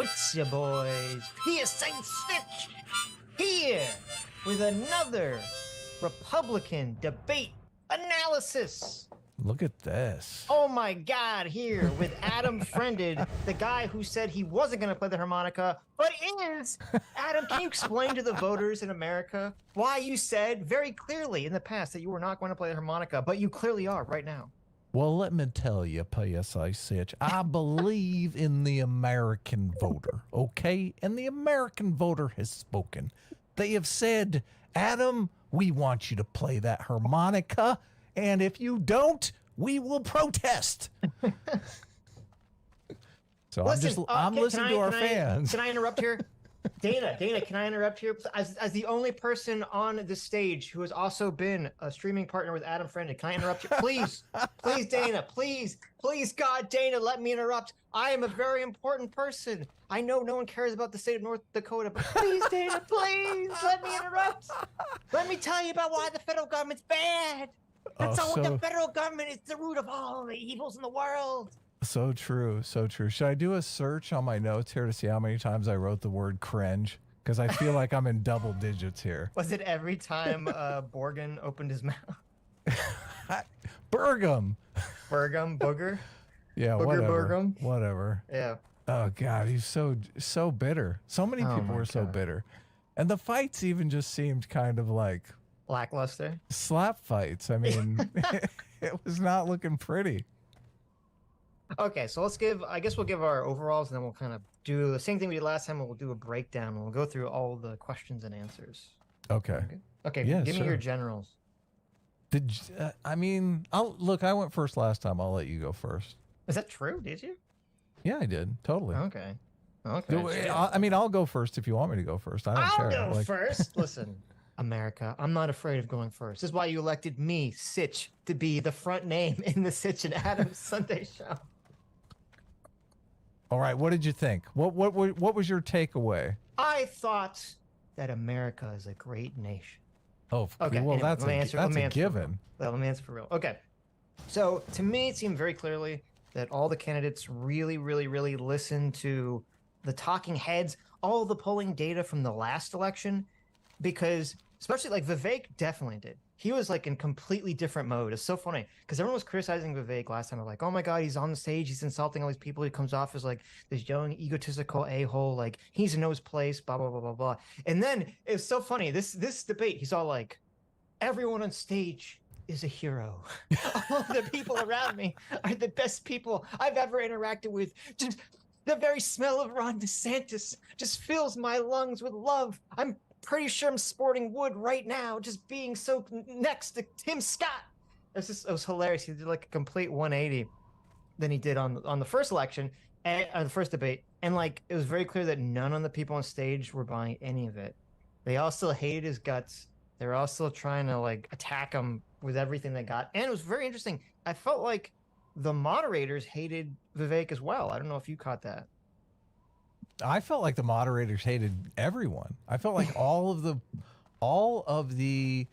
It's your boys, Pierre Saint Stitch, here with another Republican debate analysis. Look at this. Oh my God, here with Adam Friended, the guy who said he wasn't going to play the harmonica, but is. Adam, can you explain to the voters in America why you said very clearly in the past that you were not going to play the harmonica, but you clearly are right now? Well, let me tell you, PSA Sitch, I believe in the American voter, okay? And the American voter has spoken. They have said, Adam, we want you to play that harmonica, and if you don't, we will protest. So Listen, I'm listening to our fans. Can I interrupt here? Dana, can I interrupt here? As the only person on the stage who has also been a streaming partner with Adam Friended, can I interrupt you? Please, please, Dana, please, God, Dana, let me interrupt. I am a very important person. I know no one cares about the state of North Dakota, but please, Dana, please, let me interrupt. Let me tell you about why the federal government's bad. That's all. The federal government is the root of all the evils in the world. So true, so true. Should I do a search on my notes here to see how many times I wrote the word cringe? Because I feel like I'm in double digits here. Was it every time Borgen opened his mouth? Burgum. Booger? Yeah, Booger whatever. Burgum? Whatever. Yeah. Oh, God, he's so bitter. So many people were so bitter. And the fights even just seemed kind of like... lackluster? Slap fights. I mean, it was not looking pretty. Okay, so I guess we'll give our overalls, and then we'll kind of do the same thing we did last time, and we'll do a breakdown, and we'll go through all the questions and answers. Okay. Okay, yeah, give me your generals. I went first last time. I'll let you go first. Is that true? Did you? Yeah, I did. Totally. Okay. I'll go first if you want me to go first. I'll go first. Listen, America, I'm not afraid of going first. This is why you elected me, Sitch, to be the front name in the Sitch and Adams Sunday show. All right, what did you think? What was your takeaway? I thought that America is a great nation. Oh, okay. Well, anyway, that's a given. Let me answer for real. Okay. So to me, it seemed very clearly that all the candidates really, really, really listened to the talking heads, all the polling data from the last election, because especially like Vivek definitely did. He was like in completely different mode. It's so funny because everyone was criticizing Vivek last time. Like, oh my God, he's on the stage. He's insulting all these people. He comes off as like this young, egotistical a-hole. Like he's in his place, blah, blah, blah, blah, blah. And then it's so funny. This debate, he's all like, everyone on stage is a hero. All the people around me are the best people I've ever interacted with. Just the very smell of Ron DeSantis just fills my lungs with love. I'm pretty sure I'm sporting wood right now, just being so next to Tim Scott. It was hilarious. He did like a complete 180 than he did on the first election and the first debate. And like, it was very clear that none of the people on stage were buying any of it. They all still hated his guts. They were all still trying to like attack him with everything they got. And it was very interesting. I felt like the moderators hated Vivek as well. I don't know if you caught that. I felt like the moderators hated everyone. I felt like all of the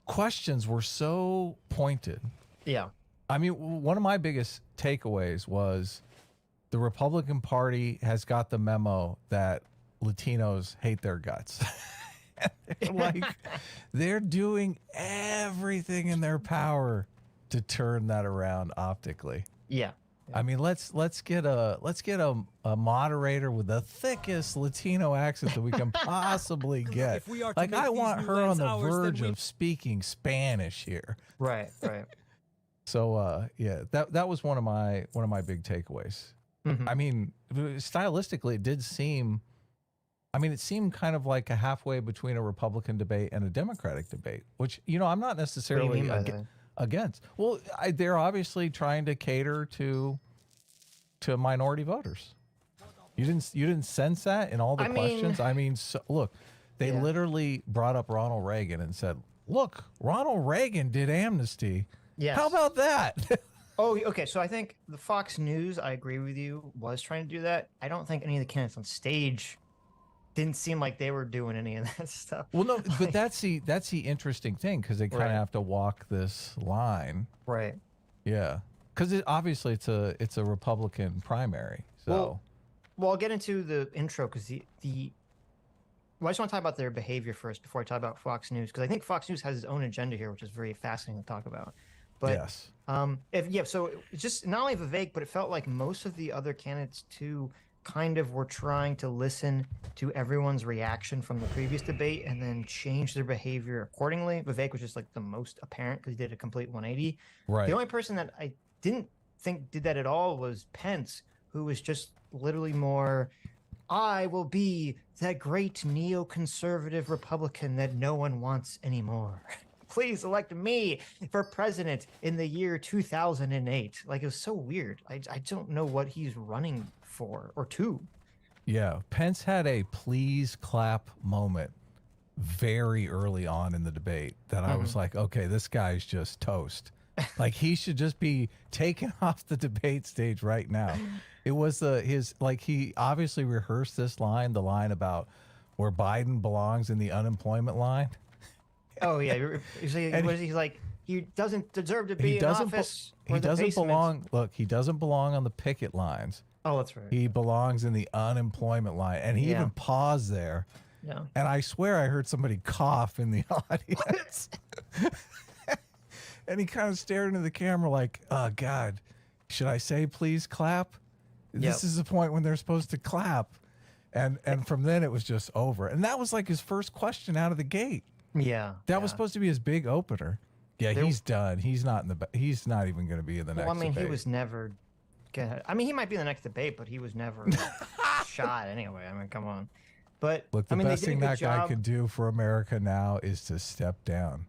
questions were so pointed. Yeah. I mean, one of my biggest takeaways was the Republican Party has got the memo that Latinos hate their guts. Like they're doing everything in their power to turn that around optically. Yeah. I mean, let's get a moderator with the thickest Latino accent that we can possibly get. Like I want her on the verge of speaking Spanish here. Right. So yeah, that was one of my big takeaways. Mm-hmm. I mean, stylistically, it seemed kind of like a halfway between a Republican debate and a Democratic debate, which I'm not necessarily against. Well, they're obviously trying to cater to minority voters. You didn't sense that in all the questions. I mean, look, they literally brought up Ronald Reagan and said, "Look, Ronald Reagan did amnesty. Yes. How about that?" Oh, okay. So I think the Fox News, I agree with you, was trying to do that. I don't think any of the candidates on stage didn't seem like they were doing any of that stuff. Well, no, but that's the interesting thing because they kind of have to walk this line. Right. Yeah, because obviously it's a Republican primary. So, well, Well, I'll get into the intro because the well, I just want to talk about their behavior first before I talk about Fox News because I think Fox News has its own agenda here, which is very fascinating to talk about. But Yes. if yeah, so it's just not only Vivek, but it felt like most of the other candidates too kind of were trying to listen to everyone's reaction from the previous debate and then change their behavior accordingly. Vivek was just like the most apparent because he did a complete 180. The Right. only person that I didn't think did that at all was Pence, who was just literally more I will be that great neoconservative Republican that no one wants anymore. Please elect me for president in the year 2008. Like, it was so weird. I don't know what he's running for or to. Yeah. Pence had a please clap moment very early on in the debate that I was like, okay, this guy's just toast. Like, he should just be taken off the debate stage right now. It was he obviously rehearsed this line, the line about where Biden belongs in the unemployment line. Oh, yeah. He's like, he doesn't deserve to be in office. He doesn't belong. Look, he doesn't belong on the picket lines. Oh, that's right. He belongs in the unemployment line. And he even paused there. Yeah. And I swear I heard somebody cough in the audience. And he kind of stared into the camera like, oh, God, should I say please clap? This is the point when they're supposed to clap. And from then it was just over. And that was like his first question out of the gate. Yeah. That was supposed to be his big opener. Yeah, he's done. He's not he's not even going to be in the next debate. He was never gonna. I mean, he might be in the next debate, but he was never shot anyway. I mean, come on. But look, the best thing that guy could do for America now is to step down.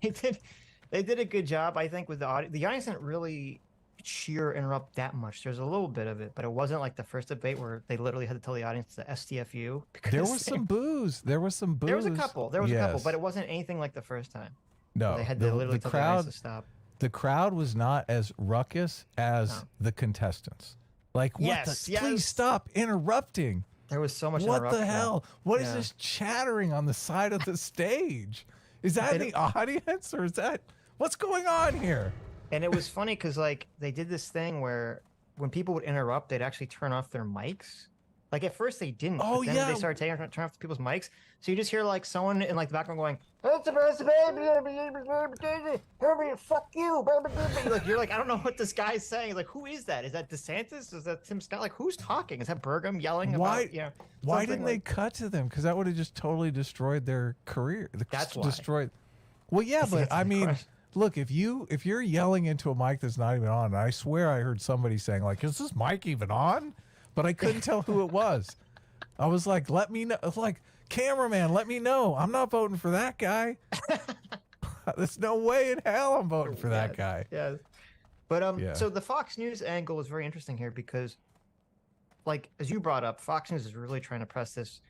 They did a good job, I think, with the audience. The audience didn't really cheer or interrupt that much. There's a little bit of it, but it wasn't like the first debate where they literally had to tell the audience to STFU. There was some booze. There was some booze. There was a couple. There was a couple, but it wasn't anything like the first time. No, they had to literally tell the audience to stop. The crowd was not as ruckus as the contestants. Like, what please stop interrupting. There was so much What the hell? What is this chattering on the side of the stage? Is that the audience or is that what's going on here? And it was funny because like they did this thing where when people would interrupt, they'd actually turn off their mics. Like at first they didn't. Oh, but then they started turn off people's mics. So you just hear like someone in like the background going, "Fuck you!" Like you're like, I don't know what this guy's saying. Like, who is that? Is that DeSantis? Is that Tim Scott? Like, who's talking? Is that Burgum yelling about? Why didn't they cut to them? Because that would have just totally destroyed their career. That's why. Destroyed. Well, yeah, but I mean. Look, if you're yelling into a mic that's not even on, and I swear I heard somebody saying like, "Is this mic even on?" But I couldn't tell who it was. I was like, "Let me know." Like, cameraman, let me know. I'm not voting for that guy. There's no way in hell I'm voting for that guy. Yeah. But so the Fox News angle is very interesting here because, like as you brought up, Fox News is really trying to press this.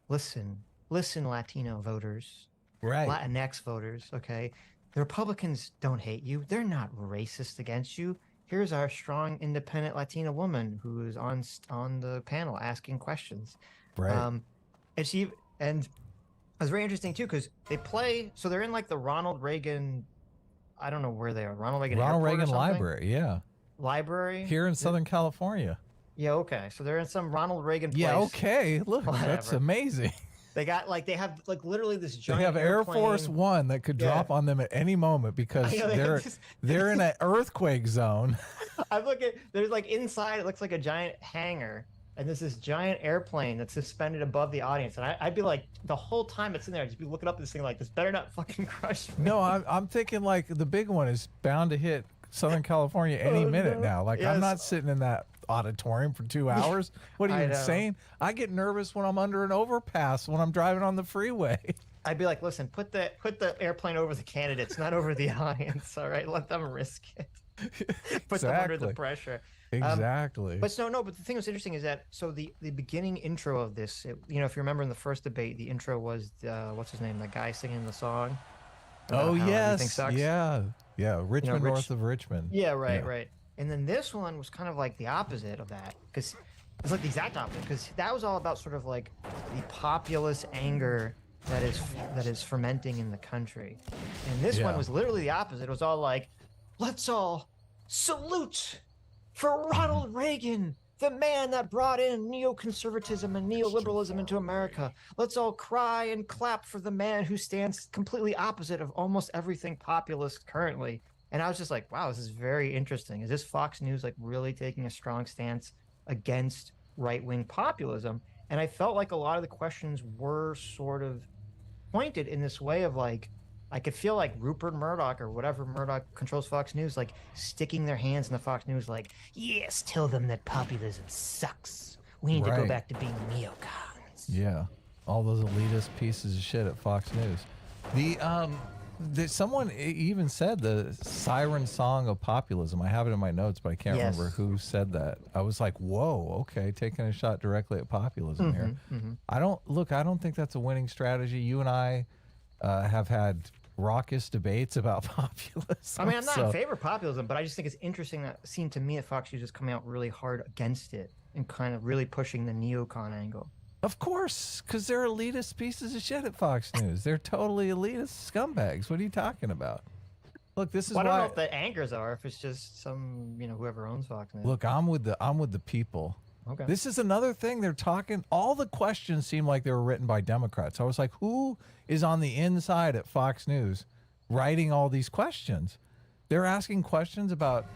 Listen, Latino voters, right? Latinx voters, okay. The Republicans don't hate you. They're not racist against you. Here's our strong, independent Latina woman who is on the panel asking questions. Right. And it was very interesting too because they play. So they're in like the Ronald Reagan. I don't know where they are. Ronald Reagan Library. Yeah. Library here in Southern California. Yeah. Okay. So they're in some Ronald Reagan place. Yeah. Okay. Look, that's amazing. They have literally this giant. They have Air Force One that could drop on them at any moment because they're in an earthquake zone. I look at there's like inside it looks like a giant hangar, and there's this giant airplane that's suspended above the audience, and I'd be like the whole time it's in there, I'd just be looking up at this thing like this better not fucking crush me. No, I'm thinking like the big one is bound to hit Southern California any minute now. Like I'm not sitting in that auditorium for 2 hours. What are you insane? I get nervous when I'm under an overpass when I'm driving on the freeway. I'd be like, listen, put the airplane over the candidates, not over the audience. All right, let them risk it. Put them under the pressure. Exactly. But the thing that's interesting is that the beginning intro of this, if you remember in the first debate, the intro was what's his name, the guy singing the song. Oh yes, yeah. Richmond, north of Richmond. Yeah, right. And then this one was kind of like the opposite of that because it's like the exact opposite because that was all about sort of like the populist anger that is fermenting in the country. And this one was literally the opposite. It was all like, let's all salute for Ronald Reagan the man that brought in neoconservatism and neoliberalism into America. Let's all cry and clap for the man who stands completely opposite of almost everything populist currently. And I was just like, wow, this is very interesting. Is this Fox News like really taking a strong stance against right-wing populism? And I felt like a lot of the questions were sort of pointed in this way of like, I could feel like Rupert Murdoch or whatever Murdoch controls Fox News, like sticking their hands in the Fox News, like, yes, tell them that populism sucks. We need to go back to being neocons. Yeah, all those elitist pieces of shit at Fox News. Someone even said the siren song of populism. I have it in my notes, but I can't remember who said that. I was like, whoa, okay, taking a shot directly at populism here. I don't think that's a winning strategy. You and I have had raucous debates about populism. I mean, I'm not in favor of populism, but I just think it's interesting that it seemed to me that Fox News is coming out really hard against it and kind of really pushing the neocon angle. Of course, because they're elitist pieces of shit at Fox News. They're totally elitist scumbags. What are you talking about? Look, this is why I don't know if the anchors are, if it's just some, whoever owns Fox News. Look, I'm with the people. Okay. This is another thing they're talking. All the questions seem like they were written by Democrats. I was like, who is on the inside at Fox News writing all these questions? They're asking questions about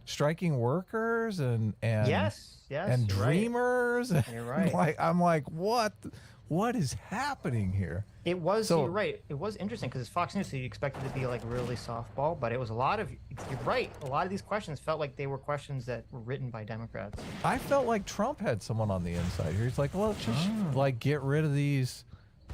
striking workers and yes, and dreamers. Right. You're right. I'm like, what is happening here? It was, you're right. It was interesting because it's Fox News, so you expected it to be like really softball, but it was a lot of, you're right. A lot of these questions felt like they were questions that were written by Democrats. I felt like Trump had someone on the inside here. He's like, well, just like get rid of these.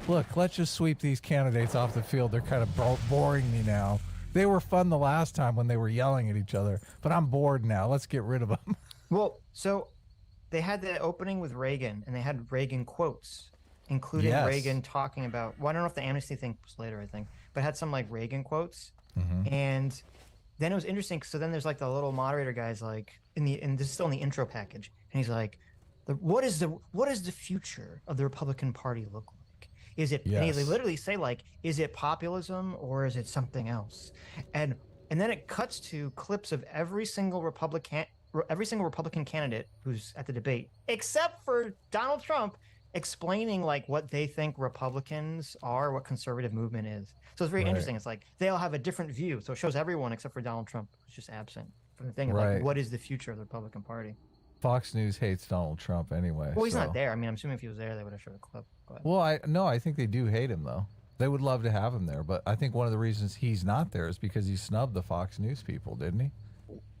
Look, let's just sweep these candidates off the field. They're kind of boring me now. They were fun the last time when they were yelling at each other, but I'm bored now. Let's get rid of them. Well, so they had the opening with Reagan, and they had Reagan quotes, including Reagan talking about, well, I don't know if the amnesty thing was later, I think, but had some like Reagan quotes. And then it was interesting. So then there's like the little moderator guys, like and this is still in the intro package. And he's like, what is the future of the Republican Party look like? Is it, and they literally say like, is it populism or is it something else? And then it cuts to clips of every single Republican candidate who's at the debate, except for Donald Trump, explaining like what they think Republicans are, what conservative movement is. So it's very interesting. It's like they all have a different view. So it shows everyone except for Donald Trump, who's just absent from the thing of like, what is the future of the Republican Party? Fox News hates Donald Trump anyway. Well, he's not there. I mean, I'm assuming if he was there, they would have showed a clip. But. Well, I think they do hate him though. They would love to have him there, but I think one of the reasons he's not there is because he snubbed the Fox News people, didn't he?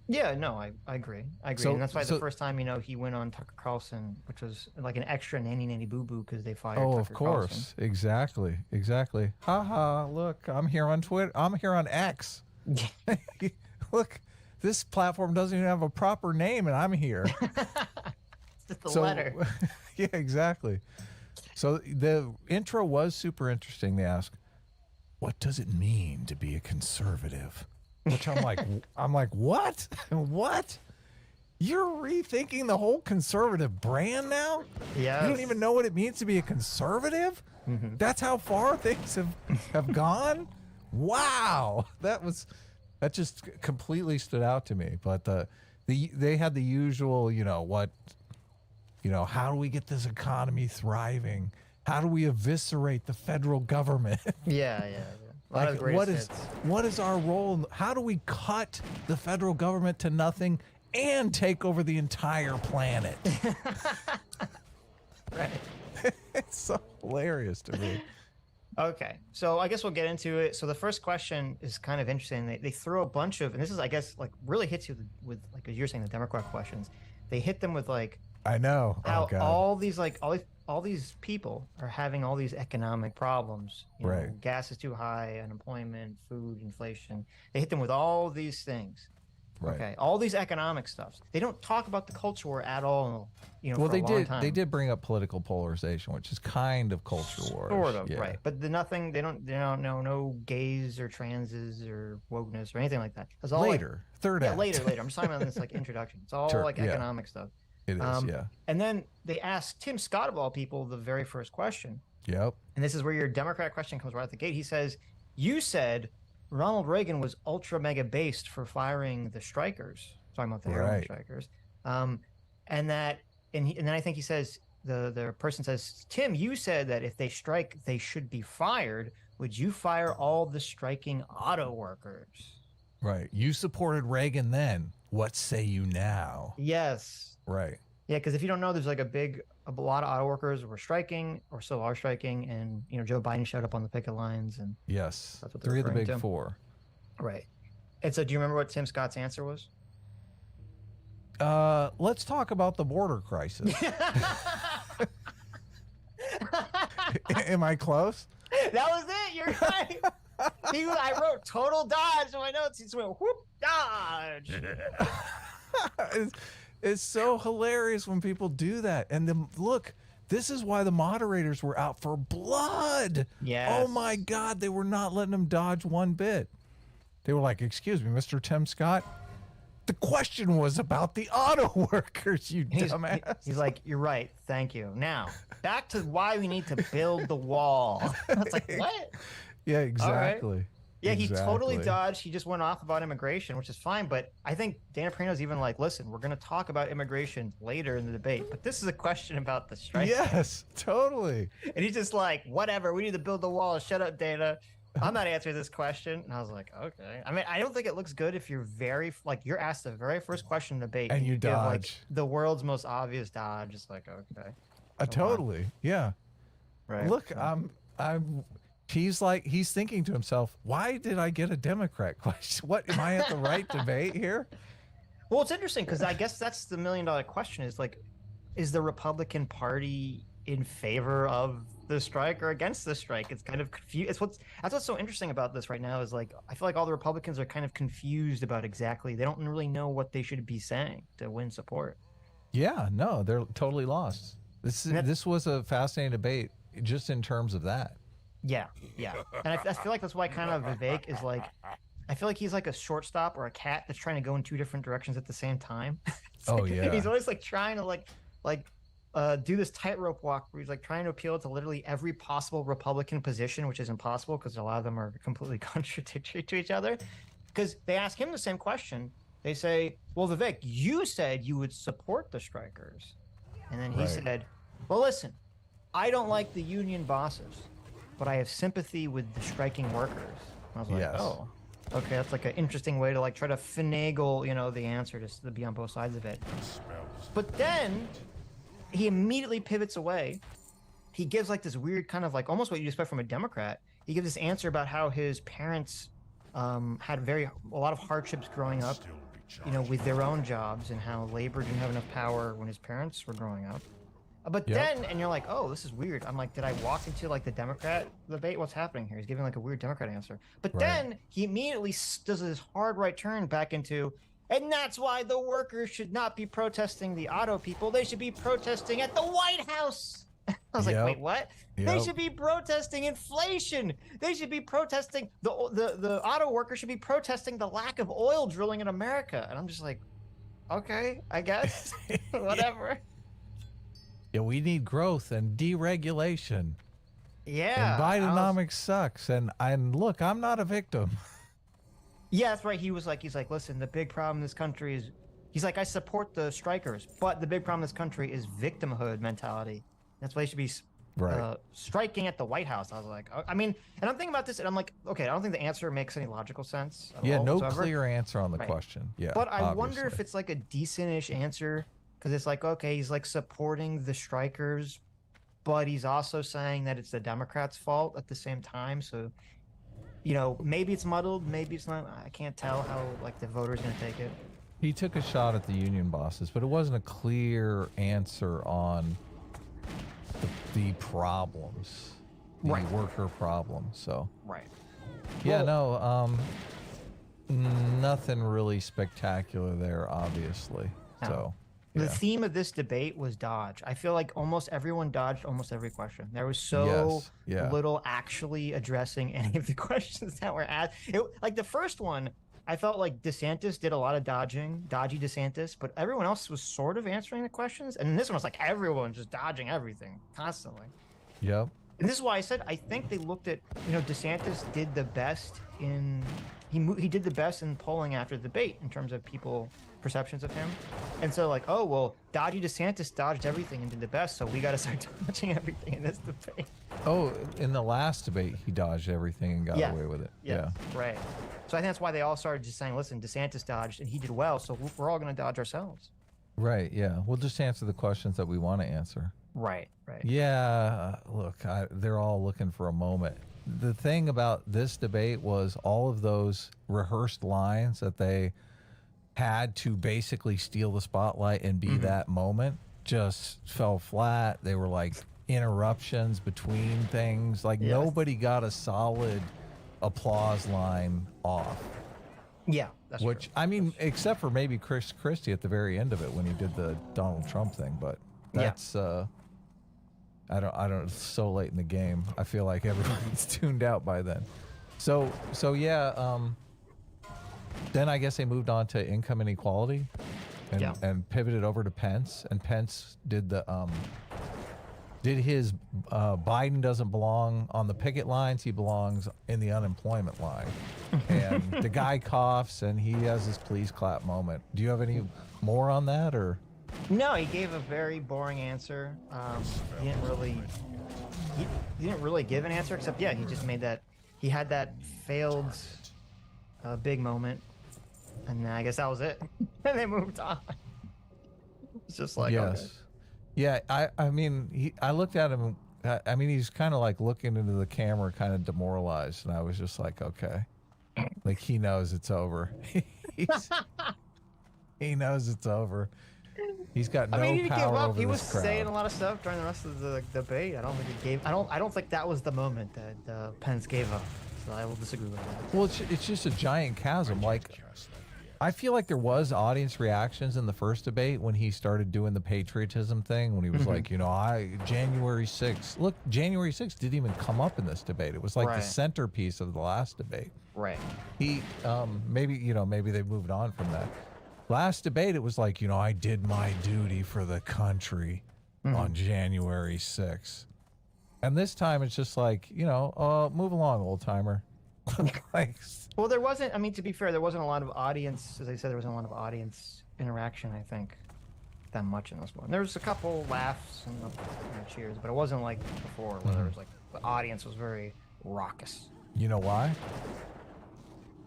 Yeah, no, I agree. So, and that's why the first time, he went on Tucker Carlson, which was like an extra nanny boo boo because they fired Tucker of course. Carlson. Exactly. Ha, look, I'm here on Twitter. I'm here on X. Look, this platform doesn't even have a proper name and I'm here. It's just a letter. Yeah, exactly. So the intro was super interesting. They asked, what does it mean to be a conservative? Which I'm like, what? What? You're rethinking the whole conservative brand now? Yeah. You don't even know what it means to be a conservative? That's how far things have gone? Wow. That just completely stood out to me. But they had the usual, how do we get this economy thriving? How do we eviscerate the federal government? Yeah. Like, what is our role? How do we cut the federal government to nothing and take over the entire planet? Right. It's so hilarious to me. Okay, so I guess we'll get into it. So the first question is kind of interesting. They throw a bunch of, and this is, I guess, like really hits you with like as you're saying, the Democrat questions. They hit them with like, I know how all these people are having all these economic problems. Right. Gas is too high, unemployment, food, inflation. They hit them with all these things. Right. Okay, all these economic stuffs. They don't talk about the culture war at all. Well, for they a long time. They did bring up political polarization, which is kind of culture war. Sort of, right? But They don't know no gays or transes or wokeness or anything like that. It's all later, like, third act. Later. I'm just talking about this like introduction. It's all like economic stuff. It is, yeah. And then they asked Tim Scott of all people the very first question. Yep. And this is where your Democrat question comes right at the gate. He says, "You said Ronald Reagan was ultra mega based for firing the strikers," talking about the heroin strikers. and and then I think he says the person says, Tim, you said that if they strike, they should be fired. Would you fire all the striking auto workers? Right. You supported Reagan then. What say you now? Yes. Right. Yeah, because if you don't know, there's like a lot of auto workers were striking or still are striking, and Joe Biden showed up on the picket lines, and yes, that's what 3 of the big 4. Right. And so, do you remember what Tim Scott's answer was? Let's talk about the border crisis. Am I close? That was it. You're right. I wrote total dodge in my notes. He just went whoop dodge. It's so hilarious when people do that. And then look, this is why the moderators were out for blood. Yeah. Oh my God, they were not letting him dodge one bit. They were like, "Excuse me, Mr. Tim Scott. The question was about the auto workers, you dumbass." He's like, "You're right. Thank you. Now, back to why we need to build the wall." I was like, "What?" Yeah, exactly. Right. Yeah, exactly. He totally dodged. He just went off about immigration, which is fine. But I think Dana Perino's even like, "Listen, we're going to talk about immigration later in the debate, but this is a question about the strike." Yes, totally. And he's just like, "Whatever. We need to build the wall. Shut up, Dana. I'm not answering this question." And I was like, "Okay." I mean, I don't think it looks good if you're you're asked the very first question in the debate and you give, dodge like, the world's most obvious dodge. It's like, okay. Totally. Yeah. Right. Look, he's thinking to himself, why did I get a Democrat question? What, am I at the right debate here? Well, it's interesting because I guess that's the $1 million question is like, is the Republican Party in favor of the strike or against the strike? It's kind of confused. That's what's so interesting about this right now is like, I feel like all the Republicans are kind of confused about exactly. They don't really know what they should be saying to win support. Yeah, no, they're totally lost. This was a fascinating debate just in terms of that. Yeah. And I feel like that's why kind of Vivek is like, I feel like he's like a shortstop or a cat that's trying to go in 2 different directions at the same time. Yeah. He's always like trying to do this tightrope walk where he's like trying to appeal to literally every possible Republican position, which is impossible because a lot of them are completely contradictory to each other. Because they ask him the same question. They say, well, Vivek, you said you would support the strikers. And then he said, well, listen, I don't like the union bosses, but I have sympathy with the striking workers. And I was like, oh, okay, that's like an interesting way to like try to finagle, the answer to be on both sides of it. But then he immediately pivots away. He gives like this weird kind of like almost what you'd expect from a Democrat. He gives this answer about how his parents had a lot of hardships growing up, with their own jobs, and how labor didn't have enough power when his parents were growing up. But then, and you're like, oh, this is weird. I'm like, did I walk into like the Democrat debate? What's happening here? He's giving like a weird Democrat answer. But then he immediately does this hard right turn back into, and that's why the workers should not be protesting the auto people. They should be protesting at the White House. I was like, wait, what? They should be protesting inflation. They should be protesting the auto workers should be protesting the lack of oil drilling in America. And I'm just like, okay, I guess. Whatever. Yeah, we need growth and deregulation. Yeah. And Bidenomics sucks. And look, I'm not a victim. Yeah, that's right. He's like, listen, the big problem in this country is, he's like, I support the strikers, but the big problem in this country is victimhood mentality. That's why they should be striking at the White House. I was like, I mean, and I'm thinking about this, and I'm like, okay, I don't think the answer makes any logical sense. No clear answer on the question. Yeah, but I wonder if it's like a decentish answer, because it's like, okay, he's like supporting the strikers, but he's also saying that it's the Democrats' fault at the same time. So, maybe it's muddled, maybe it's not. I can't tell how like the voters gonna take it. He took a shot at the union bosses, but it wasn't a clear answer on the problems, the worker problems. So nothing really spectacular there, obviously. No. So the theme of this debate was dodge. I feel like almost everyone dodged almost every question. There was so little actually addressing any of the questions that were asked. Like the first one, I felt like DeSantis did a lot of dodgy DeSantis, but everyone else was sort of answering the questions. And this one was like everyone just dodging everything constantly. Yep. And this is why I said I think they looked at, DeSantis did the best in he did the best in polling after the debate in terms of people perceptions of him. And so like, oh well, Dodgy DeSantis dodged everything and did the best, so we got to start dodging everything in this debate. Oh, in the last debate, he dodged everything and got away with it. Yeah, right. So I think that's why they all started just saying, listen, DeSantis dodged and he did well, so we're all going to dodge ourselves. Right. Yeah. We'll just answer the questions that we want to answer. Right. Yeah. Look, they're all looking for a moment. The thing about this debate was all of those rehearsed lines that they had to basically steal the spotlight and be that moment just fell flat. They were like interruptions between things. Like nobody got a solid applause line off. Yeah, that's which true. I mean, except for maybe Chris Christie at the very end of it when he did the Donald Trump thing, but that's I don't. It's so late in the game. I feel like everyone's tuned out by then. So yeah. Then I guess they moved on to income inequality, and pivoted over to Pence. And Pence did the did his Biden doesn't belong on the picket lines. He belongs in the unemployment line. And the guy coughs, and he has his please clap moment. Do you have any more on that, or? No, he gave a very boring answer. He didn't really give an answer, except he just made that. He had that failed big moment, and I guess that was it. And they moved on. It's just like okay. Yeah. I mean, I looked at him. I mean, he's kind of like looking into the camera, kind of demoralized, and I was just like, okay, like he knows it's over. He knows it's over. He's got no power. I mean, he didn't give up. He was saying a lot of stuff during the rest of the debate. I don't think he gave. I don't think that was the moment that Pence gave up. So I will disagree with that. Well, it's just a giant chasm. Like, I feel like there was audience reactions in the first debate when he started doing the patriotism thing. When he was like, January 6th. Look, January 6th didn't even come up in this debate. It was like the centerpiece of the last debate. Right. He maybe they moved on from that. Last debate, it was like, I did my duty for the country on January 6th. And this time it's just like, move along, old timer. Like, well, there wasn't, I mean, to be fair, there wasn't a lot of audience, as I said, there wasn't a lot of audience interaction, I think, that much in this one. There was a couple laughs and cheers, but it wasn't like before where there was like, the audience was very raucous. You know why?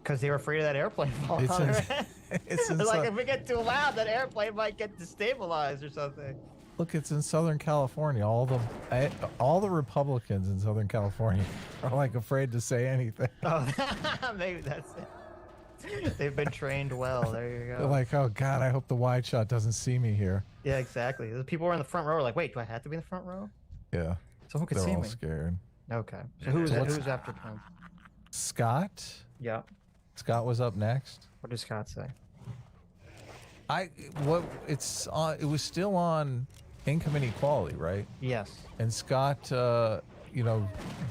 Because they were afraid of that airplane falling on their head. It's like, if we get too loud, that airplane might get destabilized or something. Look, it's in Southern California. All the Republicans in Southern California are like afraid to say anything. Oh, maybe that's it. They've been trained well. There you go. They're like, oh God, I hope the wide shot doesn't see me here. Yeah, exactly. The people who are in the front row are like, wait, do I have to be in the front row? Yeah. Someone could see me. They're all scared. Okay. So who's after Pence? Scott? Yeah. Scott was up next. What did Scott say? It was still on income inequality, right? Yes. And Scott,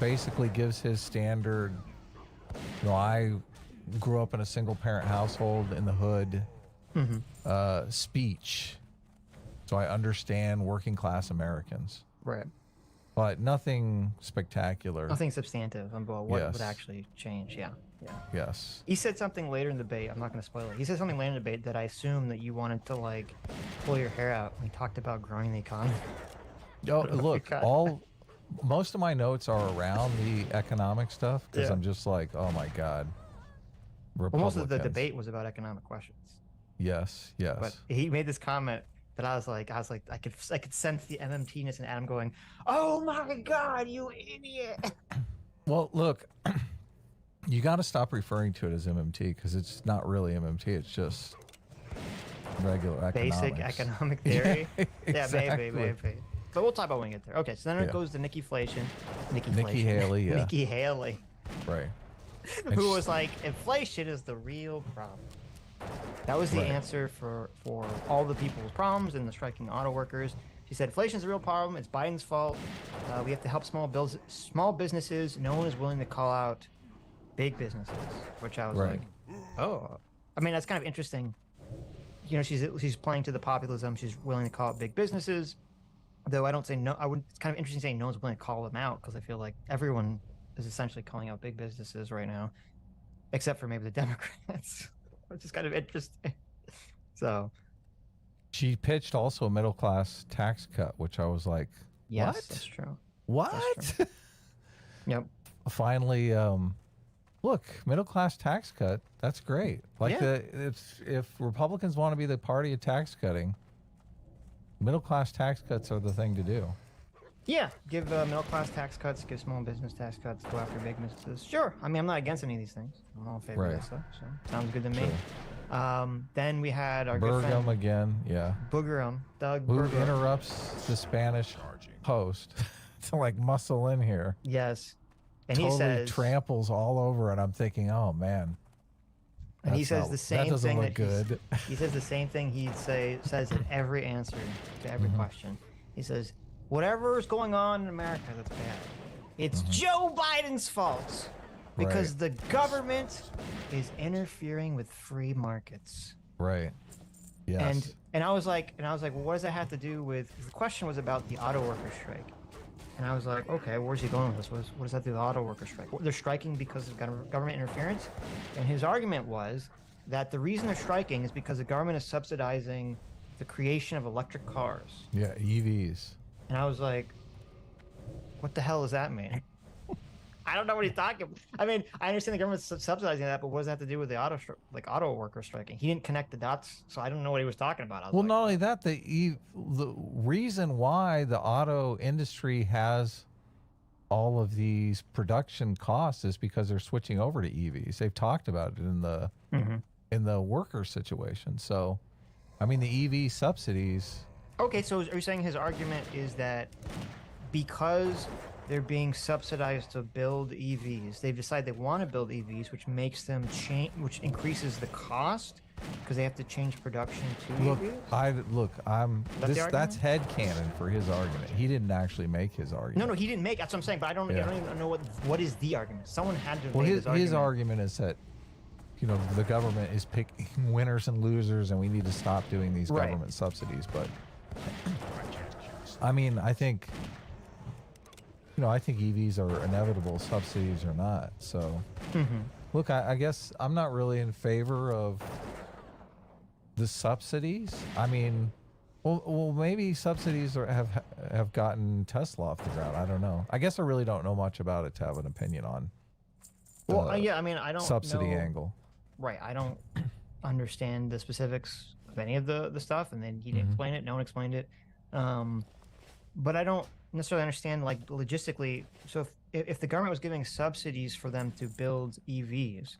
basically gives his standard, I grew up in a single parent household in the hood speech. So I understand working class Americans. Right. But nothing spectacular. Nothing substantive about what would actually change. Yeah. Yes. He said something later in the debate. I'm not going to spoil it. He said something later in the debate that I assume that you wanted to like pull your hair out when he talked about growing the economy. Oh, look, most of my notes are around the economic stuff because I'm just like, oh my God. Well, most of the debate was about economic questions. Yes. But he made this comment that I was like, I could sense the MMT-ness in Adam going, "Oh my God, you idiot!" Well, look, you got to stop referring to it as MMT because it's not really MMT. It's just regular economics. Basic economic theory. Exactly. Yeah, maybe. But we'll talk about when we get there. Okay, so then it goes to Nikki Haley. Yeah. Nikki Haley. Right. Who was like, inflation is the real problem. That was the answer for all the people's problems and the striking auto workers. She said, inflation is a real problem. It's Biden's fault. We have to help small businesses. No one is willing to call out big businesses, which I was like, oh. I mean, that's kind of interesting. She's playing to the populism. She's willing to call out big businesses. Though I don't say no. It's kind of interesting saying no one's willing to call them out because I feel like everyone is essentially calling out big businesses right now. except for maybe the Democrats, which is kind of interesting. So she pitched also a middle class tax cut, which I was like, yes, what? that's true. What? That's true. Yep. Finally, look, middle class tax cut. That's great. Like if Republicans want to be the party of tax cutting, middle class tax cuts are the thing to do. Yeah, give middle class tax cuts, give small business tax cuts, go after big businesses. Sure. I mean, I'm not against any of these things. I'm all in favor of that stuff. So sounds good to me. Then we had our good friend again. Yeah. Boogerum, Doug. Who interrupts the Spanish host to like muscle in here. Yes. And totally he says tramples all over it. I'm thinking, oh man. And he says the same thing that good. He says the same thing says in every answer to every question. He says, whatever is going on in America that's bad, it's Joe Biden's fault because the government is interfering with free markets. Right. Yes. And I was like, well, what does that have to do with? The question was about the auto worker strike, and I was like, okay, where's he going with this? What does that do with the auto worker strike? They're striking because of government interference, and his argument was that the reason they're striking is because the government is subsidizing the creation of electric cars. Yeah, EVs. And I was like, what the hell does that mean? I don't know what he's talking about. I mean, I understand the government's subsidizing that, but what does that have to do with the auto worker striking? He didn't connect the dots, so I don't know what he was talking about. Well, not only that, the reason why the auto industry has all of these production costs is because they're switching over to EVs. They've talked about it in the worker situation. So, I mean, the EV subsidies. Okay, so are you saying his argument is that because they're being subsidized to build EVs, they've decided they want to build EVs, which makes them change, which increases the cost because they have to change production to EVs? That's headcanon for his argument. He didn't actually make his argument. No, he didn't make. That's what I'm saying. But I don't even know what is the argument. Someone had to. Well, make his argument is that, you know, the government is picking winners and losers, and we need to stop doing these government subsidies. But I mean, I think EVs are inevitable, subsidies or not. So, look, I guess I'm not really in favor of the subsidies. I mean, well, maybe subsidies have gotten Tesla off the ground. I don't know. I guess I really don't know much about it to have an opinion on. Well, yeah, I mean, I don't subsidy angle. Right, I don't understand the specifics of any of the stuff, and then he didn't explain it. No one explained it. But I don't necessarily understand, like, logistically. So if the government was giving subsidies for them to build EVs,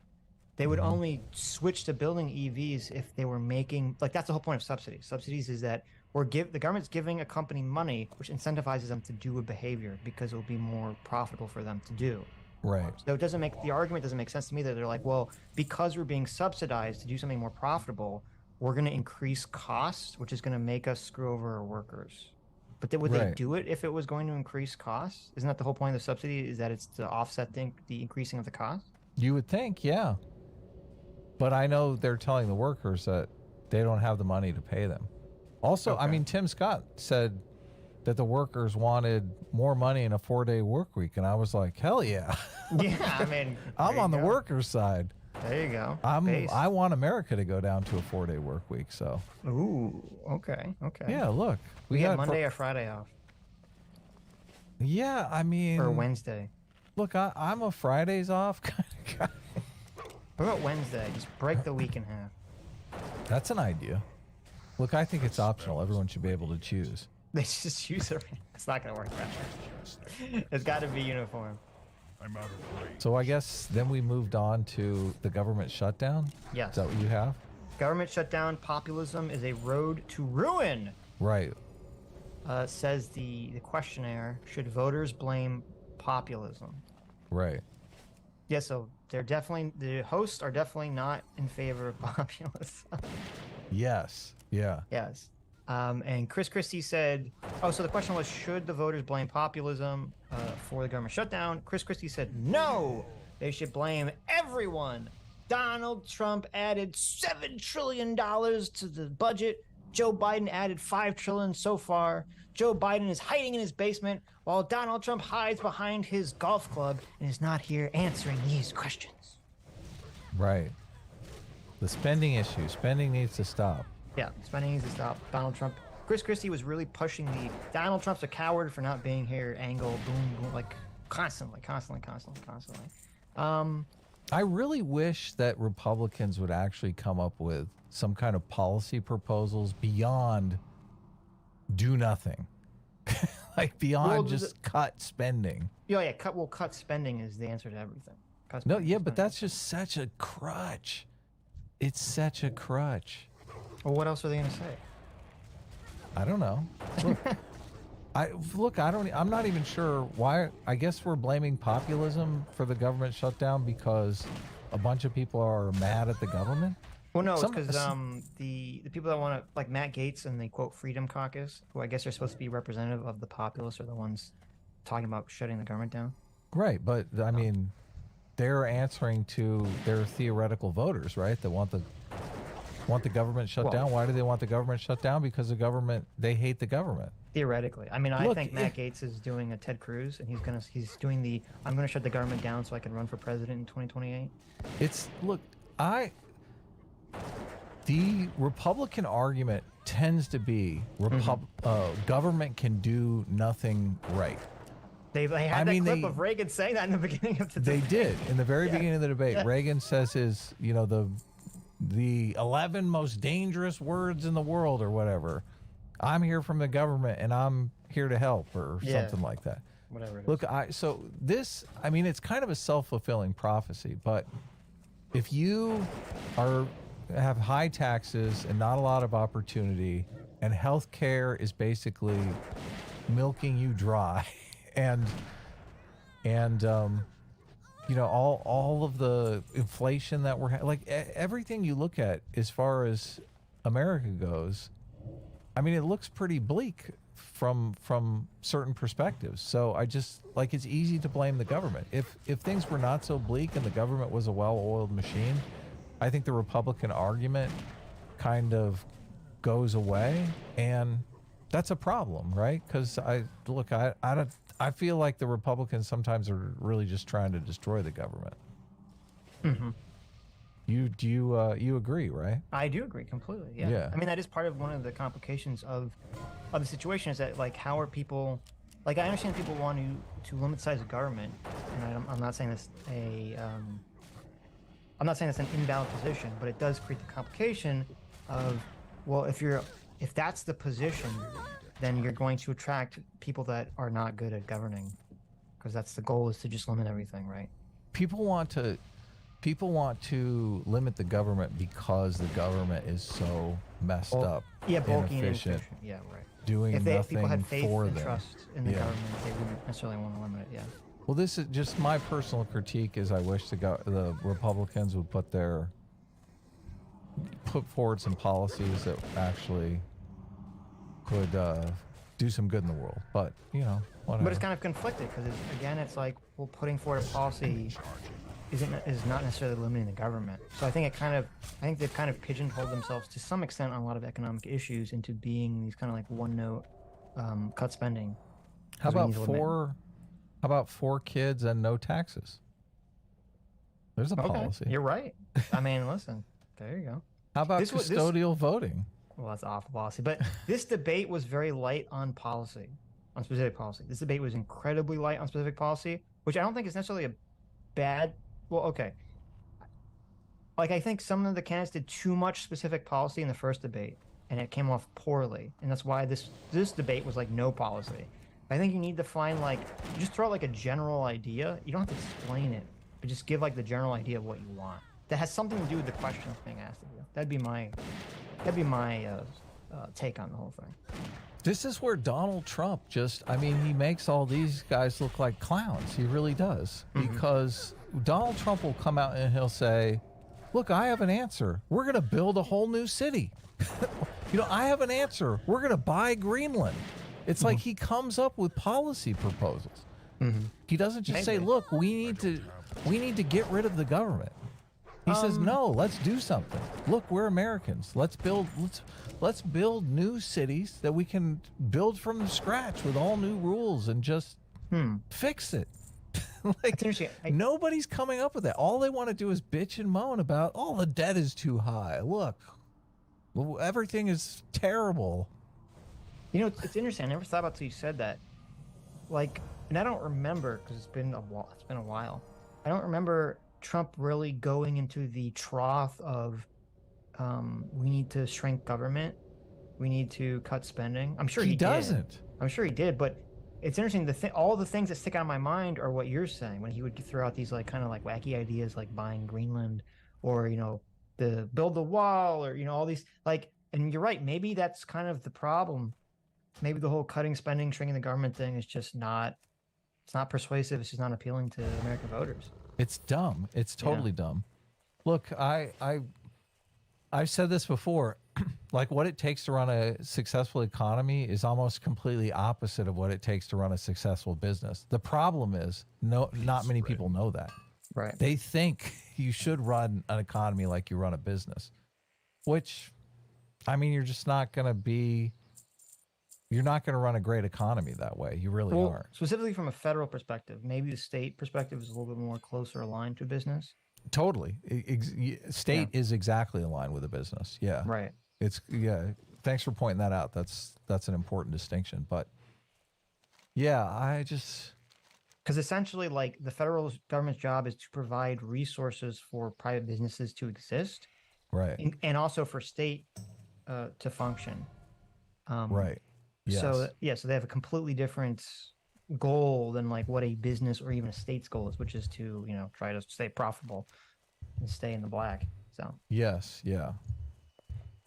they would only switch to building EVs if they were making, like, that's the whole point of subsidies. Subsidies is that the government's giving a company money, which incentivizes them to do a behavior because it will be more profitable for them to do. Right. So the argument doesn't make sense to me that they're like, well, because we're being subsidized to do something more profitable, we're going to increase costs, which is going to make us screw over our workers. But would they do it if it was going to increase costs? Isn't that the whole point of the subsidy, is that it's to offset the increasing of the cost? You would think, yeah. But I know they're telling the workers that they don't have the money to pay them. Also, I mean, Tim Scott said that the workers wanted more money in a 4-day work week, and I was like, hell yeah. Yeah, I mean, I'm on the workers' side. There you go. I want America to go down to a 4-day work week. So. Ooh, okay. Yeah, look, we get Monday or Friday off. Yeah, I mean. Or Wednesday. Look, I'm a Fridays off kind of guy. What about Wednesday? Just break the week in half. That's an idea. Look, I think it's optional. Everyone should be able to choose. They just choose it. It's not going to work that way. It's got to be uniform. I'm out of place. So I guess then we moved on to the government shutdown? Yes. Is that what you have? Government shutdown, populism is a road to ruin. Right. Says the questionnaire, should voters blame populism? Right. Yeah, so the hosts are definitely not in favor of populism. Yes. Yeah. Yes. And Chris Christie said, so the question was, should the voters blame populism for the government shutdown? Chris Christie said, no, they should blame everyone. Donald Trump added $7 trillion to the budget. Joe Biden added $5 trillion so far. Joe Biden is hiding in his basement while Donald Trump hides behind his golf club and is not here answering these questions. Right. The spending issue. Spending needs to stop. Yeah, spending needs to stop. Donald Trump. Chris Christie was really pushing the Donald Trump's a coward for not being here angle, boom, boom, like constantly. I really wish that Republicans would actually come up with some kind of policy proposals beyond do nothing. Like beyond just cut spending. Yeah, cut spending is the answer to everything. No, yeah, but that's just such a crutch. It's such a crutch. Well, what else are they going to say? I don't know. Look, I'm not even sure why. I guess we're blaming populism for the government shutdown because a bunch of people are mad at the government. Well, no, it's because the people that want to, like Matt Gaetz and the quote Freedom Caucus, who I guess are supposed to be representative of the populace, are the ones talking about shutting the government down. Right, but I mean, they're answering to their theoretical voters, right? That want the government shut down. Why do they want the government shut down? Because they hate the government. Theoretically, I mean, I think Matt Gaetz is doing a Ted Cruz, and he's doing the I'm gonna shut the government down so I can run for president in 2028. The Republican argument tends to be government can do nothing right. They had that clip of Reagan saying that in the beginning of the debate. They did in the very beginning of the debate. Yeah. Reagan says the 11 most dangerous words in the world or whatever. I'm here from the government and I'm here to help or something like that. Whatever it is. Look, it's kind of a self-fulfilling prophecy, but if you have high taxes and not a lot of opportunity and healthcare is basically milking you dry and all of the inflation that we're everything you look at as far as America goes, I mean, it looks pretty bleak from certain perspectives. So I just it's easy to blame the government. If things were not so bleak and the government was a well-oiled machine, I think the Republican argument kind of goes away, and that's a problem, right? Because I feel like the Republicans sometimes are really just trying to destroy the government. Mm-hmm. You agree, right? I do agree completely. Yeah. I mean, that is part of one of the complications of the situation is that how are people I understand people want to limit the size of government, and I'm not saying this I'm not saying that's an invalid position, but it does create the complication of if that's the position, then you're going to attract people that are not good at governing, because that's the goal, is to just limit everything, right? People want to limit the government because the government is so messed up, bulky and inefficient. Yeah, right. Doing nothing if people had faith for and them. trust in the government, they wouldn't necessarily want to limit it. Yeah. Well, this is just my personal critique. Is I wish the Republicans would put forward some policies that actually could do some good in the world. But whatever. But it's kind of conflicted because it's putting forward a policy is not necessarily limiting the government. So I think they've kind of pigeonholed themselves to some extent on a lot of economic issues into being these kind of one note cut spending. How about 4 kids and no taxes? There's a policy. You're right. I mean, listen, there you go. How about custodial voting? Well, that's awful policy. But this debate was very light on policy, on specific policy. This debate was incredibly light on specific policy, which I don't think is necessarily a bad. Well, okay. I think some of the candidates did too much specific policy in the first debate, and it came off poorly. And that's why this debate was no policy. I think you need to find just throw out a general idea. You don't have to explain it, but just give the general idea of what you want. That has something to do with the question that's being asked of you. That'd be my take on the whole thing. This is where Donald Trump he makes all these guys look like clowns. He really does. Mm-hmm. Because Donald Trump will come out and he'll say, look, I have an answer. We're going to build a whole new city. I have an answer. We're going to buy Greenland. It's like he comes up with policy proposals. Mm-hmm. He doesn't just say, look, we need to get rid of the government. He says, no, let's do something. Look, we're Americans. Let's build new cities that we can build from scratch with all new rules and just fix it. Like, nobody's coming up with that. All they want to do is bitch and moan about, oh, the debt is too high. Look, everything is terrible. You know, it's interesting. I never thought about it until you said that. Like, and I don't remember because it's been a while. It's been a while. I don't remember Trump really going into the trough of, we need to shrink government, we need to cut spending. I'm sure he doesn't. Did. I'm sure he did, but it's interesting. All the things that stick out in my mind are what you're saying when he would throw out these like kind of like wacky ideas, like buying Greenland, or the build the wall, or all these like. And you're right. Maybe that's kind of the problem. Maybe the whole cutting spending, shrinking the government thing is just not. It's not persuasive. It's just not appealing to American voters. It's dumb. It's totally dumb. Look, I've said this before. Like, what it takes to run a successful economy is almost completely opposite of what it takes to run a successful business. The problem is, not many people know that. Right. They think you should run an economy like you run a business, which, I mean, you're not going to run a great economy that way. You really are. Specifically from a federal perspective, maybe the state perspective is a little bit more closer aligned to business. Totally. State is exactly aligned with a business. Yeah. Right. Thanks for pointing that out. That's an important distinction. But because essentially, like, the federal government's job is to provide resources for private businesses to exist, right, and also for state to function. Right. Yes. So they have a completely different goal than like what a business or even a state's goal is, which is to try to stay profitable and stay in the black. So yes, yeah.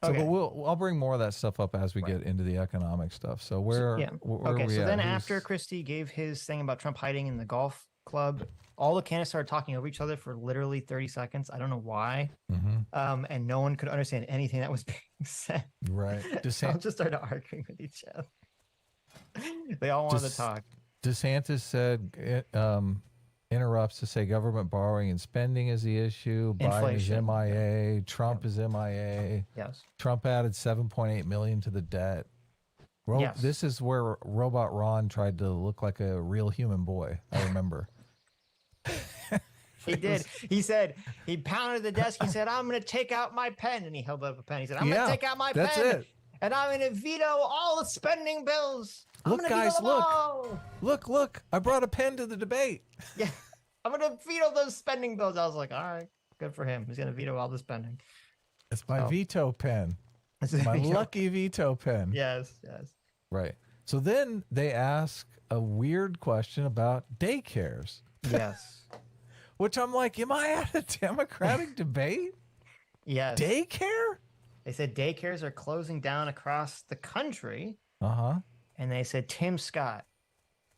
So, okay. But I'll bring more of that stuff up as we get into the economic stuff. So where are we so at? then after Christie gave his thing about Trump hiding in the golf club, all the candidates started talking over each other for literally 30 seconds. I don't know why. Mm-hmm. And no one could understand anything that was being said. Right. They all just started arguing with each other. They all wanted to talk. DeSantis said, interrupts to say government borrowing and spending is the issue. Inflation. Biden is MIA. Trump is MIA. Yes. Trump added 7.8 million to the debt. Yes. This is where Robot Ron tried to look like a real human boy. I remember. He did. He said, he pounded the desk. He said, I'm going to take out my pen. And he held up a pen. He said, I'm going to take out my pen. That's it. And I'm going to veto all the spending bills. Look, guys, look. I brought a pen to the debate. Yeah. I'm going to veto those spending bills. I was like, all right, good for him. He's going to veto all the spending. It's my veto pen. My lucky veto pen. Yes. Right. So then they ask a weird question about daycares. Yes. Which I'm like, am I at a Democratic debate? Yes. Daycare? They said daycares are closing down across the country. Uh-huh. And they said, Tim Scott,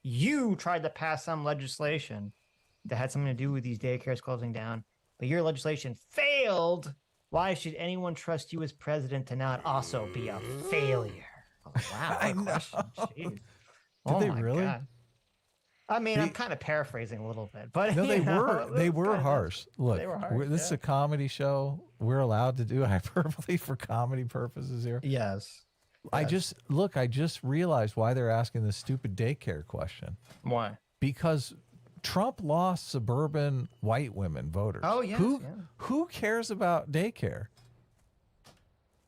you tried to pass some legislation that had something to do with these daycares closing down, but your legislation failed. Why should anyone trust you as president to not also be a failure? Oh, wow. I know. Question. Jeez. Did they really? God. I mean, I'm kind of paraphrasing a little bit, but no, they were harsh. Look, they were harsh, this is a comedy show. We're allowed to do hyperbole for comedy purposes here. Yes. I just realized why they're asking this stupid daycare question. Why? Because Trump lost suburban white women voters. Oh, yes. Who cares about daycare?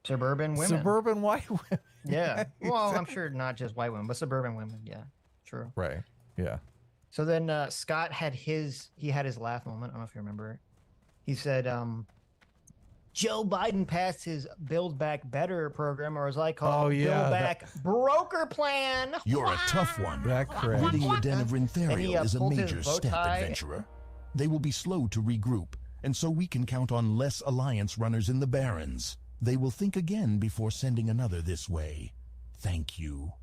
Suburban women. Suburban white women. Yeah. Well, I'm sure not just white women, but suburban women. Yeah. True. Right. Yeah. So then Scott had his laugh moment. I don't know if you remember it. He said, Joe Biden passed his Build Back Better program, or as I call it, Build Back Broker Plan. You're a tough one. Correct. Ridding the den of Rinthariel is a major step, adventurer. They will be slow to regroup, and so we can count on less alliance runners in the Barrens. They will think again before sending another this way. Thank you.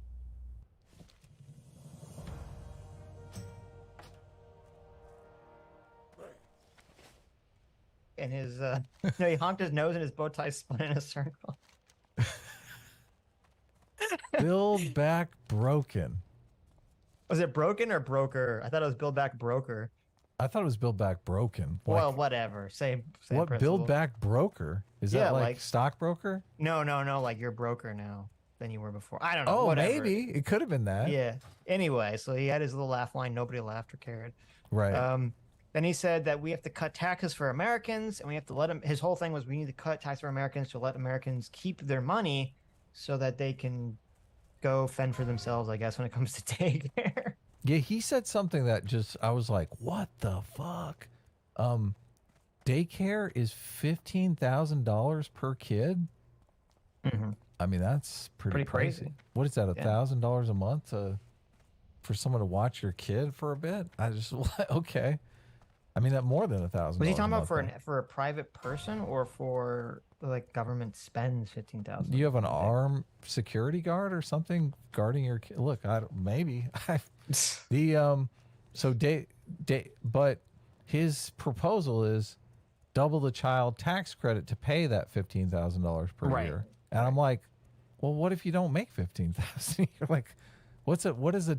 And his, he honked his nose and his bow tie spun in a circle. Build Back Broken. Was it broken or broker? I thought it was Build Back Broker. I thought it was Build Back Broken. Well, whatever. Same what principle. Build Back Broker? Is that like stockbroker? No. Like you're broker now. than you were before. I don't know. Oh, whatever. maybe it could have been that. Yeah. Anyway, so he had his little laugh line. Nobody laughed or cared. Right. Then he said that we have to cut taxes for Americans, and we have to let them. His whole thing was we need to cut taxes for Americans to let Americans keep their money so that they can go fend for themselves, I guess, when it comes to daycare. Yeah, he said something that just I was like, what the fuck? Daycare is $15,000 per kid. Mm-hmm. I mean, that's pretty crazy. What is that? $1,000 a month for someone to watch your kid for a bit? I just okay. I mean, that more than $1,000. Was he talking about for a private person or for like government spends 15,000? Do you have an armed security guard or something guarding your kid? Look, maybe but his proposal is double the child tax credit to pay that $15,000 per year. And I'm like, well, what if you don't make 15,000? You're like, what is the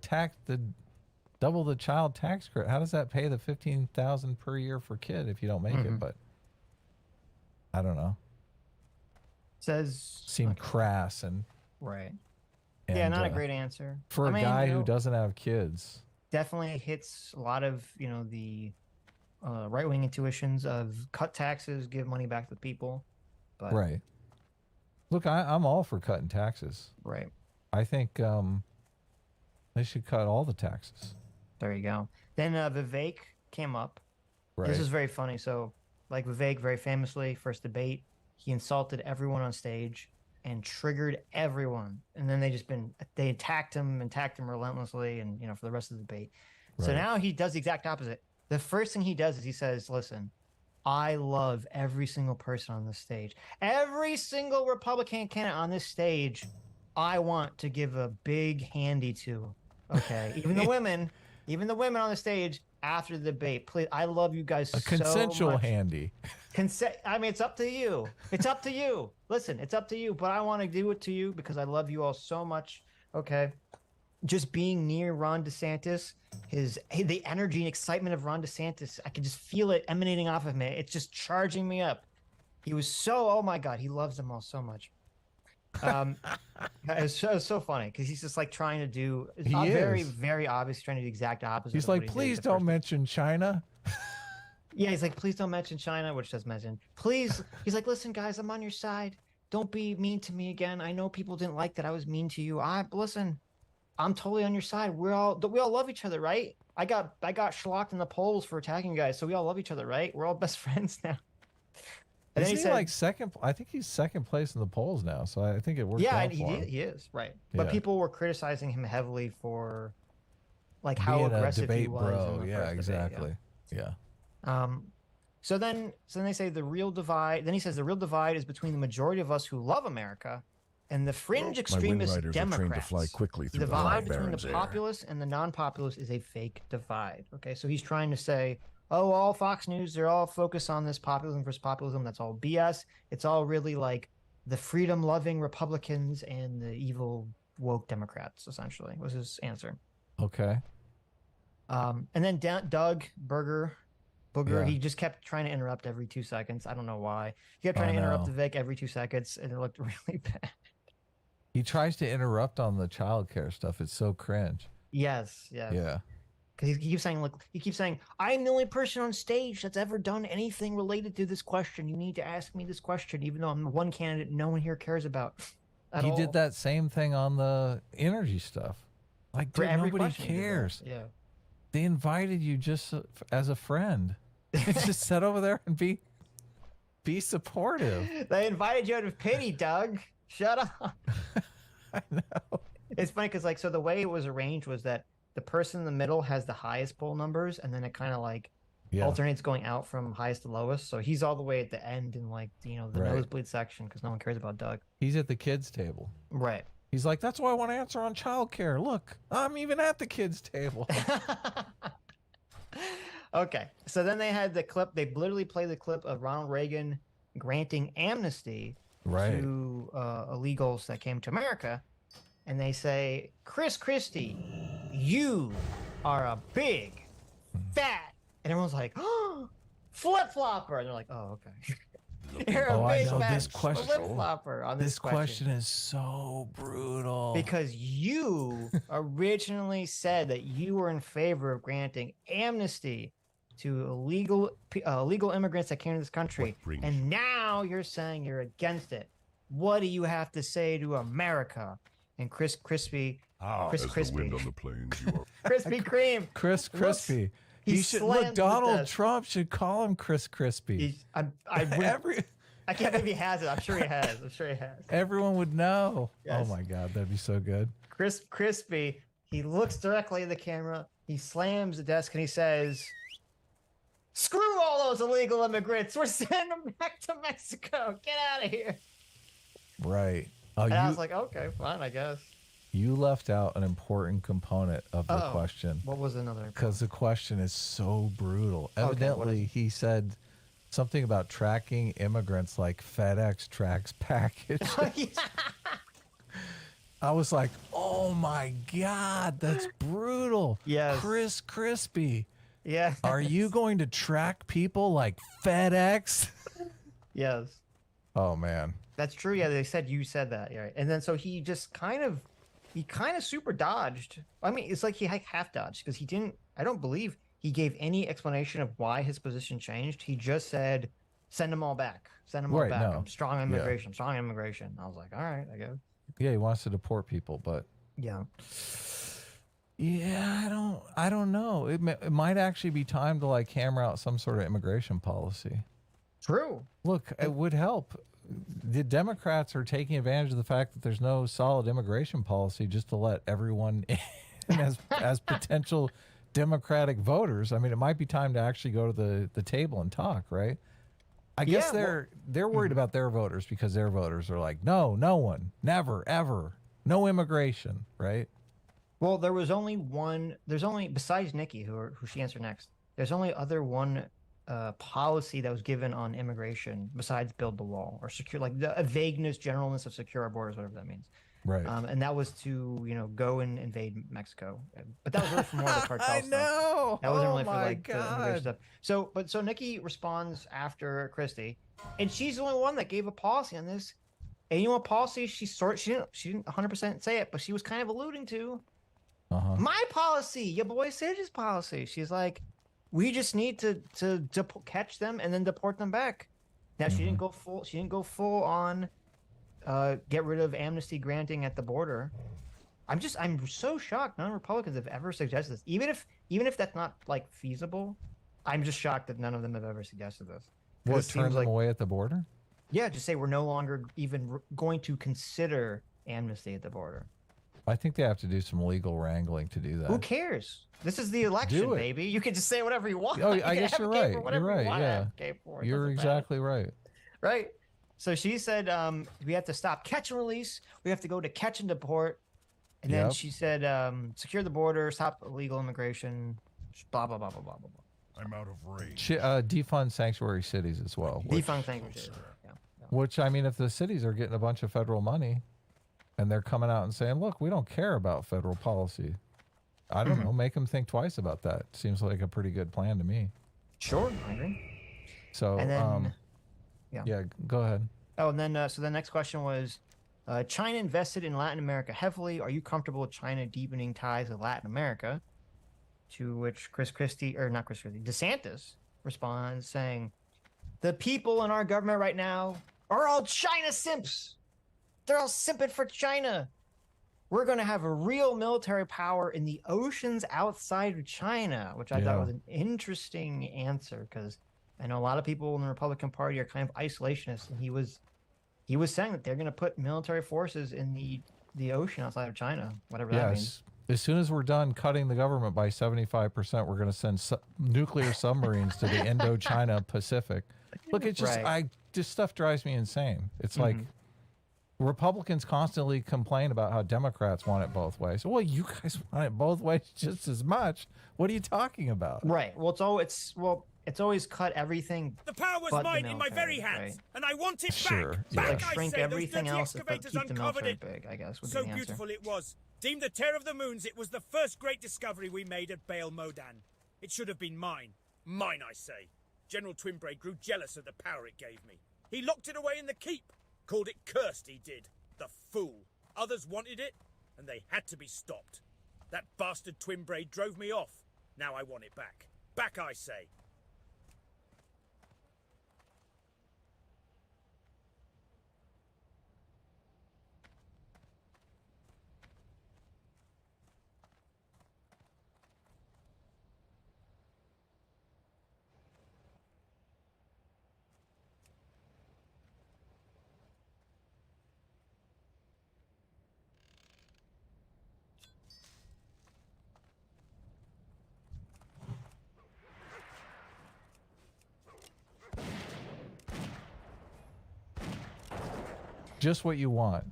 double the child tax credit? How does that pay the 15,000 per year for kid if you don't make it? But I don't know. Seem crass and yeah, not a great answer for a guy who doesn't have kids. Definitely hits a lot of the right-wing intuitions of cut taxes, give money back to the people. But, right. Look, I'm all for cutting taxes. Right. I think they should cut all the taxes. There you go. Then Vivek came up. Right. This is very funny. So, like Vivek, very famously, first debate, he insulted everyone on stage and triggered everyone. And then they attacked him relentlessly and, for the rest of the debate. Right. So now he does the exact opposite. The first thing he does is he says, listen, I love every single person on this stage. Every single Republican candidate on this stage, I want to give a big handy to. Okay. Even the women on the stage after the debate. Please, I love you guys so much. A consensual handy. I mean, it's up to you. It's up to you. Listen, it's up to you, but I want to do it to you because I love you all so much. Okay. Just being near Ron DeSantis, the energy and excitement of Ron DeSantis, I can just feel it emanating off of me. It's just charging me up. He was oh my God, he loves them all so much. It's so funny because he's just like trying to do. It's very, very obvious trying to do the exact opposite. He's like, please don't mention China. Yeah, he's like, please don't mention China, which does mention. Please, he's like, listen, guys, I'm on your side. Don't be mean to me again. I know people didn't like that I was mean to you. Listen, I'm totally on your side. We all love each other, right? I got schlocked in the polls for attacking you guys, so we all love each other, right? We're all best friends now. And Isn't he like second? I think he's second place in the polls now, so I think it worked out for him. He is, right. But people were criticizing him heavily for like how being aggressive a debate he was. Bro. Yeah, exactly. Debate, yeah. So then they say the real divide. Then he says the real divide is between the majority of us who love America and the fringe extremist Democrats. To fly quickly through the divide between the populace and the non-populace is a fake divide. Okay, so he's trying to say, oh, all Fox News, they're all focused on this populism versus populism. That's all BS. It's all really like the freedom-loving Republicans and the evil woke Democrats, essentially, was his answer. Okay. And then Doug Booger, he just kept trying to interrupt every 2 seconds. I don't know why. He kept trying to interrupt Vivek every 2 seconds, and it looked really bad. He tries to interrupt on the childcare stuff. It's so cringe. Yes. Yeah. Because he keeps saying, I'm the only person on stage that's ever done anything related to this question. You need to ask me this question, even though I'm the one candidate no one here cares about. He did that same thing on the energy stuff. Like, dude, nobody cares. Yeah. They invited you just as a friend. Just sit over there and be supportive. They invited you out of pity, Doug. Shut up. I know. It's funny because so the way it was arranged was that the person in the middle has the highest poll numbers, and then it kind of alternates going out from highest to lowest. So he's all the way at the end in the nosebleed section because no one cares about Doug. He's at the kids' table. Right. He's like, that's why I want to answer on childcare. Look, I'm even at the kids' table. Okay. So then they had the clip. They literally played the clip of Ronald Reagan granting amnesty to illegals that came to America. And they say, Chris Christie, you are a big, fat. And everyone's like, oh, flip-flopper. And they're like, oh, okay. You're a big I know fat this question. flip-flopper on this question is so brutal. Because you originally said that you were in favor of granting amnesty to illegal immigrants that came to this country, and now you're saying you're against it. What do you have to say to America? And Chris Crispy, Chris Crispy, the wind on the plains, you are Krispy Kreme, Chris Crispy. He should look. Donald Trump should call him Chris Crispy. I can't believe he has it. I'm sure he has. Everyone would know. Yes. Oh my God, that'd be so good. Chris Crispy. He looks directly at the camera. He slams the desk and he says, "Screw all those illegal immigrants. We're sending them back to Mexico. Get out of here." Right. And I was like, okay, fine, I guess. You left out an important component of the question. What was another? Because the question is so brutal. Evidently, he said something about tracking immigrants like FedEx tracks package. I was like, oh my God, that's brutal. Yes. Chris Crispy. Yeah. Are you going to track people like FedEx? Yes. Oh man. That's true. Yeah, you said that. Yeah. And then so he just kind of super dodged. I mean, it's like he half dodged because I don't believe he gave any explanation of why his position changed. He just said, send them all back. Send them all back. No. Strong immigration. I was like, all right, I guess. Yeah, he wants to deport people, but yeah. Yeah, I don't know. It might actually be time to like hammer out some sort of immigration policy. True. Look, it would help. The Democrats are taking advantage of the fact that there's no solid immigration policy just to let everyone in as potential Democratic voters. I mean, it might be time to actually go to the table and talk, right? I guess they're worried about their voters because their voters are like, no one, never, ever, no immigration, right? Well, there's only besides Nikki, who she answered next, there's only one policy that was given on immigration besides build the wall or secure, like a vagueness, generalness of secure our borders, whatever that means. Right. And that was to, go and invade Mexico. But that was really for more of the cartel I know. stuff. That wasn't really for like the immigration stuff. So Nikki responds after Christie, and she's the only one that gave a policy on this. And you know what policy she didn't 100% say it, but she was kind of alluding to my policy, your boy Sage's policy. She's like, we just need to catch them and then deport them back. Now she didn't go full on get rid of amnesty granting at the border. I'm so shocked none of Republicans have ever suggested this. Even if that's not like feasible, I'm just shocked that none of them have ever suggested this. What, turn them away at the border? Yeah, just say we're no longer even going to consider amnesty at the border. I think they have to do some legal wrangling to do that. Who cares? This is the election, baby. You can just say whatever you want. Oh, I guess you're right. You're right. Yeah, you're exactly right. Right. So she said, we have to stop catch and release. We have to go to catch and deport. And then she said, secure the border, stop illegal immigration, blah, blah, blah, blah, blah, blah. I'm out of range. Defund sanctuary cities as well. Defund sanctuary cities, yeah. Which, I mean, if the cities are getting a bunch of federal money and they're coming out and saying, look, we don't care about federal policy. I don't know. Make them think twice about that. Seems like a pretty good plan to me. Sure, I agree. So, and then, yeah, go ahead. Oh, and then, so the next question was, China invested in Latin America heavily. Are you comfortable with China deepening ties with Latin America? To which DeSantis responds saying, the people in our government right now are all China simps. They're all simping for China. We're going to have a real military power in the oceans outside of China, which I thought was an interesting answer because I know a lot of people in the Republican Party are kind of isolationists, and he was saying that they're going to put military forces in the ocean outside of China, whatever that means. As soon as we're done cutting the government by 75%, we're going to send nuclear submarines to the Indochina Pacific. Look, it's just this stuff drives me insane. It's like Republicans constantly complain about how Democrats want it both ways. Well, you guys want it both ways just as much. What are you talking about? Right. Well, it's always cut everything. The power was mine in my very hands, and I want it back. Like shrink everything else, but keep the military big, I guess. So beautiful it was. Deemed the Terror of the Moons, it was the first great discovery we made at Baal Modan. It should have been mine. Mine, I say. General Twinbray grew jealous of the power it gave me. He locked it away in the keep. Called it cursed, he did. The fool. Others wanted it, and they had to be stopped. That bastard twin braid drove me off. Now I want it back. Back, I say. Just what you want.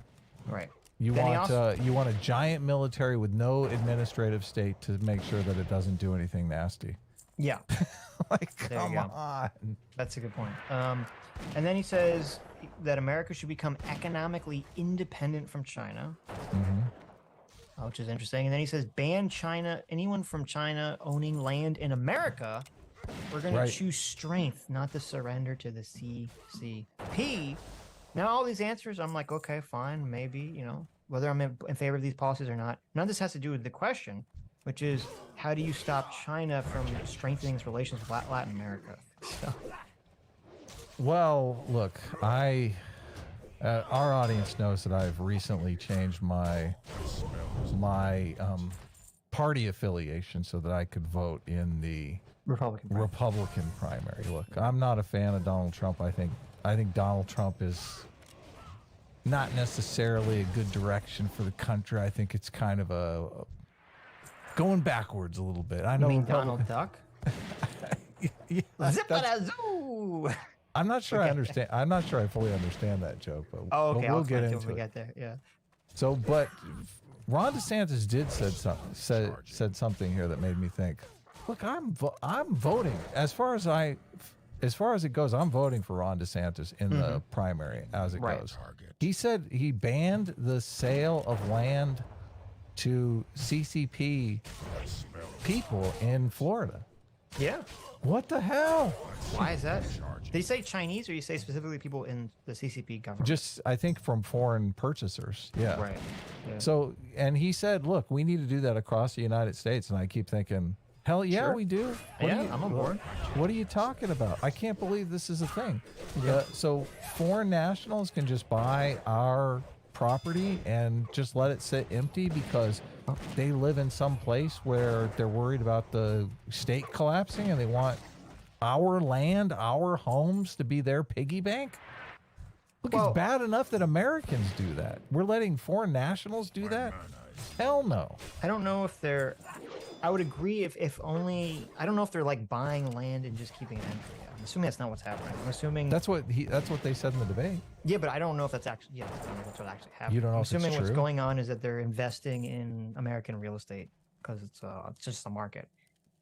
Right. You want a giant military with no administrative state to make sure that it doesn't do anything nasty. Yeah. Like, come on. That's a good point. And then he says that America should become economically independent from China, which is interesting. And then he says ban anyone from China owning land in America. We're going to choose strength, not the surrender to the CCP. Now, all these answers, I'm like, okay, fine, maybe, you know, whether I'm in favor of these policies or not. None of this has to do with the question, which is, how do you stop China from strengthening its relations with Latin America? So. Well, look, our audience knows that I've recently changed my party affiliation so that I could vote in the Republican primary. Look, I'm not a fan of Donald Trump. I think Donald Trump is not necessarily a good direction for the country. I think it's kind of a going backwards a little bit. I know. You mean Donald Duck? Yeah, Zip-a-da-zoo! I'm not sure I understand. I'm not sure I fully understand that joke, but, okay, but we'll get into it. When we get there. Yeah. So, but Ron DeSantis did said something here that made me think. Look, I'm voting as far as it goes. I'm voting for Ron DeSantis in the primary as it goes. He said he banned the sale of land to CCP people in Florida. Yeah. What the hell? Why is that? Did he say Chinese, or you say specifically people in the CCP government? Just, I think, from foreign purchasers. Yeah. Right. Yeah. So, and he said, look, we need to do that across the United States. And I keep thinking, hell yeah, Sure. we do. I'm on board. What are you talking about? I can't believe this is a thing. So foreign nationals can just buy our property and just let it sit empty because they live in some place where they're worried about the state collapsing and they want our land, our homes to be their piggy bank? Look, it's bad enough that Americans do that. We're letting foreign nationals do that? Hell no. I don't know if they're... I would agree if only... I don't know if they're like buying land and just keeping it empty. I'm assuming that's not what's happening. I'm assuming... That's what they said in the debate. Yeah, but I don't know if that's actually... Yeah, I don't know if that's what actually happened. You don't know I'm if it's assuming what's true? going on is that they're investing in American real estate because it's just a market.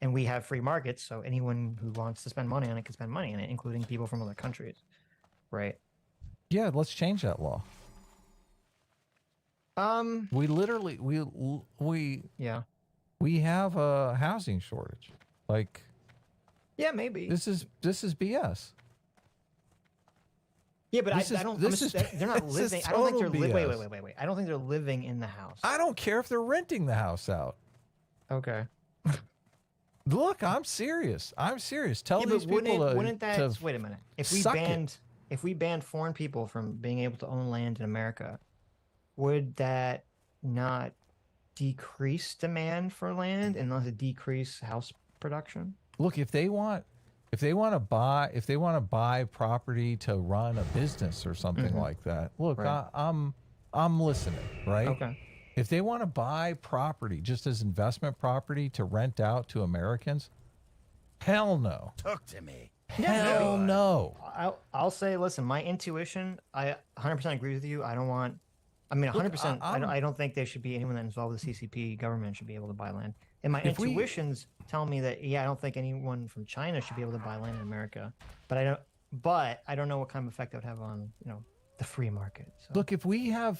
And we have free markets, so anyone who wants to spend money on it can spend money on it, including people from other countries. Right? Yeah, let's change that law. We literally we have a housing shortage. Like, yeah, maybe this is BS. Yeah, but they're not living. I don't think they're wait. I don't think they're living in the house. I don't care if they're renting the house out. Okay. Look, I'm serious. Tell these people wouldn't that wait a minute. If we banned foreign people from being able to own land in America, would that not decrease demand for land and thus decrease house production? Look, if they want to buy property to run a business or something like that, look, right. I'm listening, right? Okay. If they want to buy property just as investment property to rent out to Americans, hell no. Talk to me. Hell no. I'll say, listen, my intuition, I 100% agree with you. I don't want, I mean, 100%, I don't think there should be anyone that involved with the CCP government should be able to buy land. And my intuitions tell me that, yeah, I don't think anyone from China should be able to buy land in America. But I don't know what kind of effect that would have on, the free market. So. Look, if we have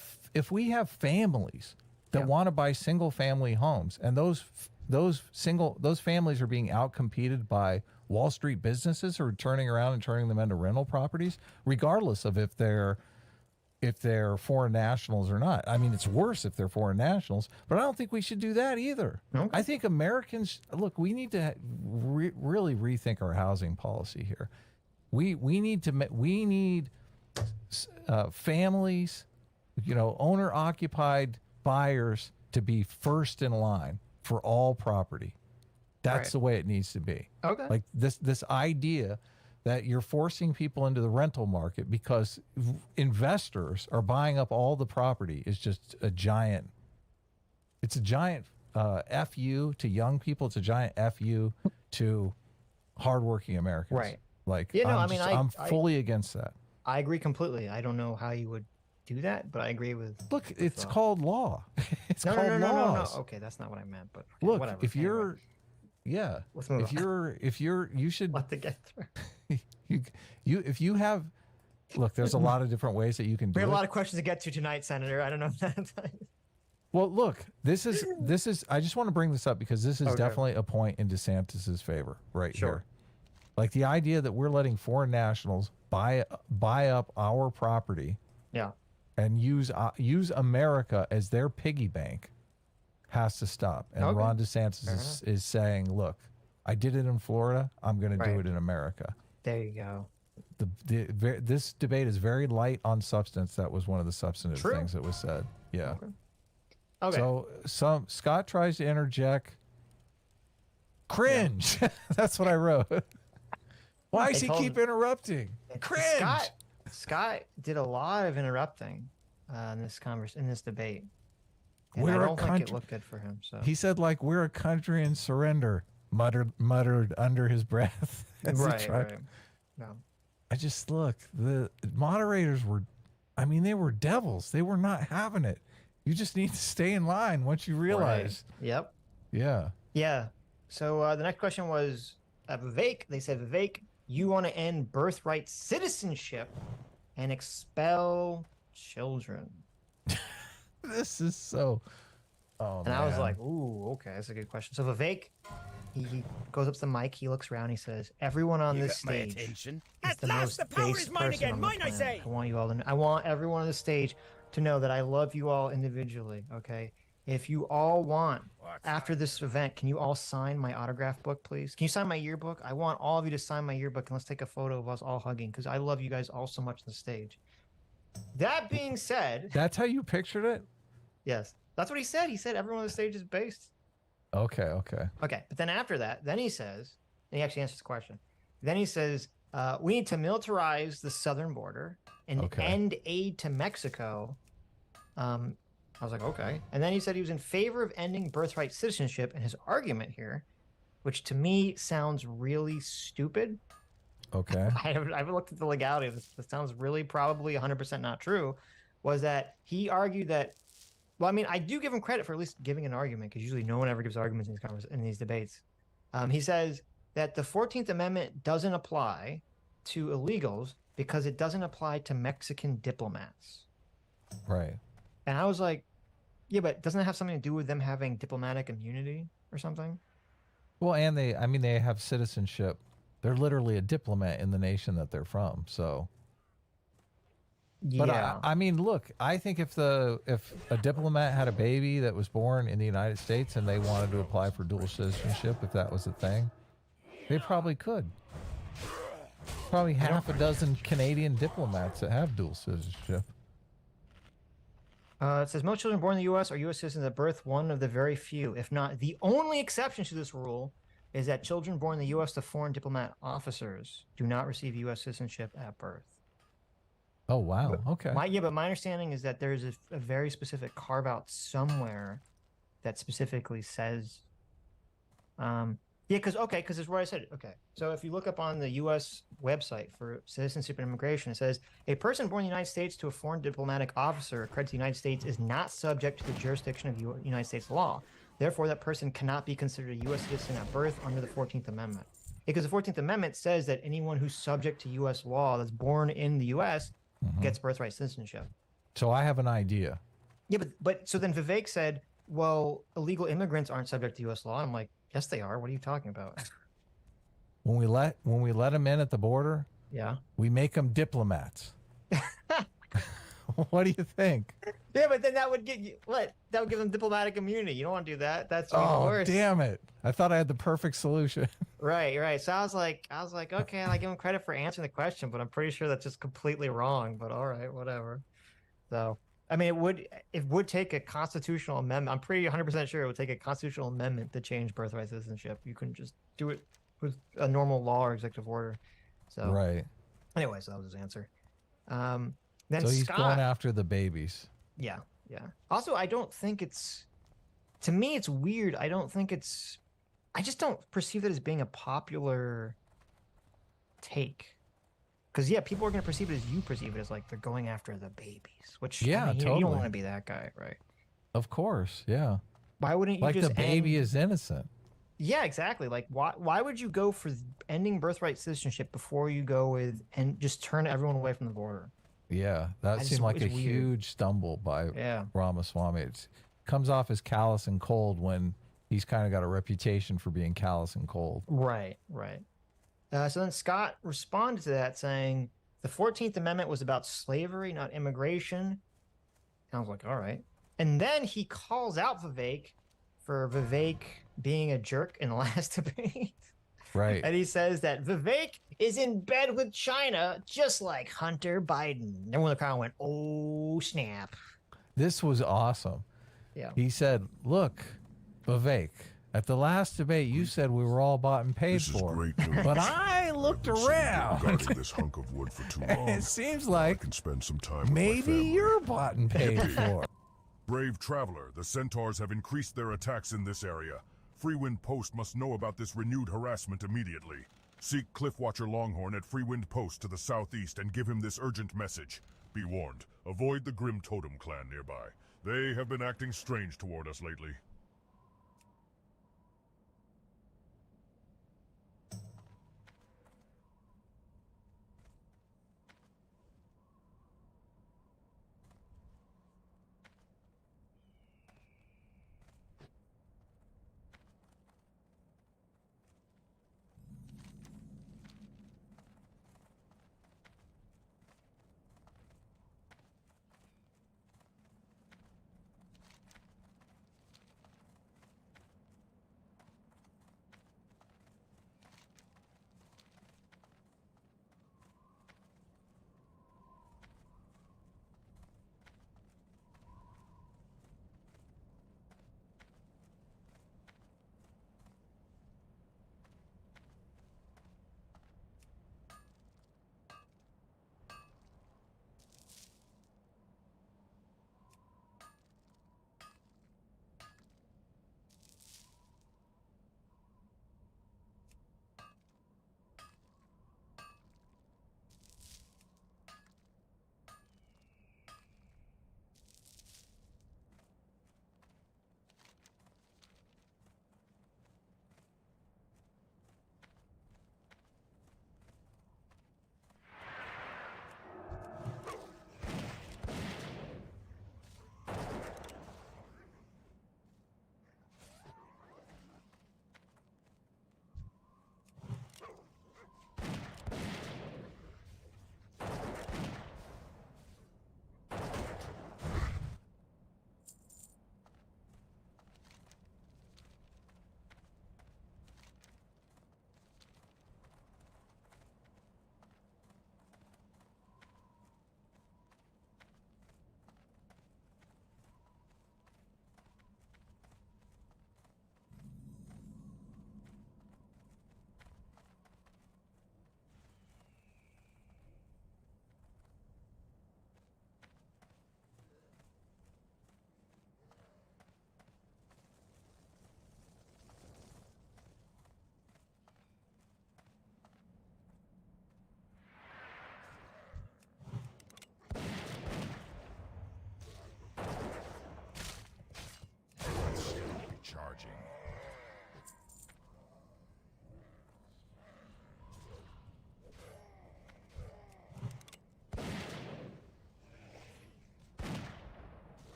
families that want to buy single family homes, and those those families are being outcompeted by Wall Street businesses who are turning around and turning them into rental properties, regardless of if they're foreign nationals or not. I mean, it's worse if they're foreign nationals, but I don't think we should do that either. Okay. I think Americans, look, we need to really rethink our housing policy here. We need families, owner occupied buyers to be first in line for all property. That's the way it needs to be. Okay. Like this idea that you're forcing people into the rental market because investors are buying up all the property is just a giant FU to young people. It's a giant FU to hardworking Americans. Right. Like, I'm fully against that. I agree completely. I don't know how you would do that, but I agree with. Look, it's called law. It's called laws. No. Okay, that's not what I meant. But okay, look, whatever. if you're, yeah, if you should let the get through. If you have, look, there's a lot of different ways that you can do it. We have a lot of questions to get to tonight, Senator. I don't know if that's. Well, look, this is. I just want to bring this up because this is definitely a point in DeSantis's favor right here. Like the idea that we're letting foreign nationals buy up our property, and use America as their piggy bank, has to stop. And Ron DeSantis is saying, "Look, I did it in Florida. I'm going to do it in America." There you go. This debate is very light on substance. That was one of the substantive things that was said. Yeah. Okay. So Scott tries to interject. Cringe. That's what I wrote. Why does he keep interrupting? Cringe. Scott did a lot of interrupting in this debate. And I don't think it looked good for him. So he said, like, we're a country in surrender, muttered under his breath. Right. No. I just the moderators were, they were devils. They were not having it. You just need to stay in line once you realize. Right. Yep. Yeah. Yeah. So the next question was Vivek. They said, Vivek, you want to end birthright citizenship and expel children. This is so. Oh, and I was like, ooh, okay, that's a good question. So Vivek, he goes up to the mic, he looks around, he says, everyone on this stage is At the last, most the power base is mine person again. on the Mine, I planet. say. I want everyone on the stage to know that I love you all individually, okay? If you all want, after this event, can you all sign my autograph book, please? Can you sign my yearbook? I want all of you to sign my yearbook, and let's take a photo of us all hugging, because I love you guys all so much on the stage. That being said... That's how you pictured it? Yes. That's what he said. He said everyone on the stage is based. Okay. But then after that, then he says, and he actually answers the question. Then he says, we need to militarize the southern border and end aid to Mexico. I was like, okay. And then he said he was in favor of ending birthright citizenship. And his argument here, which to me sounds really stupid. Okay. I haven't looked at the legality of this. This sounds really probably 100% not true. Was that he argued that, well, I do give him credit for at least giving an argument, because usually no one ever gives arguments in these debates. He says that the 14th Amendment doesn't apply to illegals because it doesn't apply to Mexican diplomats. Right. And I was like, yeah, but doesn't it have something to do with them having diplomatic immunity or something? Well, and they have citizenship. They're literally a diplomat in the nation that they're from. So. Yeah. But look, I think if a diplomat had a baby that was born in the United States and they wanted to apply for dual citizenship, if that was a thing, they probably could. Probably half a dozen Canadian diplomats that have dual citizenship. It says most children born in the U.S. are U.S. citizens at birth. One of the very few, if not the only exception to this rule, is that children born in the U.S. to foreign diplomat officers do not receive U.S. citizenship at birth. Oh, wow. Okay. But my understanding is that there's a very specific carve out somewhere that specifically says, because it's what I said. Okay. So if you look up on the U.S. website for citizenship and immigration, it says a person born in the United States to a foreign diplomatic officer accredited to the United States is not subject to the jurisdiction of United States law. Therefore, that person cannot be considered a U.S. citizen at birth under the 14th Amendment. Because the 14th Amendment says that anyone who's subject to U.S. law that's born in the U.S. gets birthright citizenship. So I have an idea. Yeah, but so then Vivek said, well, illegal immigrants aren't subject to U.S. law. I'm like, yes, they are. What are you talking about? When we let them in at the border, Yeah. we make them diplomats. What do you think? Yeah, but then that would get you what? That would give them diplomatic immunity. You don't want to do that. That's even worse. Damn it! I thought I had the perfect solution. Right. So I was like, okay, I give him credit for answering the question, but I'm pretty sure that's just completely wrong. But all right, whatever. So I mean, it would take a constitutional amendment. I'm pretty 100% sure it would take a constitutional amendment to change birthright citizenship. You couldn't just do it with a normal law or executive order. So Right. Anyway, so that was his answer. Then so he's Scott, going after the babies. Yeah. Also, I don't think it's. To me, it's weird. I don't think it's. I just don't perceive it as being a popular take. Because yeah, people are going to perceive it as you perceive it as like they're going after the babies, which totally. You don't want to be that guy, right? Of course, yeah. Why wouldn't you like just the baby is innocent? Yeah, exactly. Like why would you go for ending birthright citizenship before you go with and just turn everyone away from the border? Yeah, that seemed like a huge stumble by Ramaswamy. It comes off as callous and cold when he's kind of got a reputation for being callous and cold. Right. So then Scott responded to that saying the 14th Amendment was about slavery, not immigration. And I was like, all right. And then he calls out Vivek for Vivek being a jerk in the last debate. Right. And he says that Vivek is in bed with China, just like Hunter Biden. Everyone in the crowd went, oh, snap. This was awesome. Yeah. He said, look, Vivek, at the last debate, you said we were all bought and paid for. Great news. But I looked around. Guarding this hunk of wood for too long. It seems like I can spend some time with maybe my family. you're bought and paid for. Brave traveler, the centaurs have increased their attacks in this area. Freewind Post must know about this renewed harassment immediately. Seek Cliffwatcher Longhorn at Freewind Post to the southeast and give him this urgent message. Be warned, avoid the Grim Totem clan nearby. They have been acting strange toward us lately.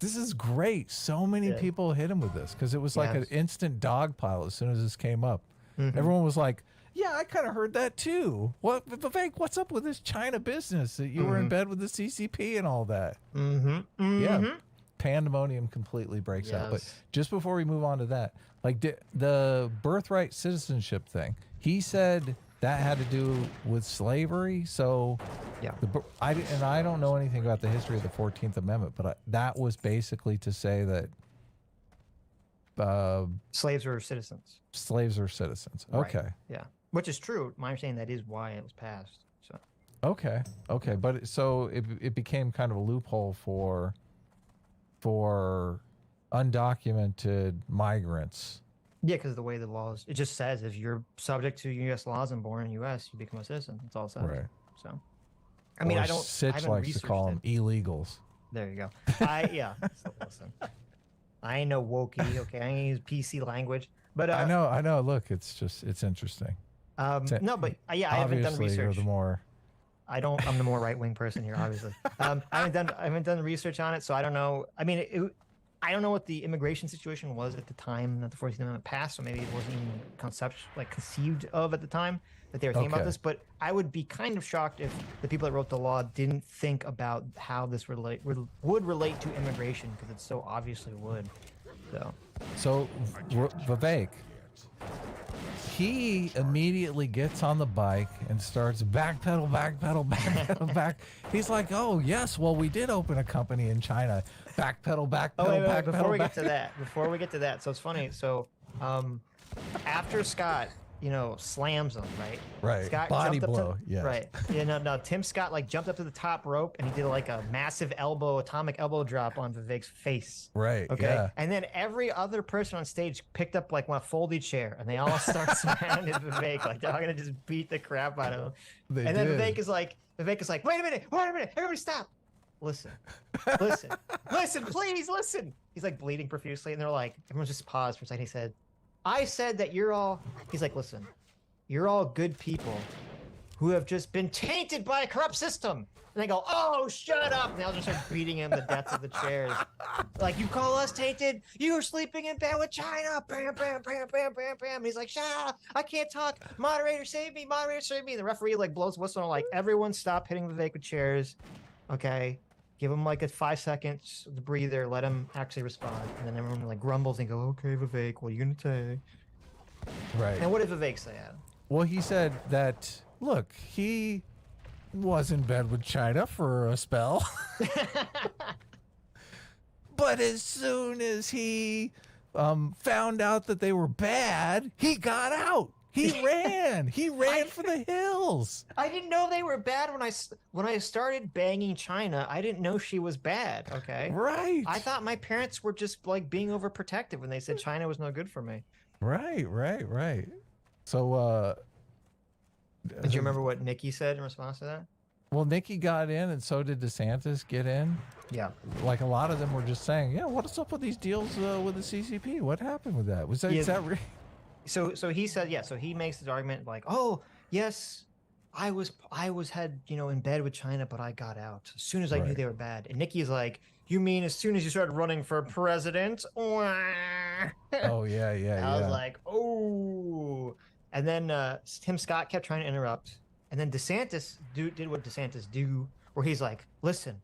This is great. So many people hit him with this because it was like an instant dog pile as soon as this came up. Everyone was like, yeah, I kind of heard that too. What, Vivek, what's up with this China business that you were in bed with the CCP and all that? Yeah, pandemonium completely breaks out. But just before we move on to that, like the birthright citizenship thing, he said that had to do with slavery. So I don't know anything about the history of the 14th Amendment, but that was basically to say that slaves are citizens. Slaves are citizens. Okay. Right. Yeah. Which is true. My understanding, that is why it was passed. So. Okay. But so it became kind of a loophole for undocumented migrants. Yeah, because the way the laws, it just says if you're subject to U.S. laws and born in the U.S., you become a citizen. That's all it says. Right. So, I mean, Sitch likes to call them illegals. There you go. So listen, I ain't no wokey. Okay, I ain't use PC language, but I know. Look, it's interesting. No, but I haven't done research. You're the more. I'm the more right wing person here, obviously. I haven't done research on it, so I don't know. I mean, I don't know what the immigration situation was at the time that the 14th Amendment passed, so maybe it wasn't even conceived of at the time that they were thinking about this. But I would be kind of shocked if the people that wrote the law didn't think about how this would relate to immigration, because it so obviously would. So Vivek, he immediately gets on the bike and starts backpedal. He's like, oh, yes, well, we did open a company in China. Backpedal. Before we get to that, so it's funny. So after Scott, slams him, right? Right. Scott body blow. Yeah. Right. Yeah. No. Tim Scott jumped up to the top rope and he did like a massive atomic elbow drop on Vivek's face. Right. Okay. Yeah. And then every other person on stage picked up like one folding chair and they all start surrounding Vivek, like they're all gonna just beat the crap out of him. Then Vivek is like, wait a minute, everybody stop. Listen, please listen. He's like bleeding profusely, and they're like, everyone just paused for a second. He said, I said that he's like, listen, you're all good people who have just been tainted by a corrupt system. And they go, oh, shut up. And they'll just start beating him the deaths of the chairs. Like, you call us tainted? You were sleeping in bed with China. Bam, bam, bam, bam, bam, bam. And he's like, shut up. I can't talk. Moderator, save me. Moderator, save me. And the referee blows whistle and like, everyone stop hitting Vivek with chairs. Okay. Give him like a 5 seconds breather, let him actually respond. And then everyone grumbles and go, okay, Vivek, what are you going to say? Right. And what did Vivek say, Adam? Well, he said that, look, he was in bed with China for a spell. But as soon as he found out that they were bad, he got out. He ran. He ran for the hills. I didn't know they were bad when I started banging China. I didn't know she was bad. Okay. Right. I thought my parents were just being overprotective when they said China was no good for me. Right. So, did you remember what Nikki said in response to that? Well, Nikki got in, and so did DeSantis get in. Yeah. Like a lot of them were just saying, yeah, what's up with these deals with the CCP? What happened with that? Is that real? So he said, yeah. So he makes this argument like, oh yes, I was in bed with China, but I got out as soon as I knew they were bad. And Nikki's like, you mean as soon as you started running for president? Oh yeah. I was like, oh. And then Tim Scott kept trying to interrupt, and then DeSantis did what DeSantis do, where he's like, listen,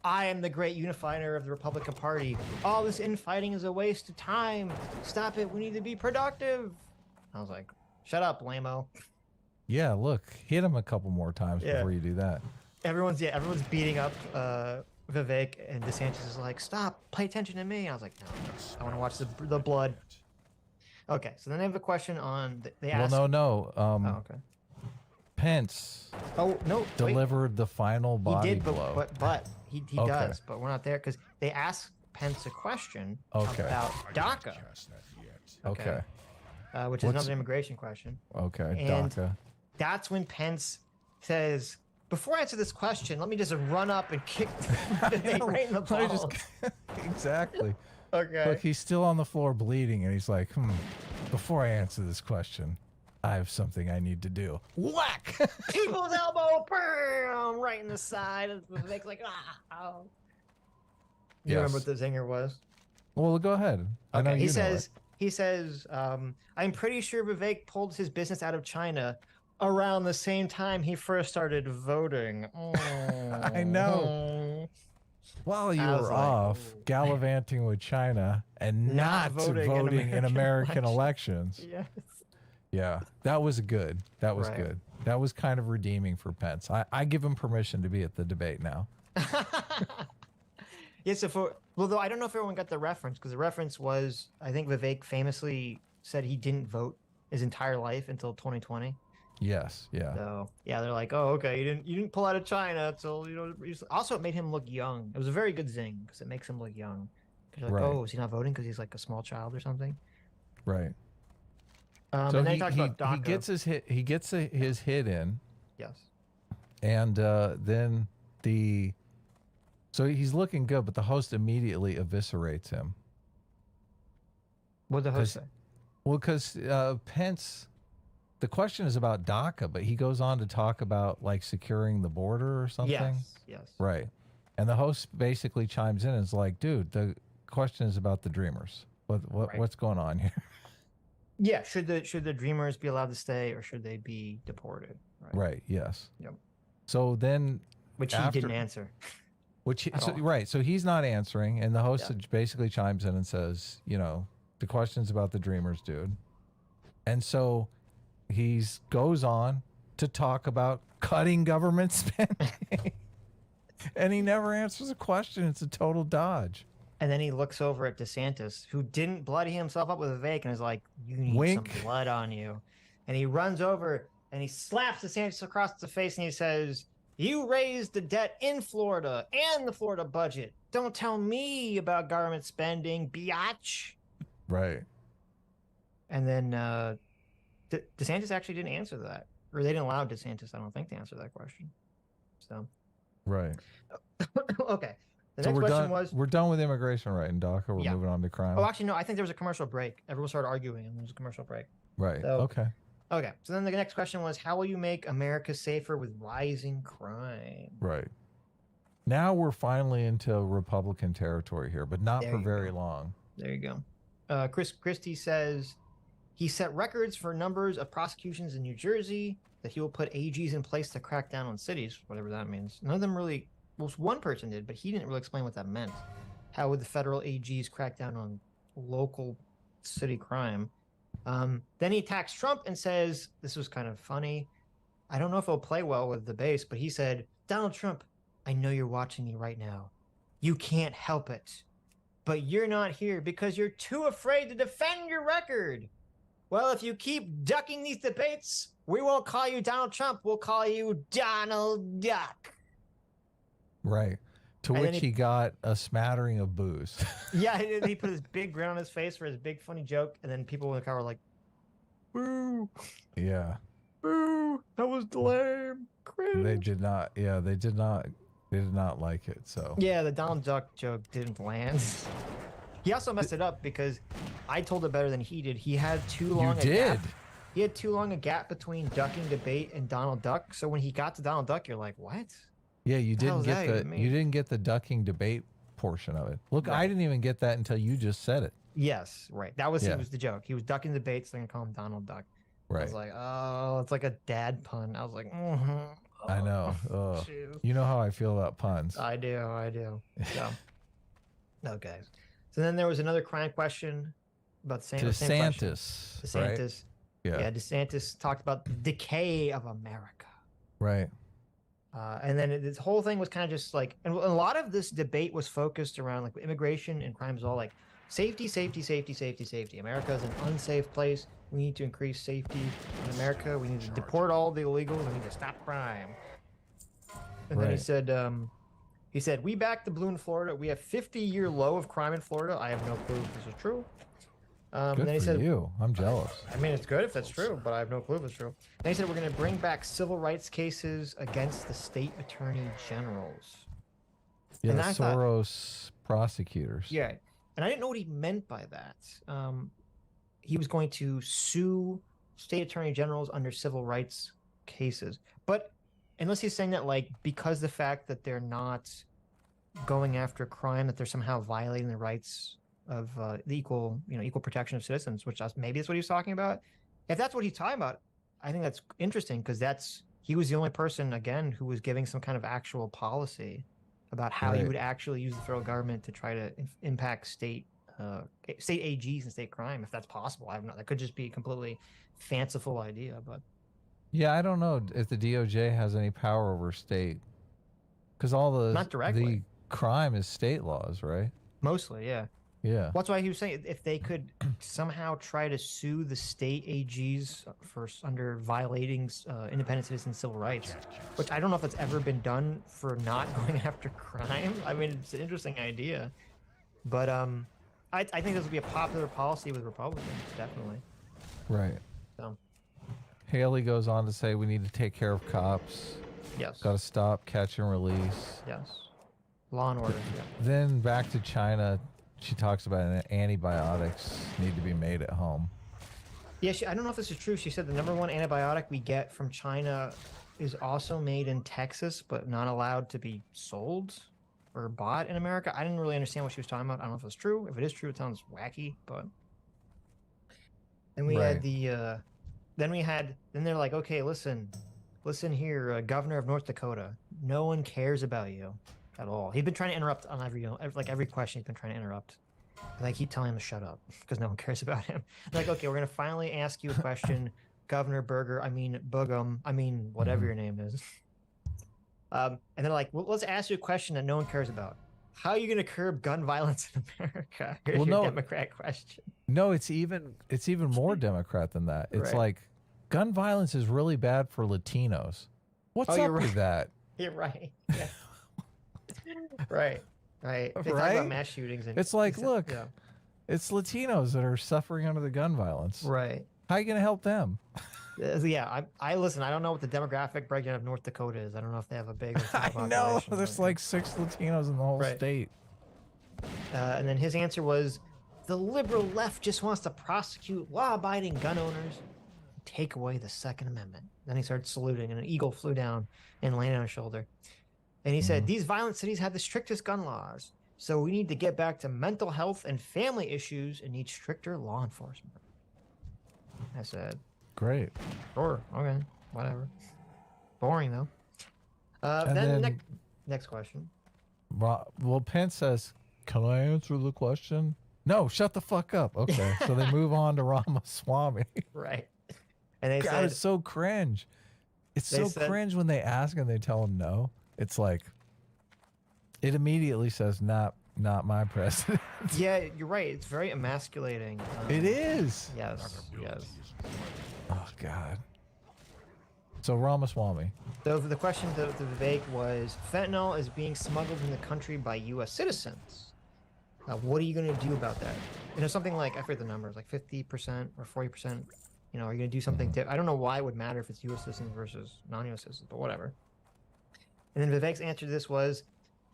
I am the great unifier of the Republican Party. All this infighting is a waste of time. Stop it. We need to be productive. I was like, shut up, lame-o. Yeah, look, hit him a couple more times before you do that. Everyone's beating up Vivek, and DeSantis is like, stop, pay attention to me. I was like, no, I want to watch the blood. Okay, so then they have a question on, they asked. Well, no. Okay. Pence. Oh, no. Delivered the final body blow. But he does, but we're not there because they asked Pence a question about DACA. Okay. Which is another immigration question. Okay, and DACA. That's when Pence says, before I answer this question, let me just run up and kick right in the balls. Exactly. Okay. Look, he's still on the floor bleeding, and he's like, before I answer this question, I have something I need to do. Whack! People's elbow, bam, right in the side. It makes like, oh. You remember what the zinger was? Well, go ahead. I know he says, I'm pretty sure Vivek pulled his business out of China around the same time he first started voting. I know. While you were off gallivanting with China and not voting in American elections. Yes. Yeah, that was good. That was good. That was kind of redeeming for Pence. I give him permission to be at the debate now. Yes, though I don't know if everyone got the reference, because the reference was, I think Vivek famously said he didn't vote his entire life until 2020. Yes, yeah. So yeah, they're like, oh, okay, you didn't pull out of China until Also, it made him look young. It was a very good zing because it makes him look young. Because you're like, oh, is he not voting because he's like a small child or something? Right. So and then he talks about DACA. He gets his hit. He gets his hit in. Yes. And then so he's looking good, but the host immediately eviscerates him. What did the host say? Well, because Pence, the question is about DACA, but he goes on to talk about like securing the border or something. Yes. Right. And the host basically chimes in and is like, dude, the question is about the Dreamers. What's going on here? Yeah. Should the Dreamers be allowed to stay or should they be deported? Right. Yes. Yep. So then. Which he didn't answer. So he's not answering, and the host basically chimes in and says, the question's about the Dreamers, dude. And so he goes on to talk about cutting government spending. And he never answers a question. It's a total dodge. And then he looks over at DeSantis, who didn't bloody himself up with a Vivek, and is like, you need some blood on you. And he runs over and he slaps DeSantis across the face and he says, you raised the debt in Florida and the Florida budget. Don't tell me about government spending, biatch. Right. And then DeSantis actually didn't answer that. Or they didn't allow DeSantis, I don't think, to answer that question. So. Right. Okay. The next question was... We're done with immigration, right, in DACA? We're moving on to crime. Oh, actually, no. I think there was a commercial break. Everyone started arguing, and there was a commercial break. Right. So, okay. Okay, so then the next question was, how will you make America safer with rising crime? Right. Now we're finally into Republican territory here, but not for very long. There you go. Chris Christie says he set records for numbers of prosecutions in New Jersey, that he will put AGs in place to crack down on cities, whatever that means. None of them really, well, one person did, but he didn't really explain what that meant. How would the federal AGs crack down on local city crime? Then he attacks Trump and says, this was kind of funny. I don't know if it'll play well with the base, but he said, Donald Trump, I know you're watching me right now. You can't help it. But you're not here because you're too afraid to defend your record. Well, if you keep ducking these debates, we won't call you Donald Trump. We'll call you Donald Duck. Right. To which he got a smattering of booze. Yeah, he put his big grin on his face for his big funny joke, and then people in the car were like, boo. Yeah. Boo. That was lame. Cringe. They did not. Yeah, they did not like it. So. Yeah, the Donald Duck joke didn't land. He also messed it up because I told it better than he did. He had too long a gap. He had too long a gap between ducking debate and Donald Duck. So when he got to Donald Duck, you're like, what? Yeah, you didn't get the ducking debate portion of it. Look, right. I didn't even get that until you just said it. Yes, right. That was it was the joke. He was ducking debates, they're gonna call him Donald Duck. Right. I was like, oh, it's like a dad pun. I was like, I know. Oh. You know how I feel about puns. I do. So, okay. So then there was another crime question about the same DeSantis. DeSantis. Right? Yeah, DeSantis talked about the decay of America. Right. And then this whole thing was kind of just like, and a lot of this debate was focused around like immigration and crime is all like safety. America is an unsafe place. We need to increase safety in America. We need to deport all the illegals. We need to stop crime. And then he said, we back the blue in Florida. We have 50-year low of crime in Florida. I have no clue if this is true. Good then he said, you. I'm jealous. I mean, it's good if that's true, but I have no clue if it's true. Then he said, we're going to bring back civil rights cases against the state attorney generals. Yeah, the Soros prosecutors. Yeah, and I didn't know what he meant by that. He was going to sue state attorney generals under civil rights cases. But unless he's saying that, like, because the fact that they're not going after crime, that they're somehow violating the rights of the equal protection of citizens, which maybe that's what he's talking about. If that's what he's talking about, I think that's interesting because he was the only person, again, who was giving some kind of actual policy about how you would actually use the federal government to try to impact state AGs and state crime, if that's possible. I don't know. That could just be a completely fanciful idea, but yeah, I don't know if the DOJ has any power over state, because all not directly. The crime is state laws, right? Mostly, yeah. Yeah. Well, that's why he was saying if they could somehow try to sue the state AGs under violating independent citizen civil rights, which I don't know if that's ever been done for not going after crime. I mean, it's an interesting idea, but I think this would be a popular policy with Republicans, definitely. Right. So Haley goes on to say we need to take care of cops. Yes. Got to stop, catch, and release. Yes. Law and order. Yeah. Then back to China. She talks about antibiotics need to be made at home. Yeah, I don't know if this is true. She said the #1 antibiotic we get from China is also made in Texas, but not allowed to be sold or bought in America. I didn't really understand what she was talking about. I don't know if it's true. If it is true, it sounds wacky, but... And we had then they're like, okay, listen here, Governor of North Dakota. No one cares about you at all. He's been trying to interrupt on every question. He's been trying to interrupt, and I keep telling him to shut up because no one cares about him. They're like, okay, we're gonna finally ask you a question, Governor Boogum, whatever your name is. And they're like, well, let's ask you a question that no one cares about. How are you gonna curb gun violence in America? Here's your Democrat question. No, it's even more Democrat than that. It's like, gun violence is really bad for Latinos. What's up with that? You're right. Yeah. Right. They talk about mass shootings. It's like, look, it's Latinos that are suffering under the gun violence. Right. How are you going to help them? Yeah, I listen. I don't know what the demographic breakdown of North Dakota is. I don't know if they have a big I know. There's like 6 Latinos in the whole state. And then his answer was, the liberal left just wants to prosecute law-abiding gun owners and take away the Second Amendment. Then he started saluting, and an eagle flew down and landed on his shoulder. And he said, these violent cities have the strictest gun laws, so we need to get back to mental health and family issues and need stricter law enforcement. I said, great. Sure. Okay. Whatever. Boring, though. Then next question. Well, Pence says, can I answer the question? No, shut the fuck up. Okay. So they move on to Ramaswamy. Right. And they said, it's so cringe. It's so cringe when they ask and they tell them no. It's like, it immediately says, not my president. Yeah, you're right. It's very emasculating. It is. Yes. Oh, God. So Ramaswamy. So the question to Vivek was, fentanyl is being smuggled in the country by U.S. citizens. What are you going to do about that? Something like, I forget the numbers, like 50% or 40%. Are you going to do something? I don't know why it would matter if it's U.S. citizens versus non-U.S. citizens, but whatever. And then Vivek's answer to this was,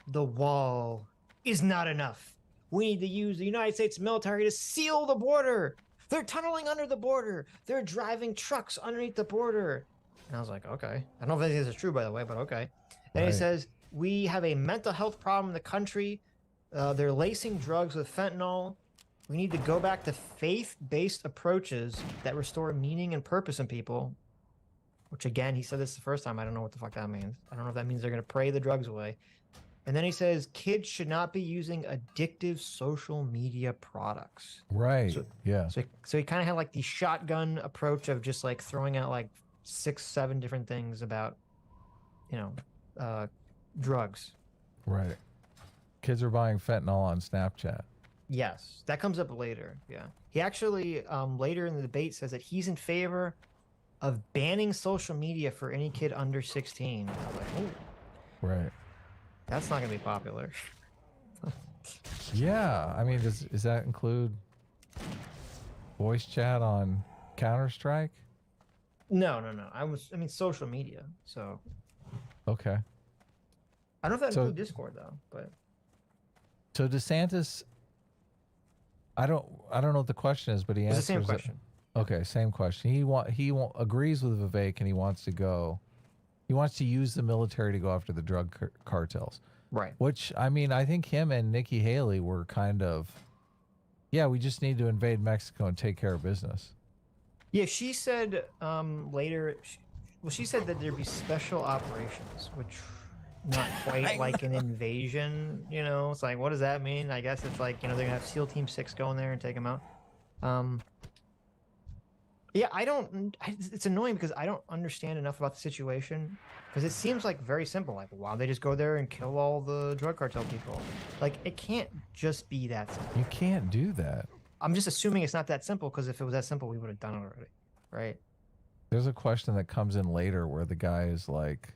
the wall is not enough. We need to use the United States military to seal the border. They're tunneling under the border. They're driving trucks underneath the border. And I was like, okay. I don't know if this is true, by the way, but okay. Then he says, we have a mental health problem in the country. They're lacing drugs with fentanyl. We need to go back to faith-based approaches that restore meaning and purpose in people. Which, again, he said this the first time. I don't know what the fuck that means. I don't know if that means they're going to pray the drugs away. And then he says, kids should not be using addictive social media products. Right. So he kind of had like the shotgun approach of just like throwing out like 6-7 different things about, drugs. Right. Kids are buying fentanyl on Snapchat. Yes. That comes up later. Yeah. He actually, later in the debate, says that he's in favor of banning social media for any kid under 16. I was like, oh. Right. That's not going to be popular. Yeah. I mean, does that include voice chat on Counter-Strike? No. I mean, social media. So. Okay. I don't know if that includes Discord, though, but. So DeSantis, I don't know what the question is, but he answers the same question. Okay, same question. He agrees with Vivek, and he wants to use the military to go after the drug cartels. Right. Which, I mean, I think him and Nikki Haley were kind of, yeah, we just need to invade Mexico and take care of business. Yeah, she said later, she said that there'd be special operations, which not quite like an invasion, you know? It's like, what does that mean? I guess it's like, you know, they're gonna have SEAL Team 6 go in there and take them out. Yeah, it's annoying because I don't understand enough about the situation, because it seems like very simple. Like, why don't they just go there and kill all the drug cartel people? Like, it can't just be that simple. You can't do that. I'm just assuming it's not that simple, because if it was that simple, we would have done it already, right? There's a question that comes in later where the guy is like,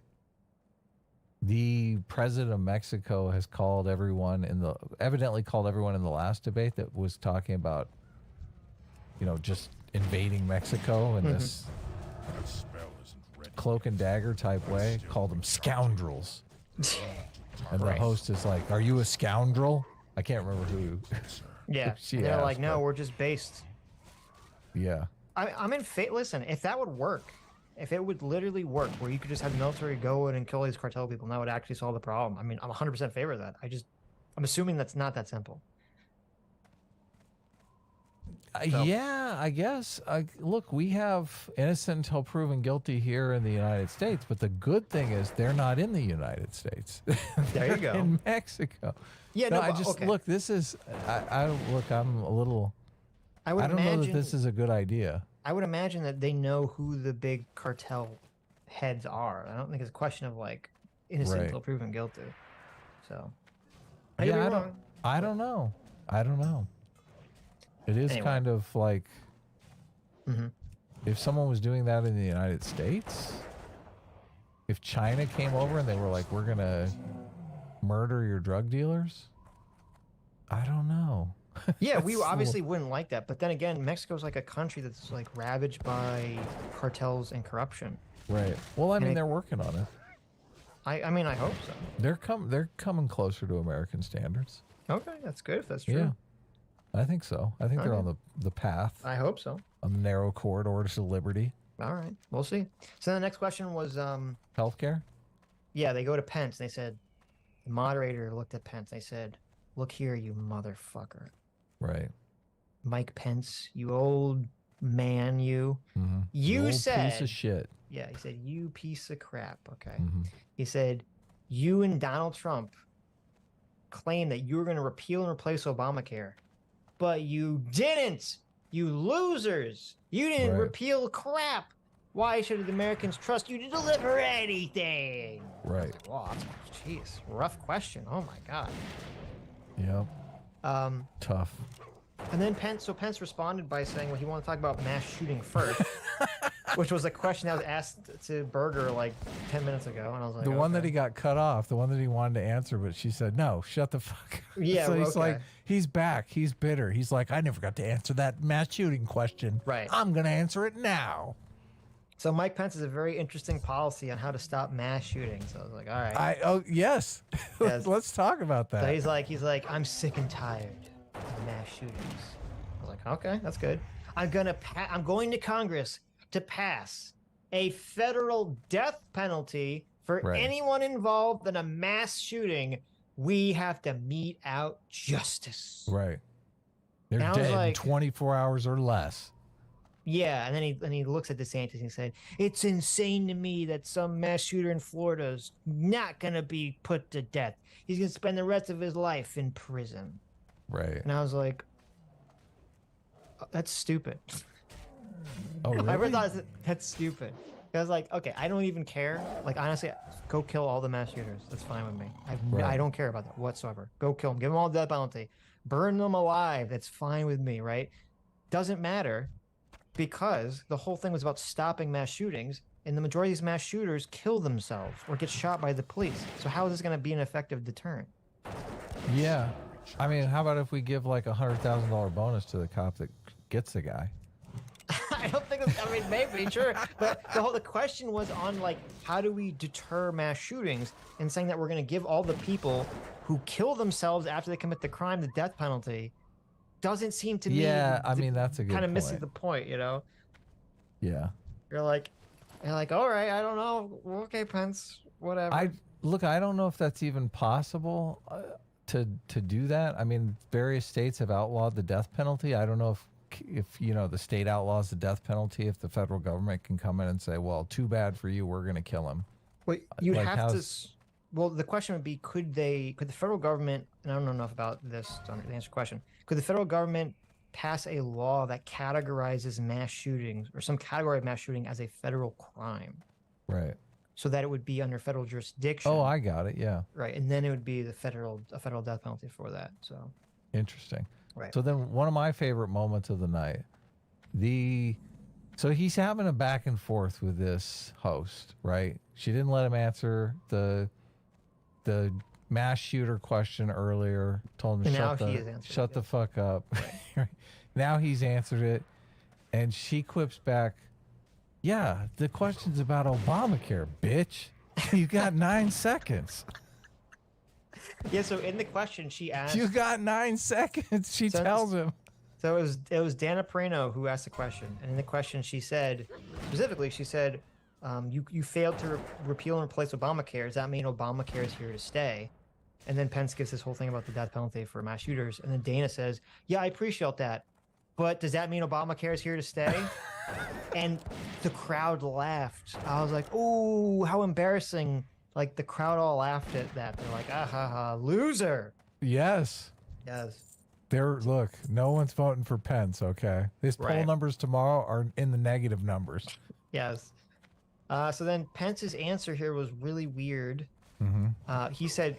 the president of Mexico has evidently called everyone in the last debate that was talking about, you know, just invading Mexico in this cloak and dagger type way, called them scoundrels. And the host is like, "Are you a scoundrel?" I can't remember who. Yeah, they're asked, like, "No, we're just based." Yeah, I'm in fate. Listen, if that would work, if it would literally work, where you could just have the military go in and kill these cartel people, and that would actually solve the problem. I mean, I'm 100% in favor of that. I'm assuming that's not that simple. So. Yeah, I guess. Look, we have innocent until proven guilty here in the United States, but the good thing is they're not in the United States. There you go. In Mexico. Yeah, no, look. This is. I'm a little. I don't know that this is a good idea. I would imagine that they know who the big cartel heads are. I don't think it's a question of like innocent until proven guilty. So. Yeah, I don't know. It is kind of like if someone was doing that in the United States, if China came over and they were like, "We're going to murder your drug dealers," I don't know. Yeah, we obviously wouldn't like that. But then again, Mexico's like a country that's like ravaged by cartels and corruption. Right. Well, I mean, they're working on it. I mean, I hope so. They're coming closer to American standards. Okay, that's good if that's true. Yeah. I think so. I think they're on the path. I hope so. On the narrow corridor to liberty. All right. We'll see. So the next question was healthcare? Yeah, they go to Pence. And they said, the moderator looked at Pence. They said, "Look here, you motherfucker." Right. Mike Pence, you old man, you. Mm-hmm. You said, piece of shit. Yeah, he said, "You piece of crap." Okay. Mm-hmm. He said, "You and Donald Trump claimed that you were going to repeal and replace Obamacare. But you didn't, you losers. You didn't repeal crap. Why should the Americans trust you to deliver anything?" Right. Wow, jeez, rough question. Oh my God. Yep. Tough. And then Pence responded by saying, well, he wanted to talk about mass shooting first, which was a question that was asked to Berger like 10 minutes ago. And I was like, the one that he got cut off, the one that he wanted to answer, but she said, "No, shut the fuck up." Yeah. So he's like, he's back. He's bitter. He's like, "I never got to answer that mass shooting question. Right. I'm going to answer it now." So Mike Pence has a very interesting policy on how to stop mass shooting. So I was like, all right. Yes. Let's talk about that. So he's like, "I'm sick and tired of mass shootings." I was like, okay, that's good. I'm going to Congress to pass a federal death penalty for anyone involved in a mass shooting. We have to mete out justice. Right. They're dead in 24 hours or less. Yeah, and then he looks at DeSantis and he said, "It's insane to me that some mass shooter in Florida is not going to be put to death. He's going to spend the rest of his life in prison." Right. And I was like, that's stupid. Oh, really? I ever thought that's stupid. I was like, okay, I don't even care. Like, honestly, go kill all the mass shooters. That's fine with me. I don't care about that whatsoever. Go kill them. Give them all the death penalty. Burn them alive. That's fine with me, right? Doesn't matter, because the whole thing was about stopping mass shootings, and the majority of these mass shooters kill themselves or get shot by the police. So how is this going to be an effective deterrent? Yeah. I mean, how about if we give like $100,000 bonus to the cop that gets the guy? I don't think that's, I mean, maybe, sure. But the question was on, like, how do we deter mass shootings, and saying that we're going to give all the people who kill themselves after they commit the crime the death penalty doesn't seem to me. Yeah, I mean, that's a good kind of point. missing the point, you know? Yeah. You're like, all right, I don't know. Okay, Pence, whatever. Look, I don't know if that's even possible to do that. I mean, various states have outlawed the death penalty. I don't know if the state outlaws the death penalty, if the federal government can come in and say, well, too bad for you, we're going to kill him. Well, you'd have to. Well, the question would be, could the federal government, and I don't know enough about this to answer the question, could the federal government pass a law that categorizes mass shootings or some category of mass shooting as a federal crime? Right. So that it would be under federal jurisdiction. Oh, I got it. Yeah. Right. And then it would be a federal death penalty for that. So interesting. Right. So then one of my favorite moments of the night, so he's having a back and forth with this host, right? She didn't let him answer the mass shooter question earlier, told him shut the fuck up. Right. Now he's answered it, and she quips back, yeah, the question's about Obamacare, bitch. You got 9 seconds. Yeah, so in the question she asked, you got 9 seconds, she tells him. So it was Dana Perino who asked the question, and in the question she said, specifically, you failed to repeal and replace Obamacare. Does that mean Obamacare is here to stay? And then Pence gives this whole thing about the death penalty for mass shooters, and then Dana says, yeah, I appreciate that, but does that mean Obamacare is here to stay? And the crowd laughed. I was like, oh, how embarrassing. Like, the crowd all laughed at that. They're like, ah, ha, ha, loser. Yes. Look, no one's voting for Pence, okay? His poll numbers tomorrow are in the negative numbers. Yes. So then Pence's answer here was really weird. Mm-hmm. He said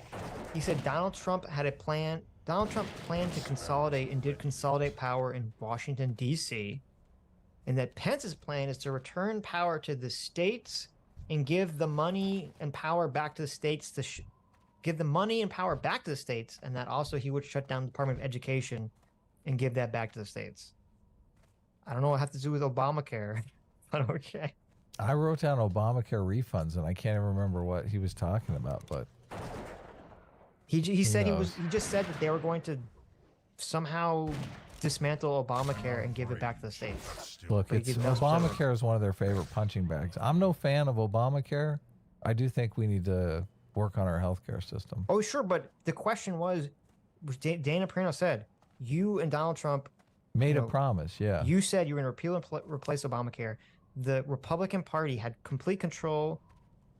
Donald Trump had a plan. Donald Trump planned to consolidate and did consolidate power in Washington, D.C., and that Pence's plan is to return power to the states and give the money and power back to the states and that also he would shut down the Department of Education and give that back to the states. I don't know what it has to do with Obamacare, but okay. I wrote down Obamacare refunds, and I can't even remember what he was talking about, but he just said that they were going to somehow dismantle Obamacare and give it back to the states. Look, Obamacare is one of their favorite punching bags. I'm no fan of Obamacare. I do think we need to work on our healthcare system. Oh, sure, but the question was Dana Perino said, you and Donald Trump made a promise, yeah. You said you were going to repeal and replace Obamacare. The Republican Party had complete control.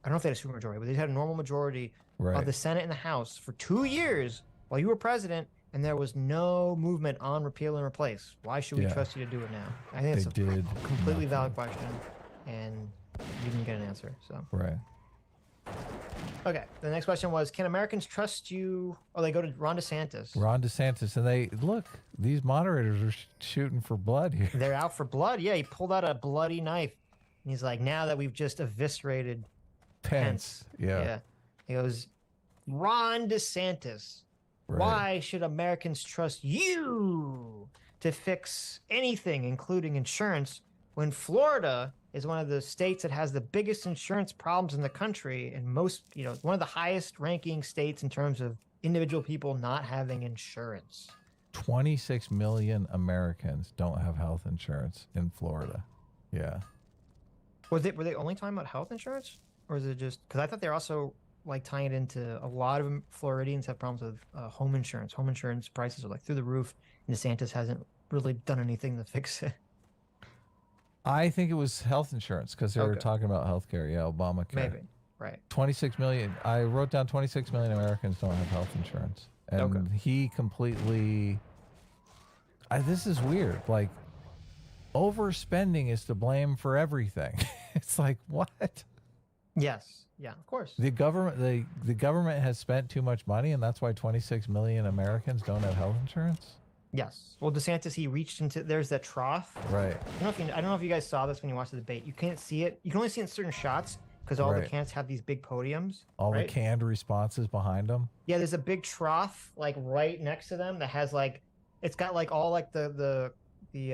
I don't know if they had a supermajority, but they had a normal majority of the Senate and the House for 2 years while you were president, and there was no movement on repeal and replace. Why should we trust you to do it now? I think it's a completely valid question, and you didn't get an answer. So right. Okay, the next question was, can Americans trust you? Oh, they go to Ron DeSantis. And these moderators are shooting for blood here. They're out for blood. Yeah, he pulled out a bloody knife. And he's like, now that we've just eviscerated Pence. Yeah. He goes, Ron DeSantis, why should Americans trust you to fix anything, including insurance, when Florida is one of the states that has the biggest insurance problems in the country and one of the highest ranking states in terms of individual people not having insurance? 26 million Americans don't have health insurance in Florida. Yeah. Were they only talking about health insurance? Or is it just, because I thought they're also like tying it into a lot of Floridians have problems with home insurance. Home insurance prices are like through the roof, and DeSantis hasn't really done anything to fix it. I think it was health insurance because they were talking about healthcare. Yeah, Obamacare. Maybe. Right. 26 million. I wrote down 26 million Americans don't have health insurance. And he completely... this is weird. Like, overspending is to blame for everything. It's like, what? Yes. Yeah, of course. The government has spent too much money, and that's why 26 million Americans don't have health insurance? Yes. Well, DeSantis, he reached into, there's that trough. Right. I don't know if you guys saw this when you watched the debate. You can't see it. You can only see it in certain shots because all the candidates have these big podiums. All the canned responses behind them. Yeah, there's a big trough like right next to them that has like, it's got like all like the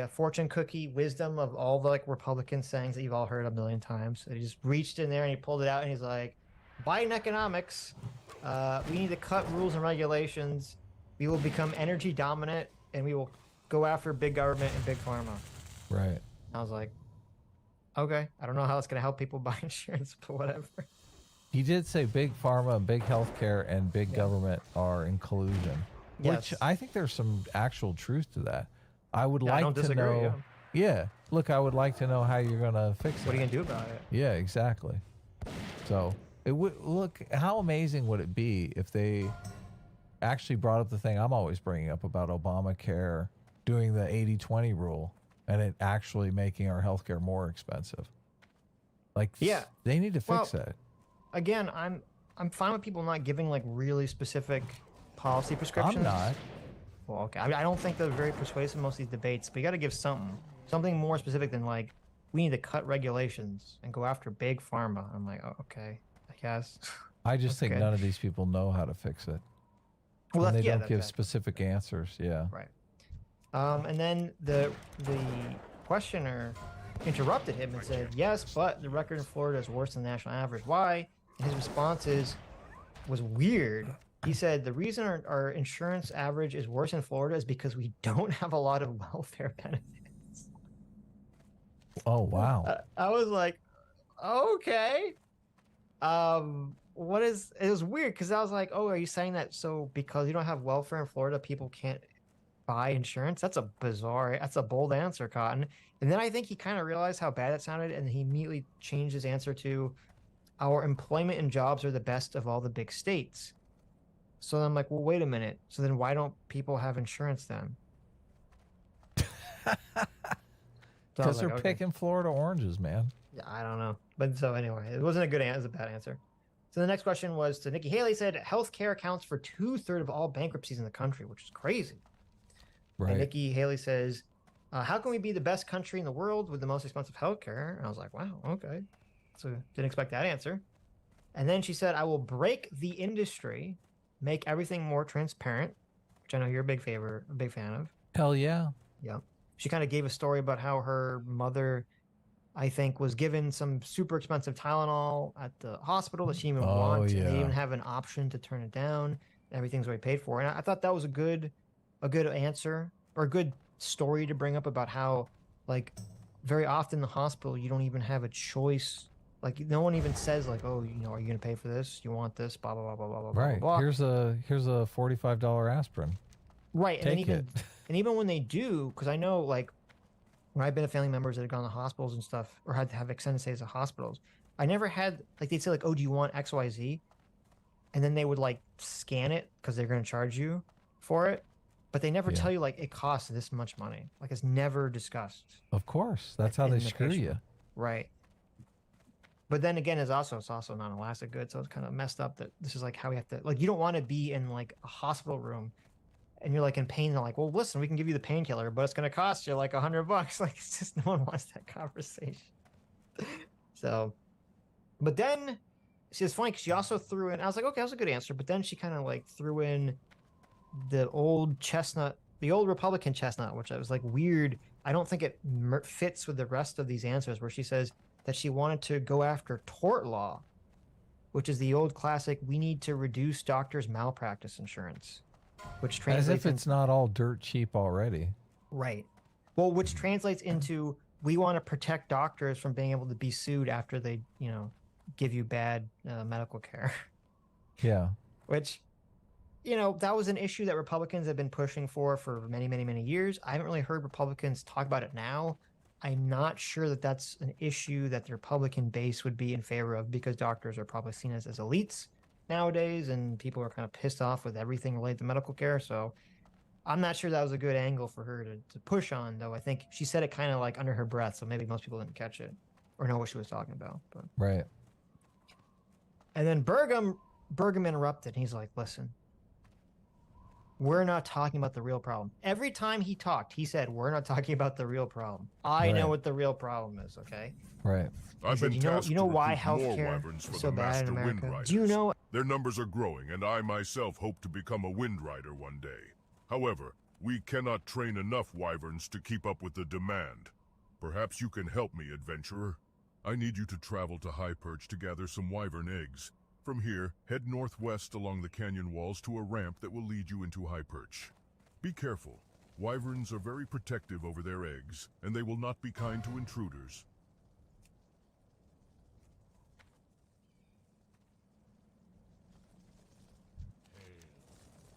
fortune cookie wisdom of all the like Republican sayings that you've all heard a million times. So he just reached in there and he pulled it out and he's like, Biden economics, we need to cut rules and regulations. We will become energy dominant and we will go after big government and big pharma. Right. I was like, okay, I don't know how it's going to help people buy insurance, but whatever. He did say big pharma, big healthcare, and big government are in collusion, which I think there's some actual truth to that. I would like to know. Yeah. Look, I would like to know how you're going to fix it. What are you going to do about it? Yeah, exactly. So it would look, how amazing would it be if they actually brought up the thing I'm always bringing up about Obamacare doing the 80-20 rule and it actually making our healthcare more expensive. Like, they need to fix that. Again, I'm fine with people not giving like really specific policy prescriptions. I'm not. Well, okay. I don't think they're very persuasive in most of these debates, but you got to give something more specific than like, we need to cut regulations and go after big pharma. I'm like, oh, okay, I guess. I just think none of these people know how to fix it. Well, they don't give specific answers. Yeah. Right. And then the questioner interrupted him and said, yes, but the record in Florida is worse than the national average. Why? And his response was weird. He said, the reason our insurance average is worse in Florida is because we don't have a lot of welfare benefits. Oh, wow. I was like, okay. It was weird because I was like, oh, are you saying that so because you don't have welfare in Florida, people can't buy insurance? That's a bold answer, Cotton. And then I think he kind of realized how bad it sounded, and he immediately changed his answer to, our employment and jobs are the best of all the big states. So I'm like, well, wait a minute. So then why don't people have insurance then? Because they're picking Florida oranges, man. Yeah, I don't know. But so anyway, it wasn't a good answer. It was a bad answer. So the next question was to Nikki Haley. Said healthcare accounts for 2/3 of all bankruptcies in the country, which is crazy. Right. And Nikki Haley says, how can we be the best country in the world with the most expensive healthcare? And I was like, wow, okay. So didn't expect that answer. And then she said, I will break the industry, make everything more transparent, which I know you're a big fan of. Hell yeah. Yeah. She kind of gave a story about how her mother, I think, was given some super expensive Tylenol at the hospital that she didn't even want. Yeah. And they even have an option to turn it down. Everything's already paid for. And I thought that was a good answer, or a good story to bring up about how, like, very often in the hospital, you don't even have a choice. Like, no one even says, like, oh, you know, are you going to pay for this? You want this? Blah, blah, blah, blah, blah, right. blah, blah. Here's a $45 aspirin. Right. And even when they do, because I know, like, when I've been to family members that have gone to hospitals and stuff, or had to have extended stays at hospitals, I never had, like, they'd say, like, oh, do you want XYZ? And then they would, like, scan it because they're going to charge you for it. But they never tell you, like, it costs this much money. Like, it's never discussed. Of course. That's how they screw you. Right. But then again, it's also non-elastic good, so it's kind of messed up that this is like how we have to, like, you don't want to be in like a hospital room and you're like in pain. They're like, well, listen, we can give you the painkiller, but it's going to cost you like $100. Like, it's just, no one wants that conversation. So, but then it's funny because she also threw in, I was like, okay, that was a good answer. But then she kind of like threw in the old Republican chestnut, which I was like weird. I don't think it fits with the rest of these answers, where she says that she wanted to go after tort law, which is the old classic, we need to reduce doctors' malpractice insurance, which translates... As if it's not all dirt cheap already. Right. Well, which translates into, we want to protect doctors from being able to be sued after they, you know, give you bad medical care. Yeah. Which, you know, that was an issue that Republicans have been pushing for many, many, many years. I haven't really heard Republicans talk about it now. I'm not sure that that's an issue that the Republican base would be in favor of, because doctors are probably seen as elites nowadays, and people are kind of pissed off with everything related to medical care. So I'm not sure that was a good angle for her to push on, though. I think she said it kind of like under her breath, so maybe most people didn't catch it or know what she was talking about. But. Right. And then Burgum interrupted, and he's like, listen, we're not talking about the real problem. Every time he talked, he said, we're not talking about the real problem. I know what the real problem is, okay? Right. I've been tasked you know to why recruit more healthcare wyverns for is so the bad in Master Wind America? Riders. Do you know? Their numbers are growing, and I myself hope to become a Wind Rider one day. However, we cannot train enough wyverns to keep up with the demand. Perhaps you can help me, adventurer. I need you to travel to High Perch to gather some wyvern eggs. From here, head northwest along the canyon walls to a ramp that will lead you into High Perch. Be careful. Wyverns are very protective over their eggs, and they will not be kind to intruders.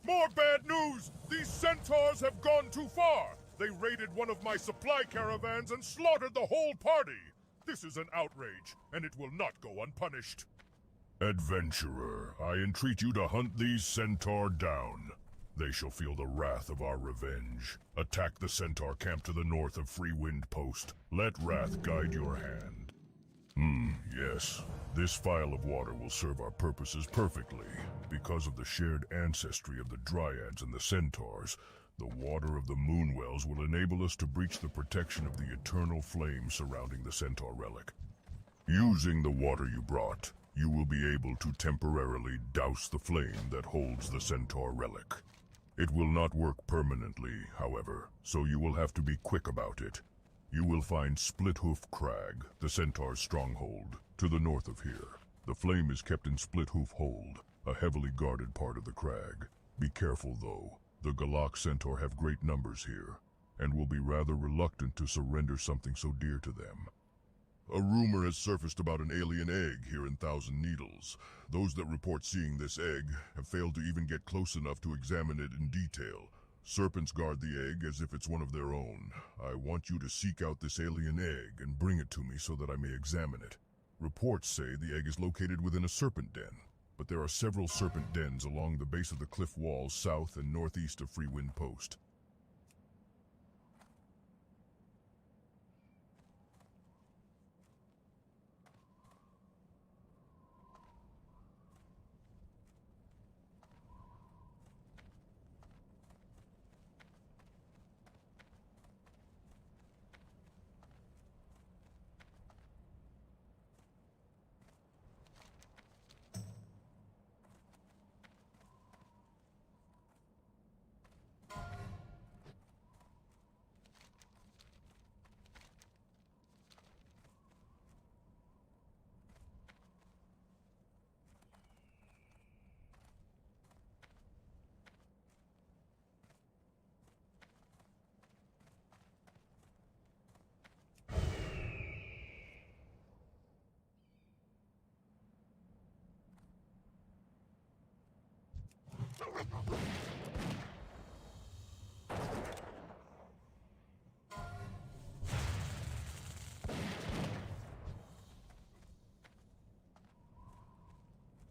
More bad news! These centaurs have gone too far! They raided one of my supply caravans and slaughtered the whole party! This is an outrage, and it will not go unpunished. Adventurer, I entreat you to hunt these centaur down. They shall feel the wrath of our revenge. Attack the centaur camp to the north of Freewind Post. Let wrath guide your hand. Yes. This phial of water will serve our purposes perfectly. Because of the shared ancestry of the Dryads and the Centaurs, the water of the Moonwells will enable us to breach the protection of the eternal flame surrounding the Centaur relic. Using the water you brought, you will be able to temporarily douse the flame that holds the Centaur relic. It will not work permanently, however, so you will have to be quick about it. You will find Splithoof Crag, the Centaur's stronghold, to the north of here. The flame is kept in Splithoof Hold, a heavily guarded part of the crag. Be careful, though. The Galak Centaur have great numbers here, and will be rather reluctant to surrender something so dear to them. A rumor has surfaced about an alien egg here in Thousand Needles. Those that report seeing this egg have failed to even get close enough to examine it in detail. Serpents guard the egg as if it's one of their own. I want you to seek out this alien egg and bring it to me so that I may examine it. Reports say the egg is located within a serpent den, but there are several serpent dens along the base of the cliff walls south and northeast of Freewind Post.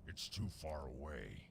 It's too far away.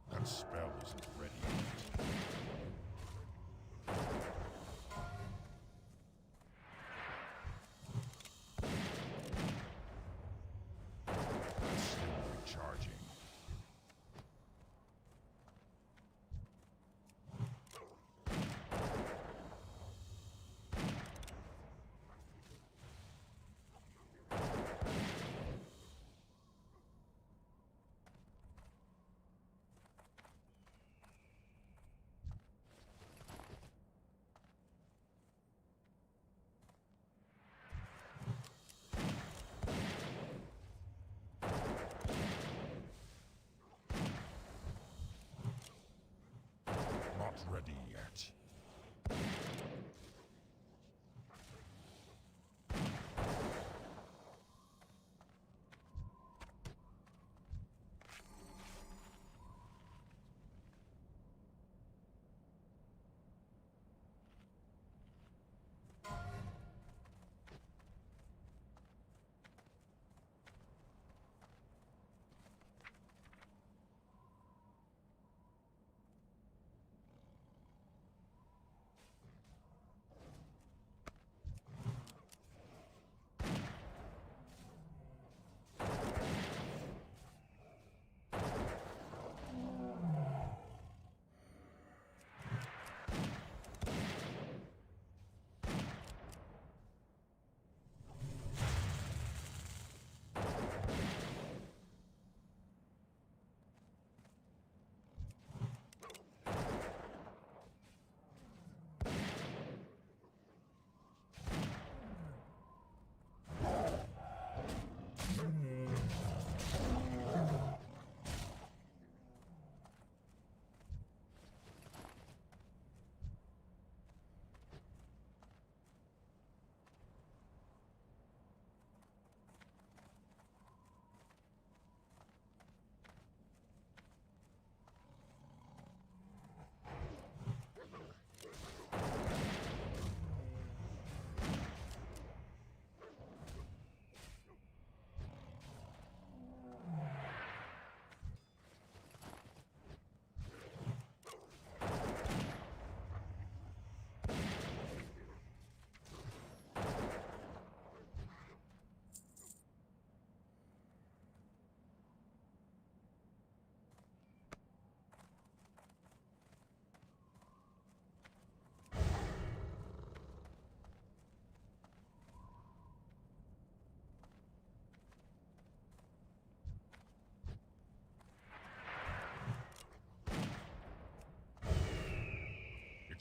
That spell isn't ready yet. It's still recharging. Not ready yet.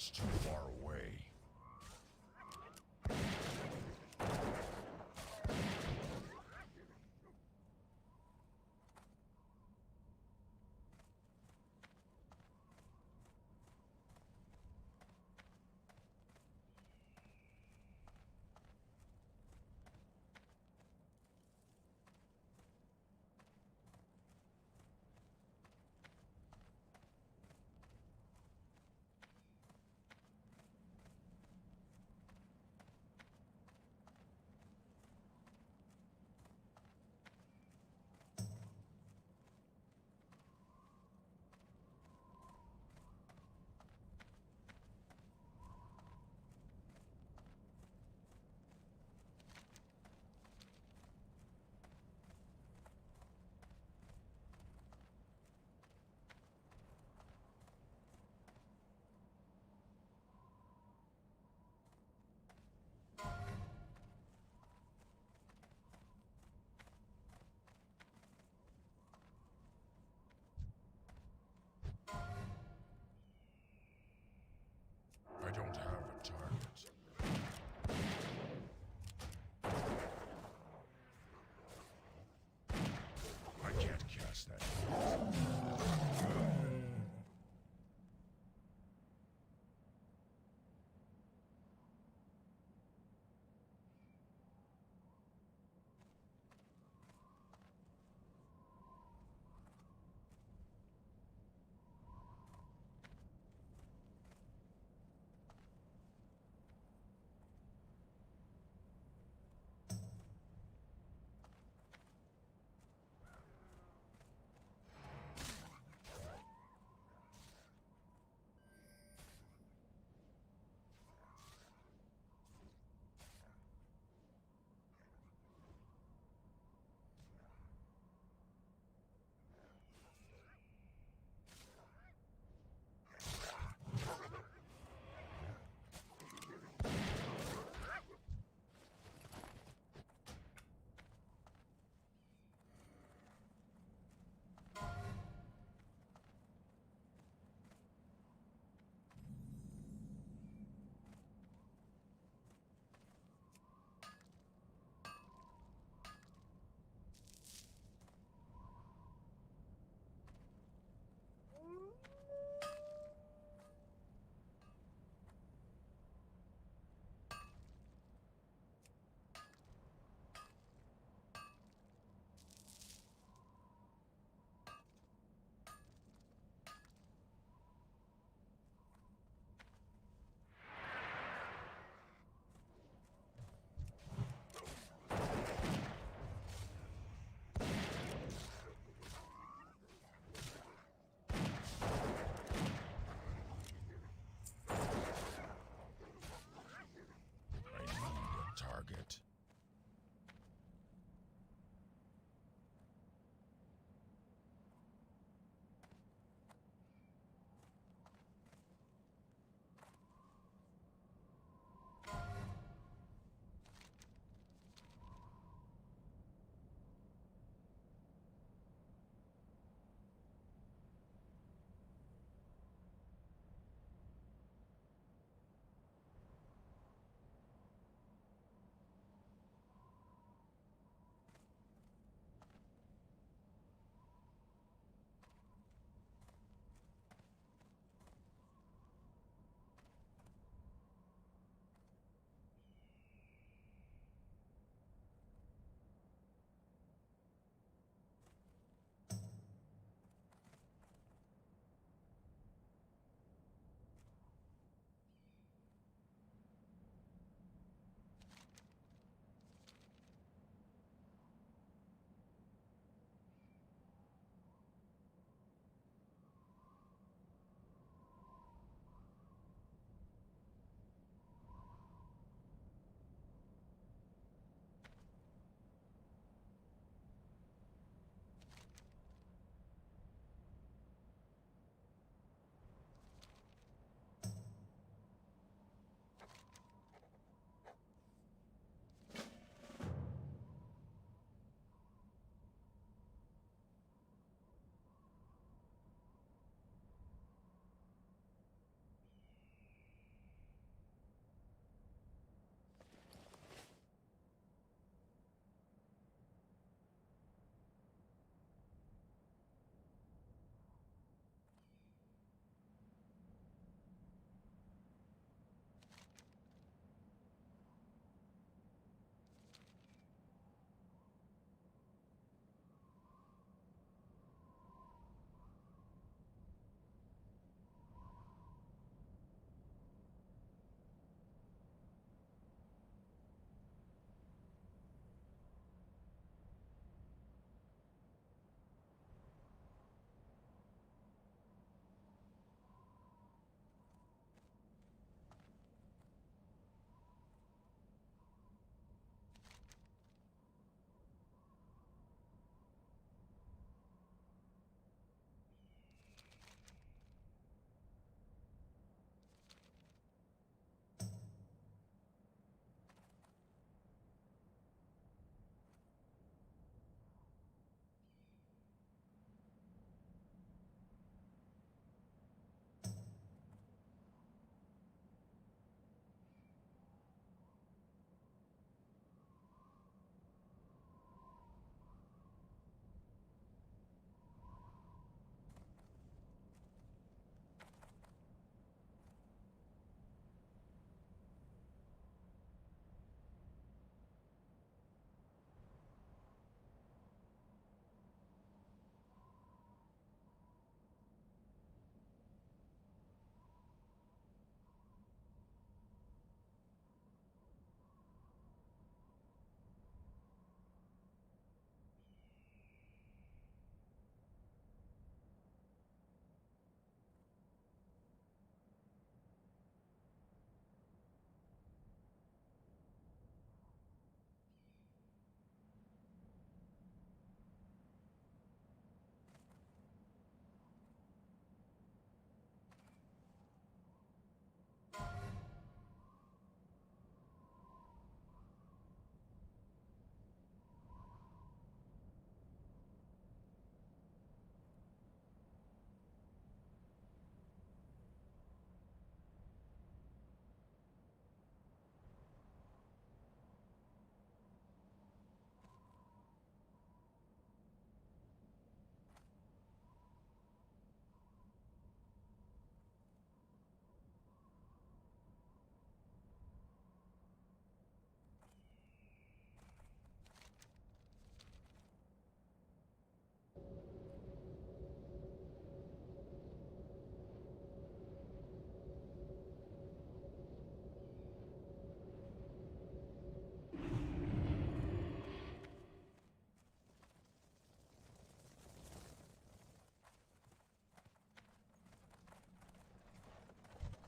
It's too far away.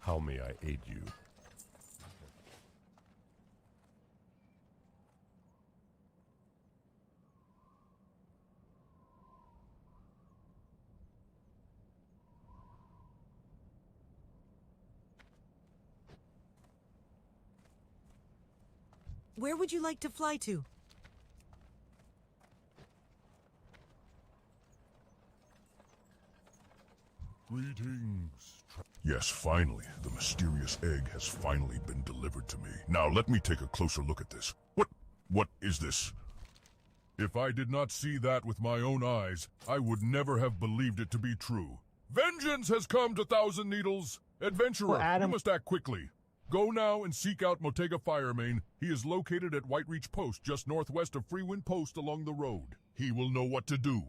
How may I aid you? Where would you like to fly to? Greetings. Yes, finally. The mysterious egg has finally been delivered to me. Now let me take a closer look at this. What is this? If I did not see that with my own eyes, I would never have believed it to be true. Vengeance has come to Thousand Needles! Adventurer, Well, Adam... you must act quickly. Go now and seek out Motega Firemane. He is located at Whitereach Post, just northwest of Freewind Post along the road. He will know what to do.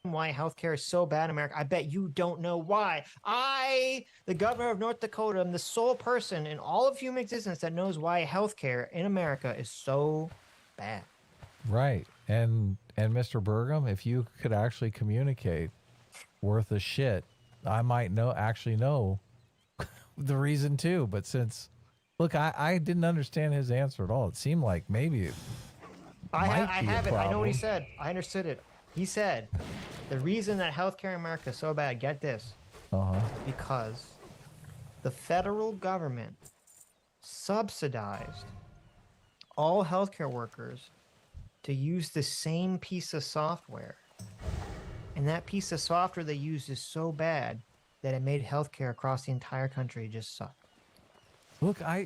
why healthcare is so bad in America. I bet you don't know why. I, the governor of North Dakota, am the sole person in all of human existence that knows why healthcare in America is so bad. Right. And Mr. Burgum, if you could actually communicate worth a shit, I might actually know the reason too. But since, look, I didn't understand his answer at all. It seemed like maybe it I have it. I know what he said. I understood it. He said the reason that healthcare in America is so bad, get this, because the federal government subsidized all healthcare workers to use the same piece of software. And that piece of software they used is so bad that it made healthcare across the entire country just suck. Look, how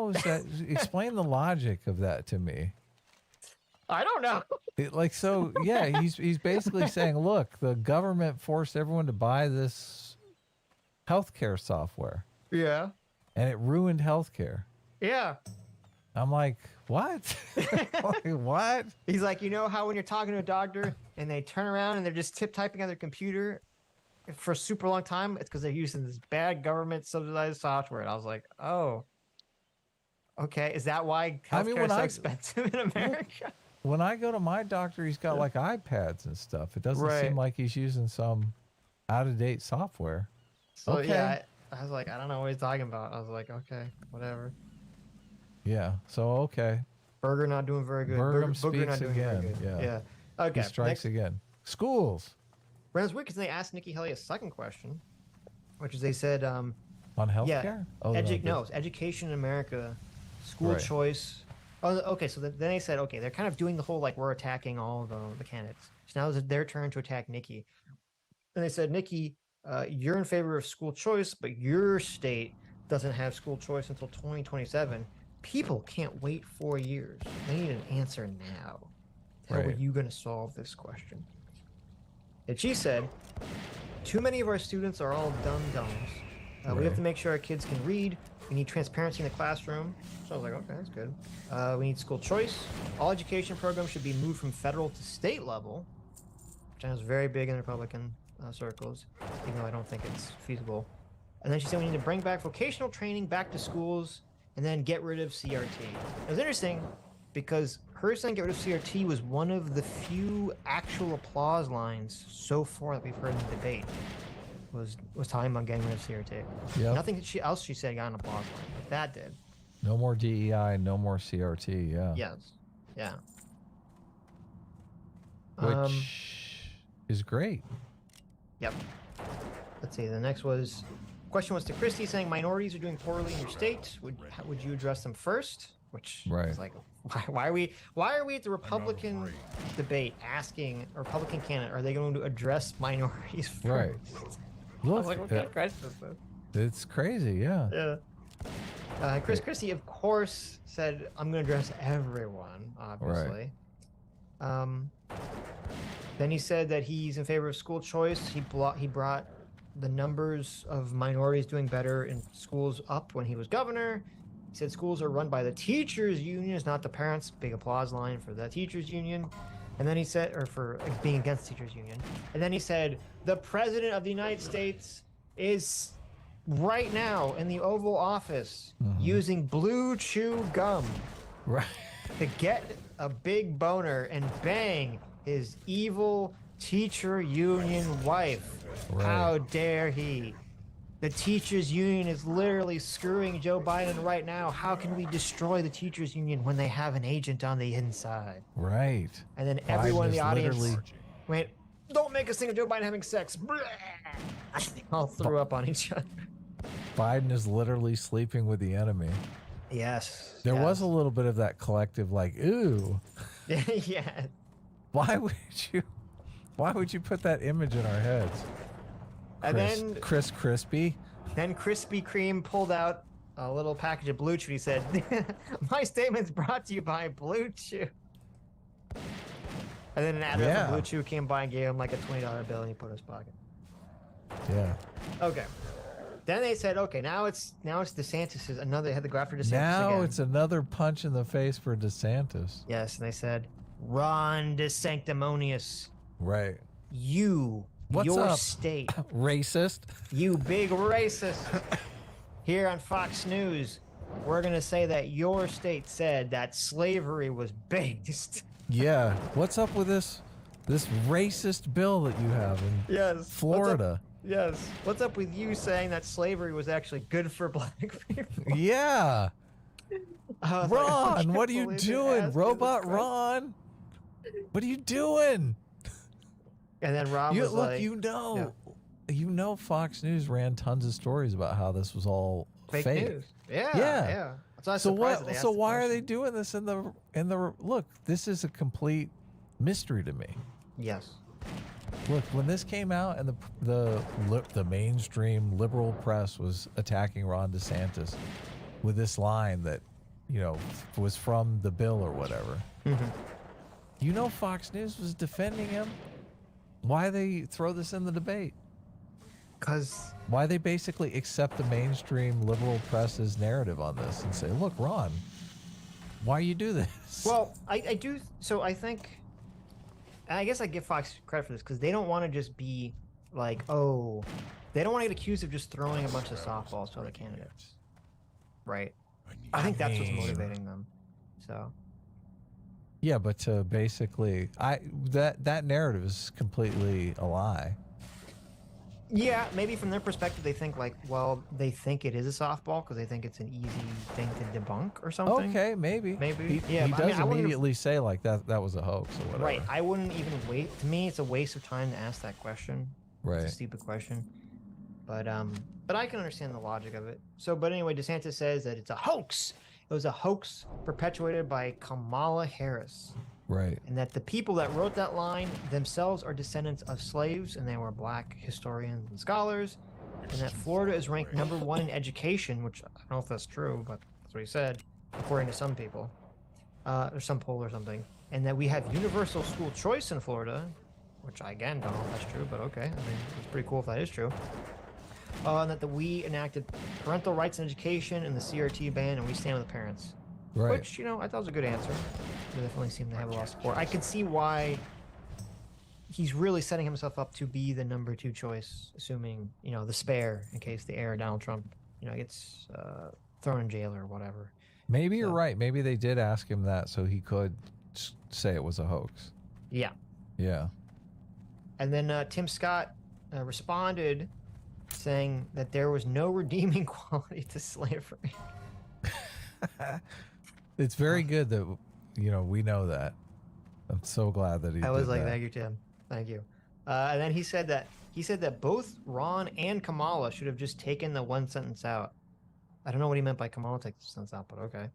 is that? Explain the logic of that to me. I don't know. He's basically saying, look, the government forced everyone to buy this healthcare software. Yeah. And it ruined healthcare. Yeah. I'm like, what? What? He's like, you know how when you're talking to a doctor and they turn around and they're just typing on their computer for a super long time? It's because they're using this bad government subsidized software. And I was like, oh, okay. Is that why healthcare is so expensive in America? When I go to my doctor, he's got like iPads and stuff. It doesn't seem like he's using some out-of-date software. So yeah, I was like, I don't know what he's talking about. I was like, okay, whatever. Yeah. So okay. Burger not doing very good. Burger speaks again. Yeah. Okay. He strikes again. Schools. But it's weird because they asked Nikki Haley a second question, which is they said on healthcare. Yeah, it's education in America, school choice. Oh, okay. So then they said, okay, they're kind of doing the whole like we're attacking all of the candidates. So now it's their turn to attack Nikki. And they said, Nikki, you're in favor of school choice, but your state doesn't have school choice until 2027. People can't wait 4 years. They need an answer now. How are you going to solve this question? And she said, too many of our students are all dumb-dumbs. We have to make sure our kids can read. We need transparency in the classroom. So I was like, okay, that's good. We need school choice. All education programs should be moved from federal to state level, which I know is very big in the Republican circles, even though I don't think it's feasible. And then she said we need to bring back vocational training back to schools and then get rid of CRT. It was interesting because her saying get rid of CRT was one of the few actual applause lines so far that we've heard in the debate. Was talking about getting rid of CRT. Yep. Nothing else she said got an applause line, but that did. No more DEI, no more CRT. Yeah. Yes. Yeah. Which is great. Yep. Let's see. The next question was to Christie saying minorities are doing poorly in your state. Would you address them first? Which is like, why are we at the Republican debate asking a Republican candidate, are they going to address minorities first? Right. Look, what kind of crisis is this? It's crazy, yeah. Yeah. Chris Christie, of course, said, I'm going to address everyone, obviously. Right. Then he said that he's in favor of school choice. He brought the numbers of minorities doing better in schools up when he was governor. He said schools are run by the teachers' unions, not the parents. Big applause line for the teachers' union. And then he said, or for being against teachers' union. And then he said, the president of the United States is right now in the Oval Office using blue chew gum to get a big boner and bang his evil teacher union wife. How dare he? The teachers union is literally screwing Joe Biden right now. How can we destroy the teachers union when they have an agent on the inside? Right. And then everyone in the audience went, don't make us think of Joe Biden having sex. They all threw up on each other. Biden is literally sleeping with the enemy. Yes. There was a little bit of that collective like, ooh. Yeah. Why would you put that image in our heads? And then Chris Crispy. Then Krispy Kreme pulled out a little package of Blue Chew. He said, my statement's brought to you by Blue Chew. And then an advocate from Blue Chew came by and gave him like a $20 bill and he put it in his pocket. Yeah. Okay. Then they said, okay, now it's DeSantis. They had to go after DeSantis now again. it's another punch in the face for DeSantis. Yes, and they said, Ron DeSanctimonious. Right. What's your up? State. Racist. You big racist. Here on Fox News, we're going to say that your state said that slavery was based. Yeah. What's up with this racist bill that you have in Florida? What's up with you saying that slavery was actually good for black people? Yeah. Ron, what are you doing? Robot Ron. What are you doing? And then Rob was like, you know Fox News ran tons of stories about how this was all fake news. Yeah. So why are they doing this in the look? This is a complete mystery to me. Yes. Look, when this came out and the mainstream liberal press was attacking Ron DeSantis with this line that, was from the bill or whatever. Mm-hmm. Fox News was defending him. Why they throw this in the debate? Because why they basically accept the mainstream liberal press's narrative on this and say, look, Ron, why you do this? Well, I do. So I think, I guess I give Fox credit for this because they don't want to just be like, they don't want to get accused of just throwing a bunch of softballs to other candidates. Right. I think that's what's motivating them. So. Yeah, but basically, that narrative is completely a lie. Yeah, maybe from their perspective, they think they think it is a softball because they think it's an easy thing to debunk or something. Okay, maybe. He does immediately say like that was a hoax or whatever. Right. I wouldn't even wait. To me, it's a waste of time to ask that question. Right. It's a stupid question. But I can understand the logic of it. But anyway, DeSantis says that it's a hoax. It was a hoax perpetuated by Kamala Harris. Right. And that the people that wrote that line themselves are descendants of slaves, and they were black historians and scholars. And that Florida is ranked #1 in education, which I don't know if that's true, but that's what he said, according to some people, or some poll or something. And that we have universal school choice in Florida, which I, again, don't know if that's true, but okay. I mean, it's pretty cool if that is true. And that we enacted parental rights in education and the CRT ban, and we stand with the parents. Right. Which, I thought was a good answer. They definitely seem to have a lot of support. I could see why he's really setting himself up to be the #2 choice, assuming, the spare in case the heir Donald Trump, gets thrown in jail or whatever. Maybe you're right. Maybe they did ask him that so he could say it was a hoax. Yeah. Yeah. And then Tim Scott responded saying that there was no redeeming quality to slavery. It's very good that we know that. I'm so glad that he. I was like, that. Thank you, Tim. Thank you. And then he said that both Ron and Kamala should have just taken the one sentence out. I don't know what he meant by Kamala take the sentence out, but okay.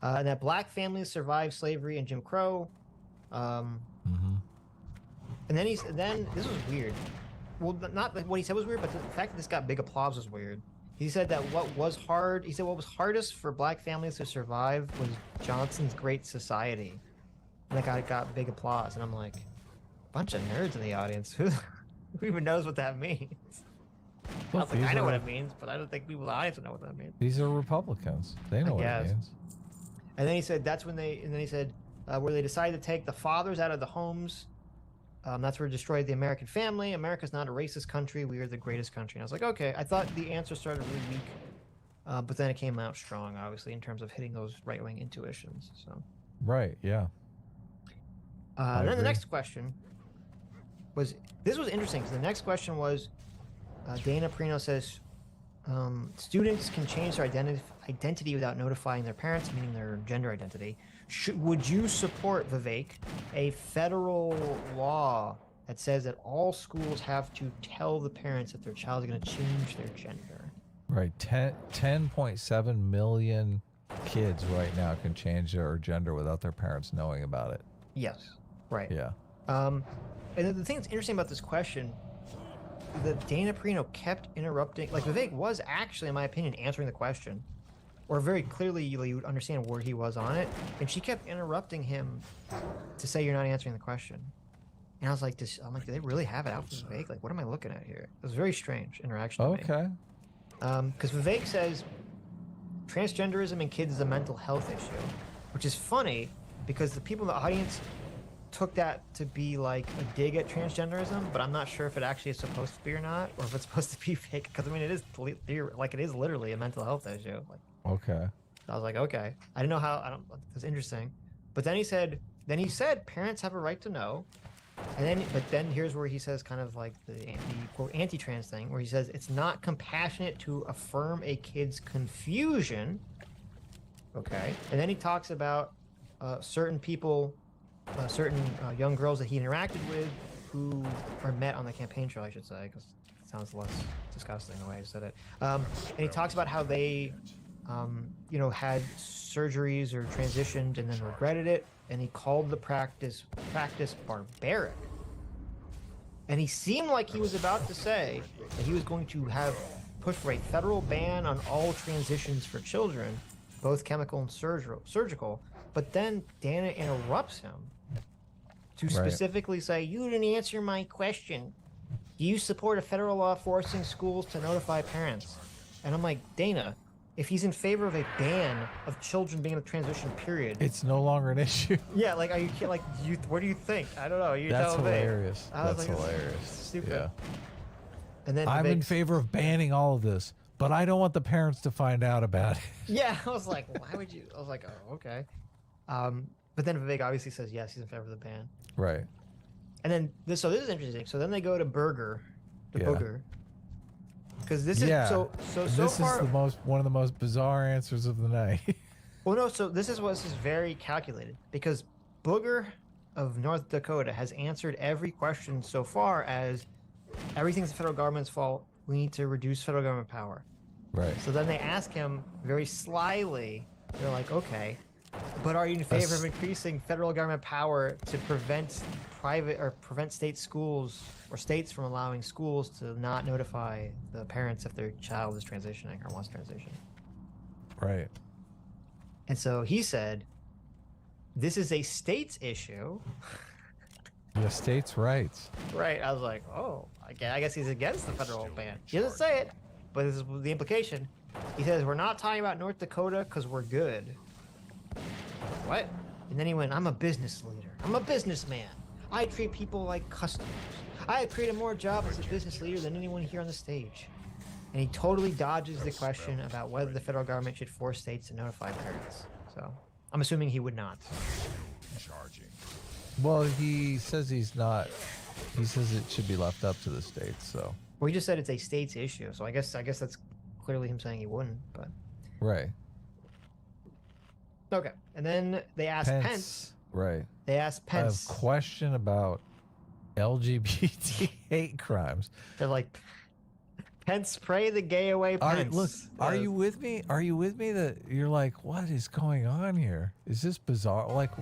And that black families survived slavery and Jim Crow. And then this was weird. Well, not that what he said was weird, but the fact that this got big applause was weird. He said that what was hardest for black families to survive was Johnson's Great Society. And that got big applause. And I'm like, bunch of nerds in the audience. Who even knows what that means? Well, I know what it means, but I don't think people in the audience know what that means. These are Republicans. They know what it means. And then he said where they decided to take the fathers out of the homes. That's where it destroyed the American family. America's not a racist country. We are the greatest country. And I was like, okay. I thought the answer started really weak, but then it came out strong, obviously, in terms of hitting those right-wing intuitions. So. Right. Yeah. Then the next question was interesting because the next question was Dana Perino says students can change their identity without notifying their parents, meaning their gender identity. Would you support, Vivek, a federal law that says that all schools have to tell the parents that their child is going to change their gender? Right. 10.7 million kids right now can change their gender without their parents knowing about it. Yes. Right. Yeah. And the thing that's interesting about this question, that Dana Perino kept interrupting. Like, Vivek was actually, in my opinion, answering the question. Or very clearly, you would understand where he was on it. And she kept interrupting him to say, you're not answering the question. And I was like, do they really have it out for Vivek? Like, what am I looking at here? It was a very strange interaction to me. Okay. Because Vivek says transgenderism in kids is a mental health issue, which is funny because the people in the audience took that to be like a dig at transgenderism, but I'm not sure if it actually is supposed to be or not, or if it's supposed to be fake. Because I mean, it is like it is literally a mental health issue. Like, okay. I was like, okay, I didn't know how. I don't. It's interesting, but then he said parents have a right to know, and then here's where he says kind of like the quote anti-trans thing, where he says it's not compassionate to affirm a kid's confusion. Okay, and then he talks about certain people. Certain young girls that he interacted with who are met on the campaign trail, I should say, because it sounds less disgusting the way I said it. And he talks about how they, had surgeries or transitioned and then regretted it, and he called the practice barbaric. And he seemed like he was about to say that he was going to push for a federal ban on all transitions for children, both chemical and surgical. But then Dana interrupts him to specifically say, you didn't answer my question. Do you support a federal law forcing schools to notify parents? And I'm like, Dana, if he's in favor of a ban of children being in a transition period, it's no longer an issue. Yeah, like, are you like, what do you think? I don't know. That's hilarious. That's hilarious. Stupid. Yeah. And then I'm in favor of banning all of this, but I don't want the parents to find out about it. Yeah, I was like, why would you? I was like, oh, okay. But then Vivek obviously says yes, he's in favor of the ban. Right. And then this is interesting. So then they go to Booger, because this is this far, is one of the most bizarre answers of the night. Well, no. So this is very calculated, because Booger of North Dakota has answered every question so far as everything's the federal government's fault. We need to reduce federal government power. Right. So then they ask him very slyly. They're like, okay, but are you in favor of increasing federal government power to prevent state schools or states from allowing schools to not notify the parents if their child is transitioning or wants to transition? Right. And so he said, this is a state's issue. Yeah, states' rights. Right. I was like, oh, I guess he's against the federal ban. He doesn't say it, but this is the implication. He says, we're not talking about North Dakota because we're good. What? And then he went, I'm a business leader. I'm a businessman. I treat people like customers. I have created more jobs as a business leader than anyone here on the stage. And he totally dodges the question about whether the federal government should force states to notify parents. So I'm assuming he would not. Well, he says he's not. He says it should be left up to the states. So. Well, he just said it's a state's issue. So I guess that's clearly him saying he wouldn't. But. Right. Okay, and then they asked Pence. Right. They asked Pence. A question about LGBT hate crimes. They're like, Pence, pray the gay away, Pence. Are you with me? Are you with me that you're like, what is going on here? Is this bizarre? Like,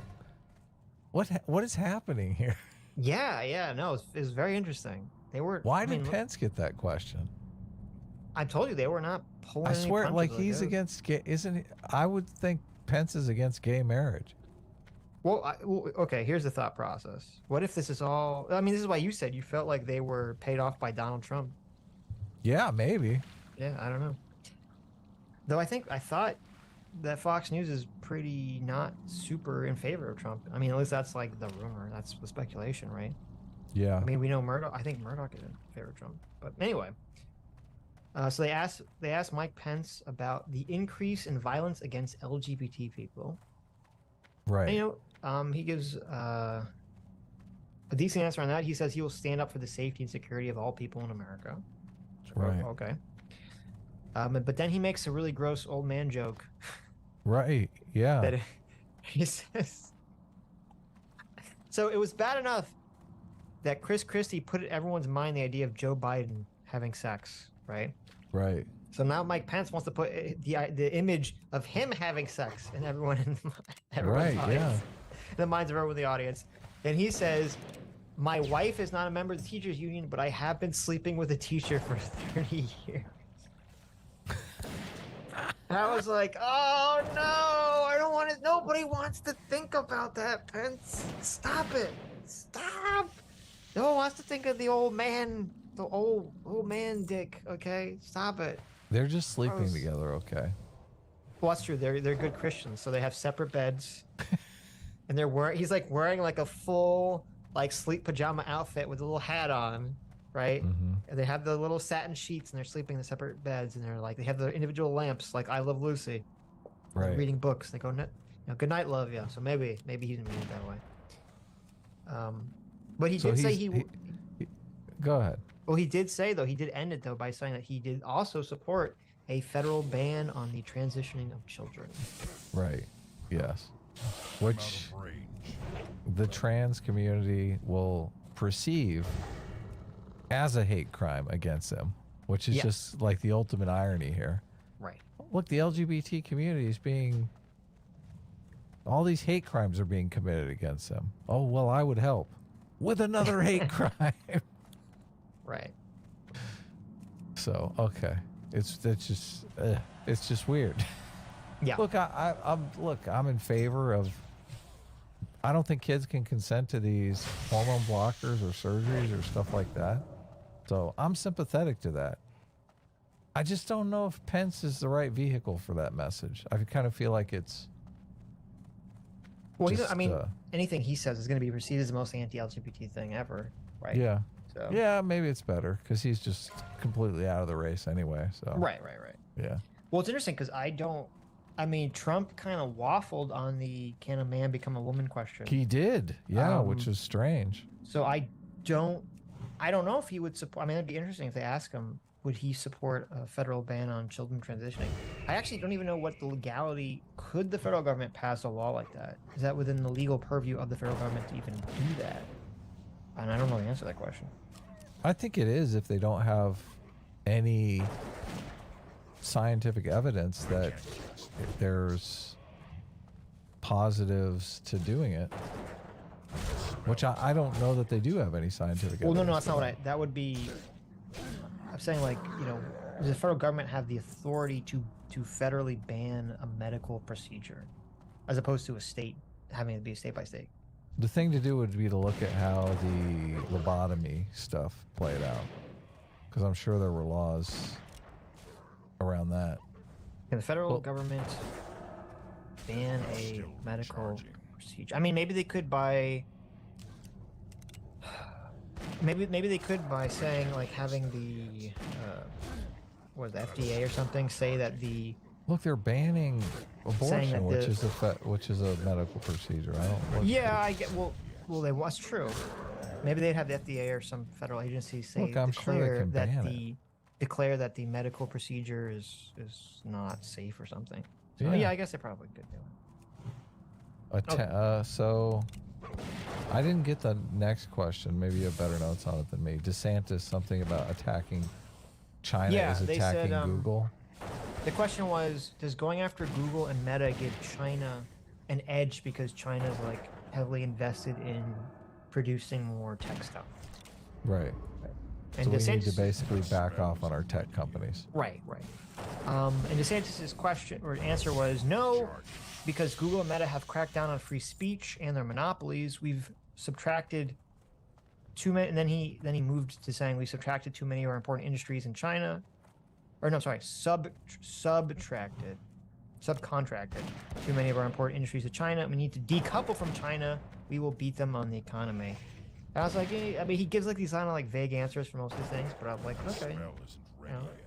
what is happening here? Yeah, no, it's very interesting. They were. Why did Pence get that question? I told you they were not pulling. I swear, like he's against gay, isn't he? I would think Pence is against gay marriage. Well, okay, here's the thought process. What if this is all... I mean, this is why you said you felt like they were paid off by Donald Trump. Yeah, maybe. Yeah, I don't know. Though I thought that Fox News is pretty not super in favor of Trump. I mean, at least that's like the rumor. That's the speculation, right? Yeah. I mean, we know Murdoch. I think Murdoch is in favor of Trump. But anyway. So they asked Mike Pence about the increase in violence against LGBT people. Right. And, he gives a decent answer on that. He says he will stand up for the safety and security of all people in America. Right. Okay. But then he makes a really gross old man joke. Right. Yeah. That he says. So it was bad enough that Chris Christie put in everyone's mind the idea of Joe Biden having sex, right? Right. So now Mike Pence wants to put the image of him having sex in everyone's audience, in the minds of everyone in the audience. And he says, my wife is not a member of the teachers union, but I have been sleeping with a teacher for 30 years. And I was like, oh no, I don't want it. Nobody wants to think about that, Pence. Stop it. Stop. No one wants to think of the old man, the old man dick, okay? Stop it. They're just sleeping together, okay? Well, that's true. They're good Christians, so they have separate beds. and he's like wearing like a full like sleep pajama outfit with a little hat on, right? And they have the little satin sheets, and they're sleeping in separate beds, and they have the individual lamps, like I Love Lucy, right? Reading books. They go, good night, love you. So maybe he didn't mean it that way. But he did say he go ahead. Well, he did say, though, he did end it, though, by saying that he did also support a federal ban on the transitioning of children. Right. Yes. Which the trans community will perceive as a hate crime against them, which is just like the ultimate irony here. Right. Look, the LGBT community is all these hate crimes are being committed against them. Oh, well, I would help with another hate crime. Right. So, okay. It's just weird. Yeah. Look, I'm in favor of, I don't think kids can consent to these hormone blockers or surgeries or stuff like that. So I'm sympathetic to that. I just don't know if Pence is the right vehicle for that message. I kind of feel like it's. Well, anything he says is going to be perceived as the most anti-LGBT thing ever, right? Yeah. So. Yeah, maybe it's better because he's just completely out of the race anyway. So. Right. Yeah. Well, it's interesting because Trump kind of waffled on the can a man become a woman question. He did, yeah, which is strange. So I don't know if he would support. I mean, it'd be interesting if they ask him, would he support a federal ban on children transitioning? I actually don't even know what the legality. Could the federal government pass a law like that? Is that within the legal purview of the federal government to even do that? And I don't know the answer to that question. I think it is if they don't have any scientific evidence that there's positives to doing it, which I don't know that they do have any scientific evidence. Well, no, that's not what that would be. I'm saying, like, does the federal government have the authority to federally ban a medical procedure as opposed to a state having to be state by state? The thing to do would be to look at how the lobotomy stuff played out, because I'm sure there were laws around that. Can the federal government ban a medical procedure? I mean, maybe they could by saying, like, having the FDA or something say that the. Look, they're banning abortion, which is a medical procedure. I don't. Yeah, I get. Well, that's true. Maybe they'd have the FDA or some federal agency say declare that the medical procedure is not safe or something. So, yeah, I guess they probably could do it. So I didn't get the next question. Maybe you have better notes on it than me. DeSantis, something about attacking China is attacking Google. The question was, does going after Google and Meta give China an edge because China's like heavily invested in producing more tech stuff? Right. And so we need to basically back off on our tech companies. Right. And DeSantis' question or answer was no, because Google and Meta have cracked down on free speech and their monopolies. We've subtracted too many, and then he moved to saying we subtracted too many of our important industries in China. Or no, sorry, subcontracted too many of our important industries to China. We need to decouple from China. We will beat them on the economy. And I was like, I mean, he gives like these kind of like vague answers for most of the things, but I'm like, okay,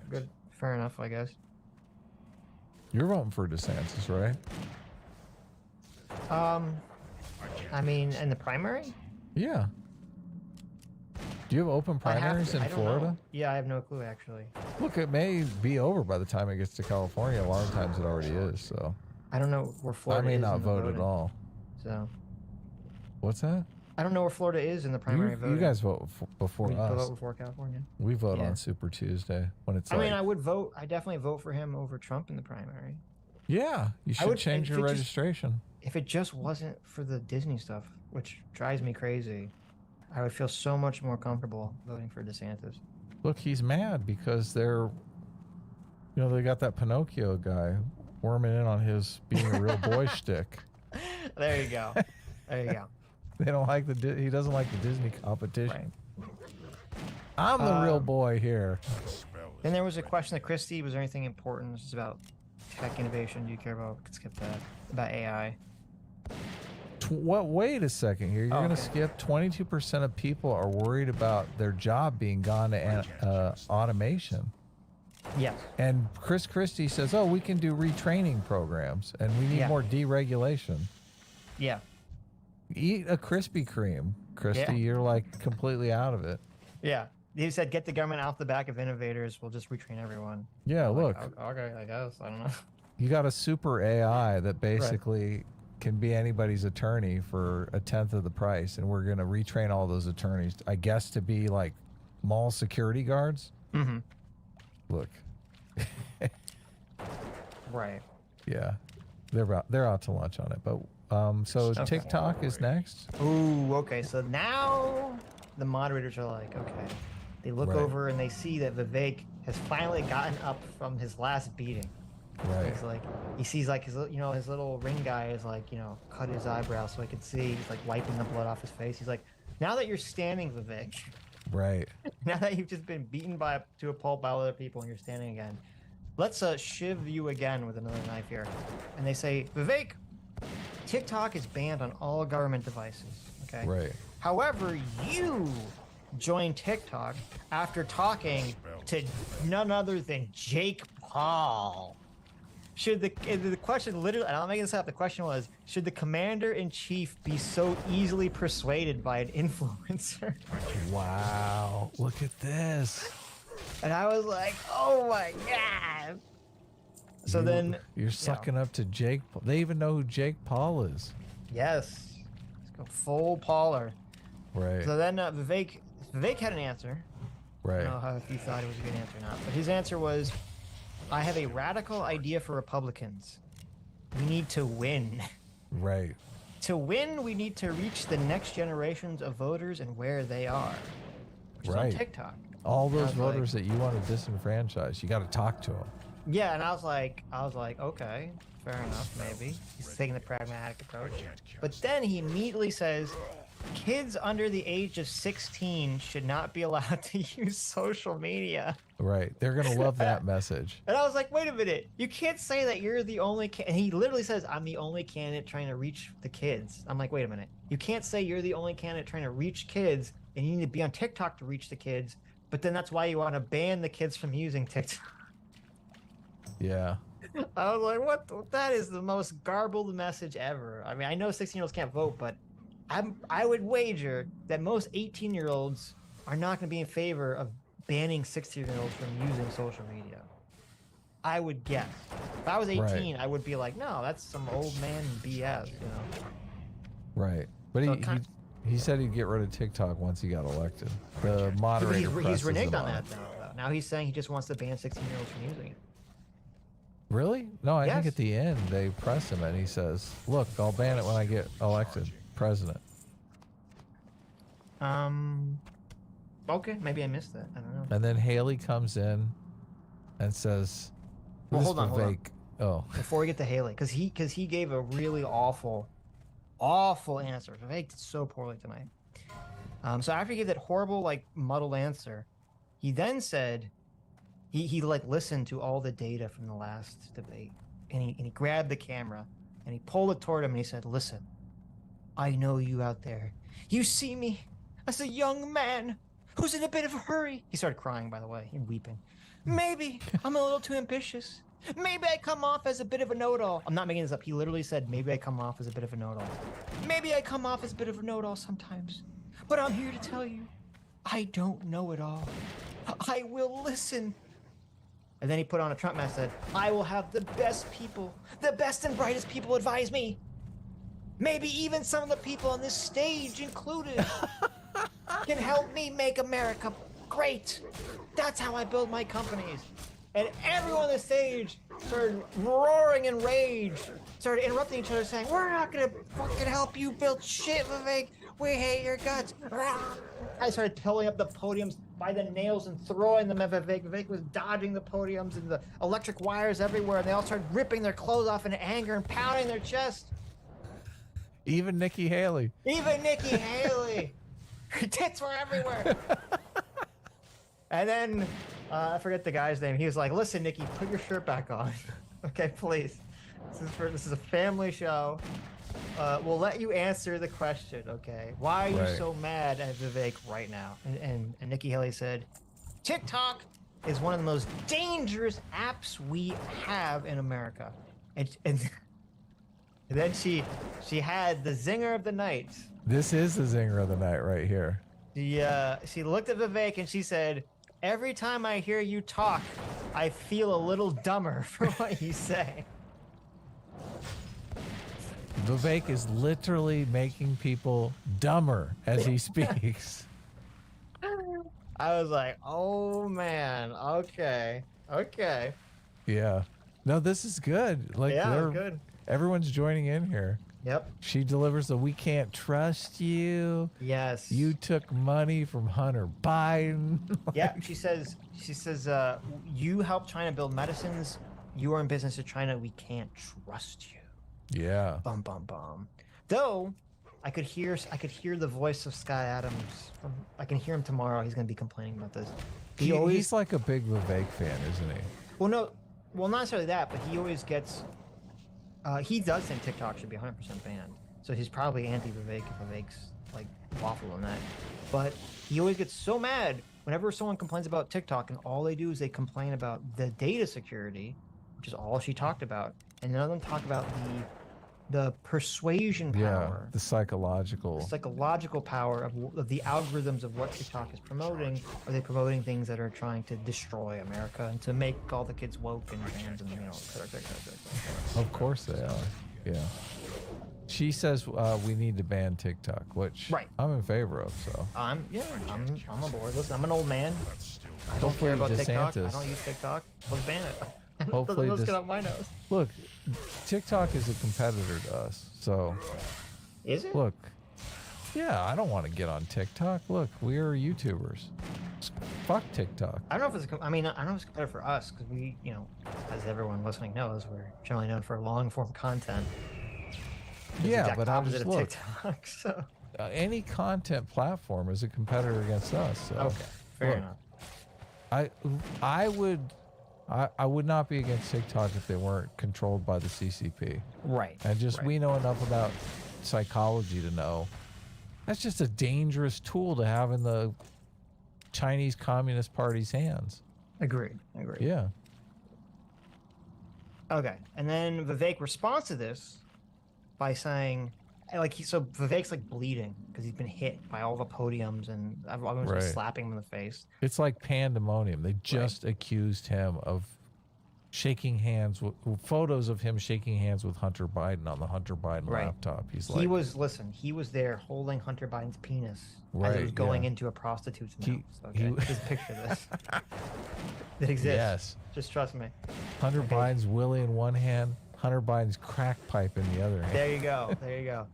good, fair enough, I guess. You're voting for DeSantis, right? I mean, in the primary? Yeah. Do you have open primaries in Florida? Know. Yeah, I have no clue, actually. Look, it may be over by the time it gets to California. A lot of times it already is, so. I don't know where Florida is. I may not vote at all. So. What's that? I don't know where Florida is in the primary voting. You guys vote before us. Vote before California. We vote on Super Tuesday when it's. I mean, I would vote. I definitely vote for him over Trump in the primary. Yeah, you should change your registration. If it just wasn't for the Disney stuff, which drives me crazy, I would feel so much more comfortable voting for DeSantis. Look, he's mad because they got that Pinocchio guy worming in on his being a real boy shtick. There you go. They don't like he doesn't like the Disney competition. Right. I'm the real boy here. Then there was a question that Christy, was there anything important? This is about tech innovation. Do you care about? We could skip that. About AI. Wait a second here. You're going to skip 22% of people are worried about their job being gone to automation. Yes. And Chris Christie says, "Oh, we can do retraining programs, and we need more deregulation." Yeah. Eat a Krispy Kreme, Christie. You're like completely out of it. Yeah. He said, "Get the government off the back of innovators. We'll just retrain everyone." Yeah. Look. Like, okay, I guess. I don't know. You got a super AI that basically can be anybody's attorney for a tenth of the price, and we're going to retrain all those attorneys, I guess, to be like mall security guards. Mm-hmm. Look. Right. Yeah, they're out to lunch on it. But so TikTok is next. Ooh, okay. So now the moderators are like, okay. They look over and they see that Vivek has finally gotten up from his last beating. Right. He's like, he sees like his little ring guy is like, cut his eyebrow so he can see. He's like wiping the blood off his face. He's like, now that you're standing, Vivek. Right. Now that you've just been beaten to a pulp by other people and you're standing again, let's shiv you again with another knife here. And they say, Vivek, TikTok is banned on all government devices. Okay. Right. However, you joined TikTok after talking to none other than Jake Paul. Should the question literally, and I'm making this up, the question was, should the commander-in-chief be so easily persuaded by an influencer? Wow, look at this. And I was like, oh my God. So then... You're sucking up to Jake Paul. They even know who Jake Paul is. Yes. Let's go full Pauler. Right. So then Vivek had an answer. Right. I don't know if you thought it was a good answer or not. But his answer was, I have a radical idea for Republicans. We need to win. Right. To win, we need to reach the next generations of voters and where they are, which is on TikTok. All those voters that you want to disenfranchise, you got to talk to them. Yeah, and I was like, okay, fair enough, maybe. He's taking the pragmatic approach. But then he immediately says, kids under the age of 16 should not be allowed to use social media. Right. They're going to love that message. And I was like, wait a minute. You can't say that you're the only and he literally says, I'm the only candidate trying to reach the kids. I'm like, wait a minute. You can't say you're the only candidate trying to reach kids and you need to be on TikTok to reach the kids, but then that's why you want to ban the kids from using TikTok. Yeah. I was like, what? That is the most garbled message ever. I mean, I know 16-year-olds can't vote, but I would wager that most 18-year-olds are not going to be in favor of banning 16-year-olds from using social media. I would guess. If I was 18, I would be like, no, that's some old man BS, Right. But so he said he'd get rid of TikTok once he got elected. The moderator he's reneged on that, though. Now he's saying he just wants to ban 16-year-olds from using it. Really? No, I think at the end they press him and he says, look, I'll ban it when I get elected president. Okay, maybe I missed that. I don't know. And then Haley comes in and says, well, hold on. Oh. Before we get to Haley, because he gave a really awful answer. Vivek did so poorly tonight. So after he gave that horrible, muddled answer, he then said he listened to all the data from the last debate, and he grabbed the camera and he pulled it toward him and he said, listen, I know you out there. You see me as a young man who's in a bit of a hurry. He started crying, by the way, and weeping. Maybe I'm a little too ambitious. Maybe I come off as a bit of a know-it-all. I'm not making this up. He literally said, maybe I come off as a bit of a know-it-all. Maybe I come off as a bit of a know-it-all sometimes. But I'm here to tell you, I don't know it all. I will listen. And then he put on a Trump mask and said, I will have the best people, the best and brightest people advise me. Maybe even some of the people on this stage included can help me make America great. That's how I build my companies. And everyone on the stage started roaring in rage, started interrupting each other, saying, we're not going to fucking help you build shit, Vivek. We hate your guts. I started pulling up the podiums by the nails and throwing them at Vivek. Vivek was dodging the podiums and the electric wires everywhere, and they all started ripping their clothes off in anger and pounding their chest. Even Nikki Haley. Her tits were everywhere. And then, I forget the guy's name. He was like, listen, Nikki, put your shirt back on. Okay, please. This is a family show. we'll let you answer the question, okay? Why are you Right. so mad at Vivek right now? And Nikki Haley said, TikTok is one of the most dangerous apps we have in America. And then she had the zinger of the night. This is the zinger of the night right here. She looked at Vivek and she said, every time I hear you talk, I feel a little dumber for what you say. Vivek is literally making people dumber as he speaks. I was like, oh man, okay. Yeah. No, this is good. Like, Yeah, it was good. Everyone's joining in here. Yep. She delivers the "we can't trust you." Yes. You took money from Hunter Biden. Yeah, she says, you helped China build medicines. You are in business with China. We can't trust you. Yeah. Bum bum bum. Though, I could hear the voice of Sky Adams. I can hear him tomorrow. He's gonna be complaining about this. He's like a big Vivek fan, isn't he? Well, no, not necessarily that, but he always gets. He does think TikTok should be 100% banned. So he's probably anti-Vivek if Vivek's like waffle on that. But he always gets so mad whenever someone complains about TikTok, and all they do is they complain about the data security, which is all she talked about, and none of them talk about the persuasion power, the psychological power of the algorithms of what TikTok is promoting. Are they promoting things that are trying to destroy America and to make all the kids woke and trans and et cetera. Of course they are. Yeah. She says we need to ban TikTok, which I'm in favor of. So I'm on board. Listen, I'm an old man. I don't care about TikTok. I don't use TikTok. Let's ban it. Hopefully, let's get off my nose. Look, TikTok is a competitor to us. So is it? Look, yeah, I don't want to get on TikTok. Look, we are YouTubers. Fuck TikTok. I don't know if it's. I don't know if it's competitive for us because we, as everyone listening knows, we're generally known for long form content. Yeah, but I'm just look. TikTok. So any content platform is a competitor against us. So. Okay, fair enough. I would not be against TikTok if they weren't controlled by the CCP. Right. And we know enough about psychology to know that's just a dangerous tool to have in the Chinese Communist Party's hands. Agreed. Yeah. Okay. And then Vivek responds to this by saying, Vivek's like bleeding because he's been hit by all the podiums and everyone's been slapping him in the face. It's like pandemonium. They just accused him of shaking hands with photos of him shaking hands with Hunter Biden on the Hunter Biden laptop. He was there holding Hunter Biden's penis as he was going into a prostitute's mouth. Just picture this. It exists. Yes. Just trust me. Hunter Biden's willy in one hand, Hunter Biden's crack pipe in the other hand. There you go.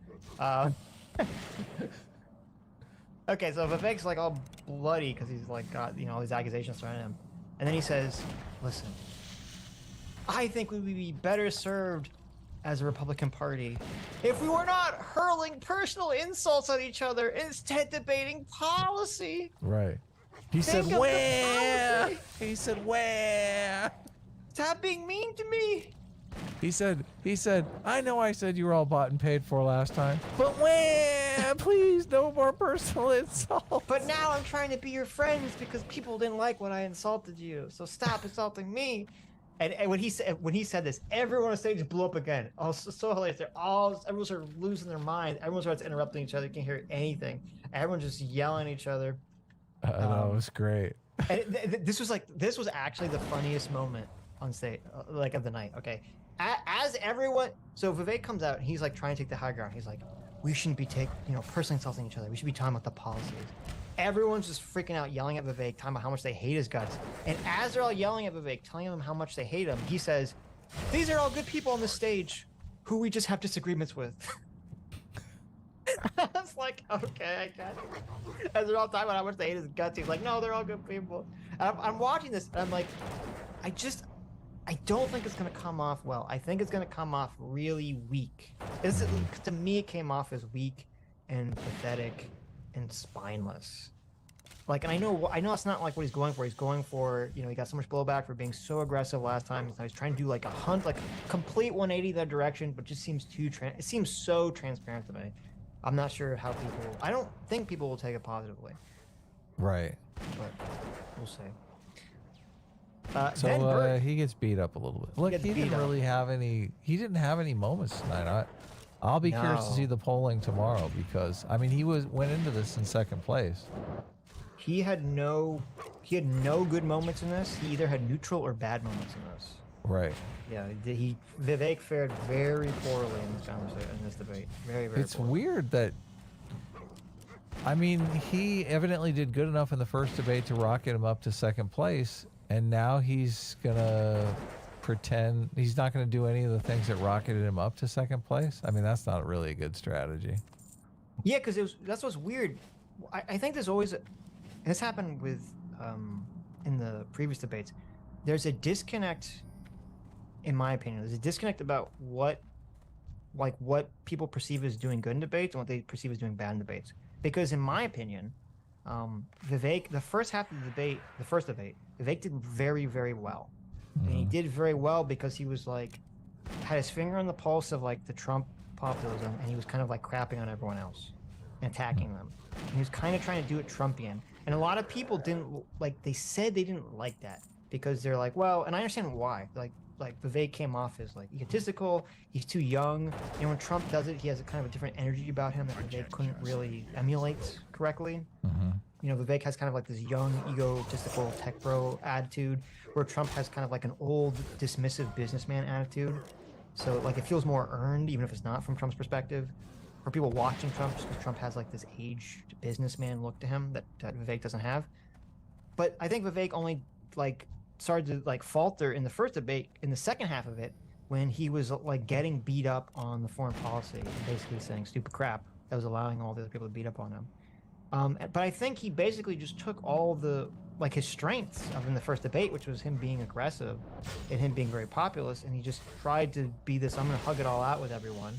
Okay, so Vivek's like all bloody because he's like got all these accusations thrown at him, and then he says, "Listen, I think we would be better served as a Republican Party if we were not hurling personal insults at each other, instead debating policy." Right. He said, "Where?" He said, "Where?" Stop being mean to me. He said, I know I said you were all bought and paid for last time, but when? Please, no more personal insults. But now I'm trying to be your friends because people didn't like when I insulted you. So stop insulting me. And when he said this, everyone on stage blew up again. Oh, so hilarious. Everyone started losing their mind. Everyone starts interrupting each other. You can't hear anything. Everyone's just yelling at each other. I know, it was great. And this was actually the funniest moment on stage, of the night. Okay. As everyone, so Vivek comes out and he's like trying to take the high ground. He's like, we shouldn't be personally insulting each other. We should be talking about the policies. Everyone's just freaking out, yelling at Vivek, talking about how much they hate his guts. And as they're all yelling at Vivek, telling him how much they hate him, he says, these are all good people on this stage who we just have disagreements with. I was like, okay, I get it. As they're all talking about how much they hate his guts, he's like, no, they're all good people. And I'm watching this and I'm like, I don't think it's going to come off well. I think it's going to come off really weak. To me, it came off as weak and pathetic and spineless. Like, and I know it's not like what he's going for. He's going for, he got so much blowback for being so aggressive last time. So he's trying to do like a hunt, like complete 180 that direction, but just seems it seems so transparent to me. I'm not sure how I don't think people will take it positively. Right. But we'll see. So he gets beat up a little bit. Look, he didn't really have any. He didn't have any moments tonight. I'll be curious to see the polling tomorrow because I mean he went into this in second place. He had no good moments in this. He either had neutral or bad moments in this. Right. Yeah. Vivek fared very poorly in this conversation, in this debate. Very, very. It's poorly. weird that. I mean, he evidently did good enough in the first debate to rocket him up to second place. And now he's going to pretend he's not going to do any of the things that rocketed him up to second place. I mean, that's not really a good strategy. Yeah, because that's what's weird. I think this happened with, in the previous debates. There's a disconnect, in my opinion. There's a disconnect about what people perceive as doing good in debates and what they perceive as doing bad in debates. Because in my opinion, Vivek, the first half of the debate, Vivek did very, very well. And he did very well because he was like, had his finger on the pulse of like the Trump populism, and he was kind of like crapping on everyone else and attacking them. And he was kind of trying to do it Trumpian. And a lot of people they said they didn't like that because they're like, well, and I understand why. Like Vivek came off as like egotistical. He's too young. When Trump does it, he has a kind of a different energy about him that Vivek couldn't really emulate correctly. Vivek has kind of like this young, egotistical tech bro attitude, where Trump has kind of like an old, dismissive businessman attitude. So like it feels more earned, even if it's not from Trump's perspective. For people watching Trump, just because Trump has like this aged businessman look to him that Vivek doesn't have. But I think Vivek only like started to like falter in the first debate, in the second half of it, when he was like getting beat up on the foreign policy, basically saying stupid crap that was allowing all the other people to beat up on him. But I think he basically just took all the like his strengths of in the first debate, which was him being aggressive and him being very populist, and he just tried to be this, I'm going to hug it all out with everyone.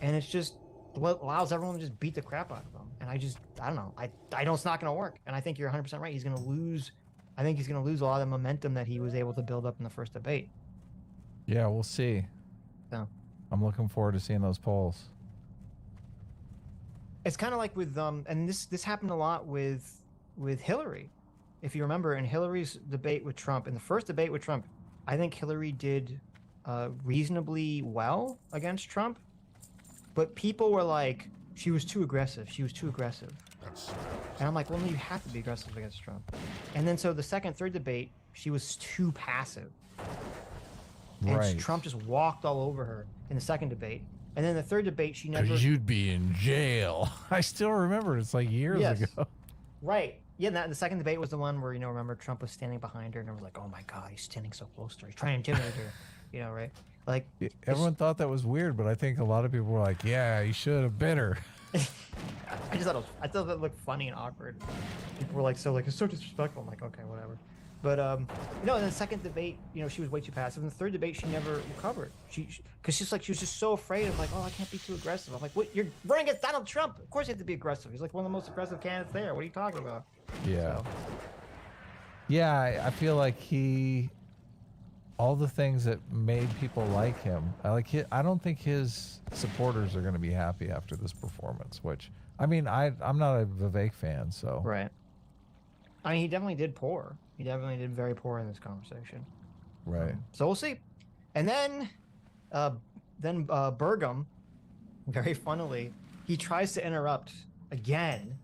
And it's just what allows everyone to just beat the crap out of him. And I don't know. I know it's not going to work. And I think you're 100% right. He's going to lose. I think he's going to lose a lot of the momentum that he was able to build up in the first debate. Yeah, we'll see. So I'm looking forward to seeing those polls. It's kind of like with and this happened a lot with Hillary. If you remember, in Hillary's debate with Trump, in the first debate with Trump, I think Hillary did reasonably well against Trump, but people were like, she was too aggressive. She was too aggressive. And I'm like, well, no, you have to be aggressive against Trump. And then so the second, third debate, she was too passive. And right. Trump just walked all over her in the second debate. And then the third debate, she never... You'd be in jail. I still remember. It's like years ago. Right. Yeah, and the second debate was the one where, remember Trump was standing behind her and everyone was like, oh my God, he's standing so close to her. He's trying to intimidate her. Right? Like everyone thought that was weird, but I think a lot of people were like, yeah, he should have bit her. I thought that looked funny and awkward. People were like, it's so disrespectful. I'm like, okay, whatever. But in the second debate, she was way too passive. In the third debate, she never recovered. Because she was just so afraid of like, oh, I can't be too aggressive. I'm like, what? You're running against Donald Trump. Of course you have to be aggressive. He's like one of the most aggressive candidates there. What are you talking about? Yeah. So. Yeah, I feel like all the things that made people like him, I don't think his supporters are going to be happy after this performance, which, I mean, I'm not a Vivek fan, so. Right. I mean, he definitely did poor. He definitely did very poor in this conversation. Right. So we'll see. And then Burgum, very funnily, he tries to interrupt again.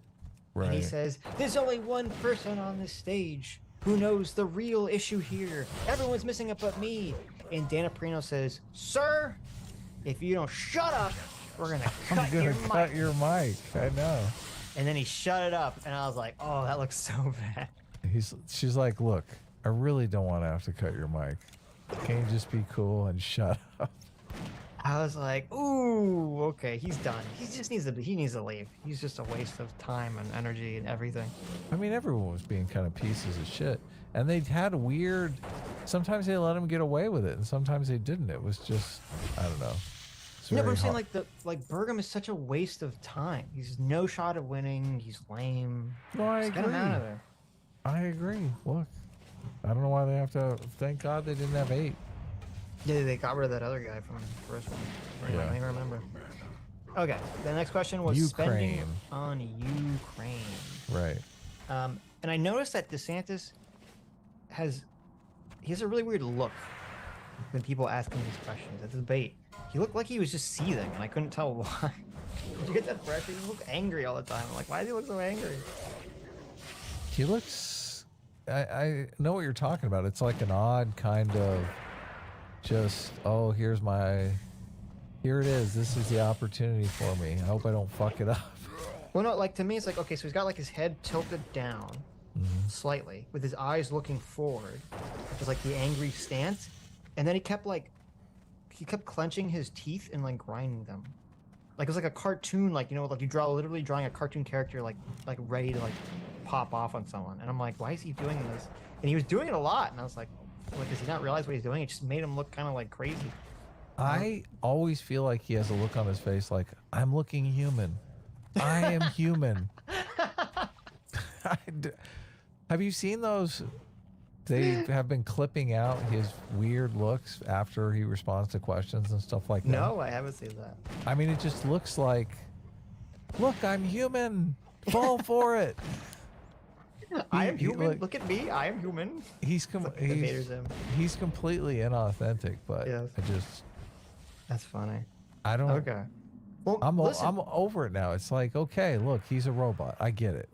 Right. And he says, there's only one person on this stage who knows the real issue here. Everyone's missing it but me. And Dana Perino says, sir, if you don't shut up, we're going to cut your mic. I know. And then he shut it up. And I was like, oh, that looks so bad. She's like, look, I really don't want to have to cut your mic. Can you just be cool and shut up? I was like, ooh, okay, he's done. He needs to leave. He's just a waste of time and energy and everything. I mean, everyone was being kind of pieces of shit. And they had sometimes they let him get away with it, and sometimes they didn't. It was just, I don't know. Yeah, but I'm saying like Burgum is such a waste of time. He's no shot of winning. He's lame. No, I Just get him agree. out of there. I agree. Look, I don't know why they have to. Thank God they didn't have 8. Yeah, they got rid of that other guy from the first one. Yeah. I don't even remember. Okay, the next question was spending on Ukraine. Right. And I noticed that DeSantis he has a really weird look when people ask him these questions at the debate. He looked like he was just seething, and I couldn't tell why. Did you get that impression? He looked angry all the time. I'm like, why does he look so angry? He looks. I know what you're talking about. It's like an odd kind of just, oh, here it is. This is the opportunity for me. I hope I don't fuck it up. Well, no, like to me, it's like, okay, so he's got like his head tilted down slightly with his eyes looking forward, which is like the angry stance. And then he kept clenching his teeth and like grinding them. Like it was like a cartoon, like, you know, like literally drawing a cartoon character like ready to like pop off on someone. And I'm like, why is he doing this? And he was doing it a lot. And I was like, does he not realize what he's doing? It just made him look kind of like crazy. I always feel like he has a look on his face like, I'm looking human. I am human. Have you seen those? They have been clipping out his weird looks after he responds to questions and stuff like that. No, I haven't seen that. I mean, it just looks like, look, I'm human. Fall for it. I am human. Look at me. I am human. He's completely inauthentic, but yes. That's funny. I don't. Okay. Well, I'm over it now. It's like, okay, look, he's a robot. I get it.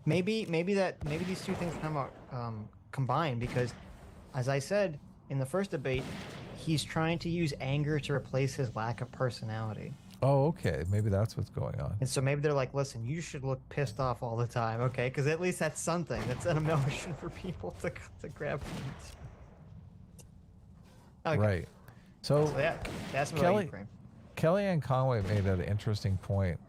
maybe these two things come out combined because, as I said in the first debate, he's trying to use anger to replace his lack of personality. Oh, okay. Maybe that's what's going on. And so maybe they're like, listen, you should look pissed off all the time, okay? Because at least that's something. That's an emotion for people to grab. Okay. Right. So yeah, that's about Ukraine. Kellyanne Conway made an interesting point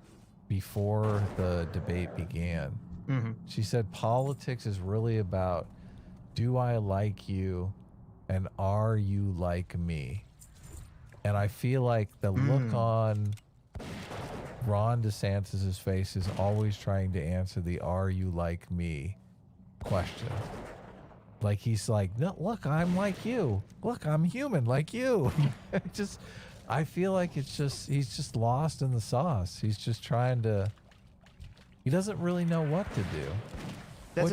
before the debate began. Mm-hmm. She said politics is really about, do I like you and are you like me? And I feel like the look on Ron DeSantis' face is always trying to answer the "Are you like me?" question. Like he's like, no, look, I'm like you. Look, I'm human like you. I feel like he's just lost in the sauce. He's just trying to. He doesn't really know what to do.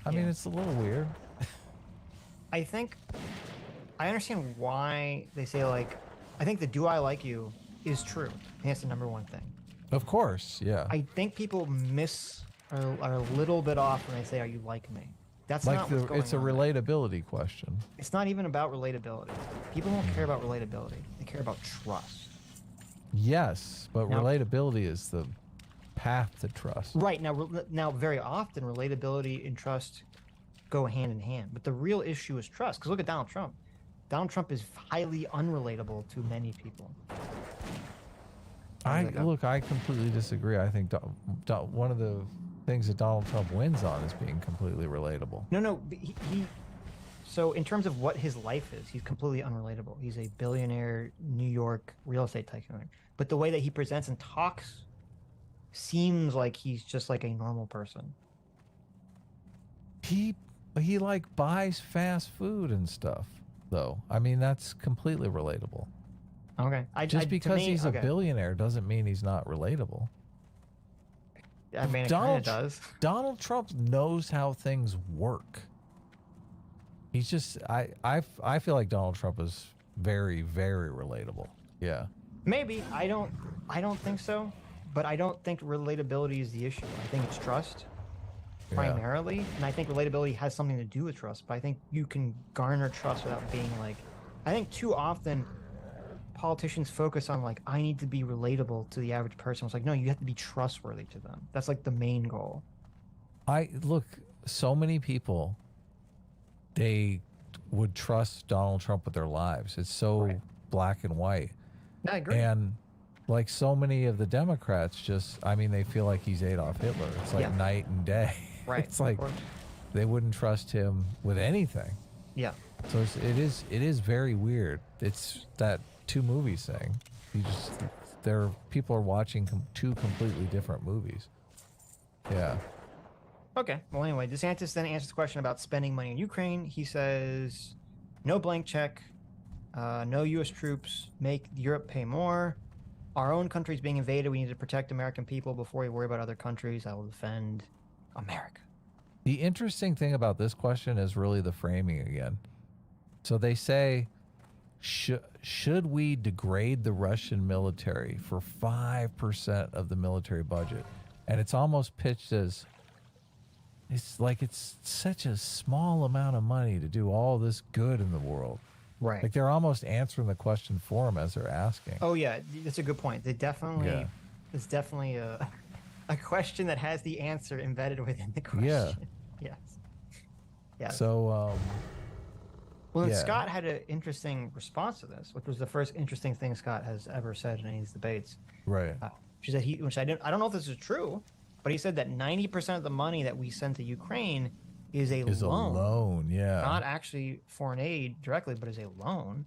I mean, it's a little weird. I think I understand why they say like. I think the "do I like you" is true. I think that's the number one thing. Of course, yeah. I think people are a little bit off when they say, "Are you like me?" That's like not what's going on. It's a relatability question. It's not even about relatability. People don't care about relatability. They care about trust. Yes, but relatability is the path to trust. Right. Now, very often, relatability and trust go hand in hand. But the real issue is trust. Because look at Donald Trump. Donald Trump is highly unrelatable to many people. I completely disagree. I think one of the things that Donald Trump wins on is being completely relatable. No. So in terms of what his life is, he's completely unrelatable. He's a billionaire New York real estate tycoon. But the way that he presents and talks seems like he's just like a normal person. He like buys fast food and stuff, though. I mean, that's completely relatable. Okay. Because he's a billionaire doesn't mean he's not relatable. I mean, it kind of does. Donald Trump knows how things work. He's just, I feel like Donald Trump is very, very relatable. Yeah. Maybe. I don't think so, but I don't think relatability is the issue. I think it's trust primarily, and I think relatability has something to do with trust, but I think you can garner trust without being like, I think too often politicians focus on like, I need to be relatable to the average person. It's like, no, you have to be trustworthy to them. That's like the main goal. So many people, they would trust Donald Trump with their lives. It's so black and white. I agree. And like so many of the Democrats they feel like he's Adolf Hitler. It's like night and day. Right. It's like they wouldn't trust him with anything. Yeah. So it is very weird. It's that two movies thing. people are watching two completely different movies. Yeah. Okay. Well, anyway, DeSantis then answers the question about spending money in Ukraine. He says, no blank check, no U.S. troops, make Europe pay more. Our own country's being invaded. We need to protect American people before we worry about other countries. I will defend America. The interesting thing about this question is really the framing again. So they say, should we degrade the Russian military for 5% of the military budget? And it's almost pitched as, it's like it's such a small amount of money to do all this good in the world. Right. Like they're almost answering the question for them as they're asking. Oh yeah, that's a good point. It's definitely a question that has the answer embedded within the question. Yeah. Yes. Yeah. So, well, Scott had an interesting response to this, which was the first interesting thing Scott has ever said in any of these debates. Right. She said I don't know if this is true, but he said that 90% of the money that we send to Ukraine is a loan. Yeah. Not actually foreign aid directly, but is a loan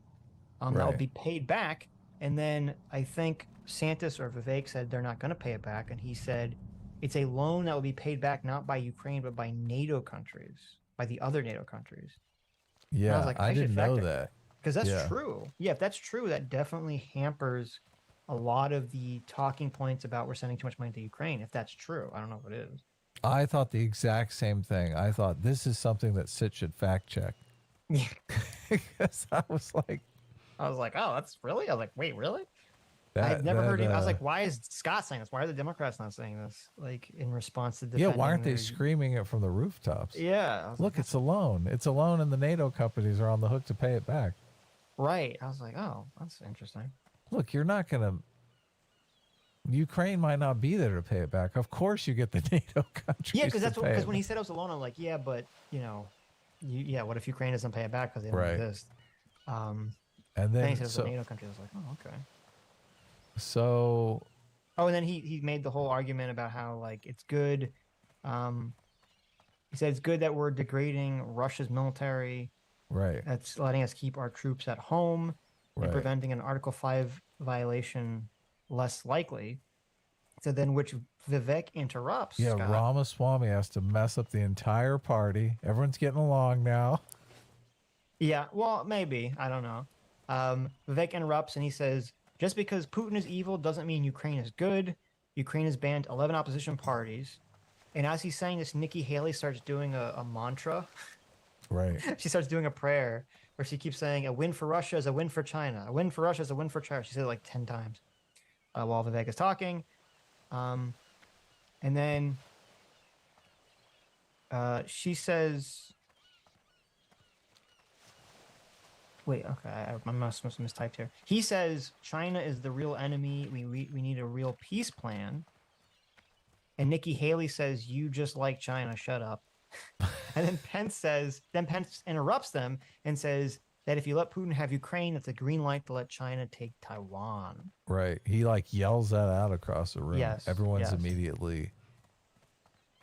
that will be paid back. And then I think Santis or Vivek said they're not going to pay it back. And he said it's a loan that will be paid back not by Ukraine, but by NATO countries, by the other NATO countries. Yeah, I was like, I didn't know that. Because that's true. Yeah, if that's true, that definitely hampers a lot of the talking points about we're sending too much money to Ukraine. If that's true, I don't know if it is. I thought the exact same thing. I thought this is something that Sid should fact check. Yeah. Because I was like, oh, that's really? I was like, wait, really? I've never heard him. I was like, why is Scott saying this? Why are the Democrats not saying this? Like in response to defending why aren't they screaming it from the rooftops? Yeah. Look, it's a loan. It's a loan, and the NATO companies are on the hook to pay it back. Right. I was like, oh, that's interesting. Look, you're not going to. Ukraine might not be there to pay it back. Of course, you get the NATO countries. Yeah, because when he said it was a loan, I'm like, yeah, but what if Ukraine doesn't pay it back because they don't exist? And then he said it was a NATO country. I was like, oh, okay. So. Oh, and then he made the whole argument about how like it's good. He said it's good that we're degrading Russia's military. Right. That's letting us keep our troops at home and preventing an Article 5 violation less likely. So then, which Vivek interrupts. Yeah, Scott. Ramaswamy has to mess up the entire party. Everyone's getting along now. Yeah, well, maybe. I don't know. Vivek interrupts and he says, just because Putin is evil doesn't mean Ukraine is good. Ukraine has banned 11 opposition parties. And as he's saying this, Nikki Haley starts doing a mantra. Right. She starts doing a prayer where she keeps saying, a win for Russia is a win for China. A win for Russia is a win for China. She said it like 10 times while Vivek is talking. And then she says, wait, okay, I must have mistyped here. He says China is the real enemy. We need a real peace plan. And Nikki Haley says, you just like China, shut up. And then Pence interrupts them and says that if you let Putin have Ukraine, it's a green light to let China take Taiwan. Right. He like yells that out across the room. Yes. Everyone's immediately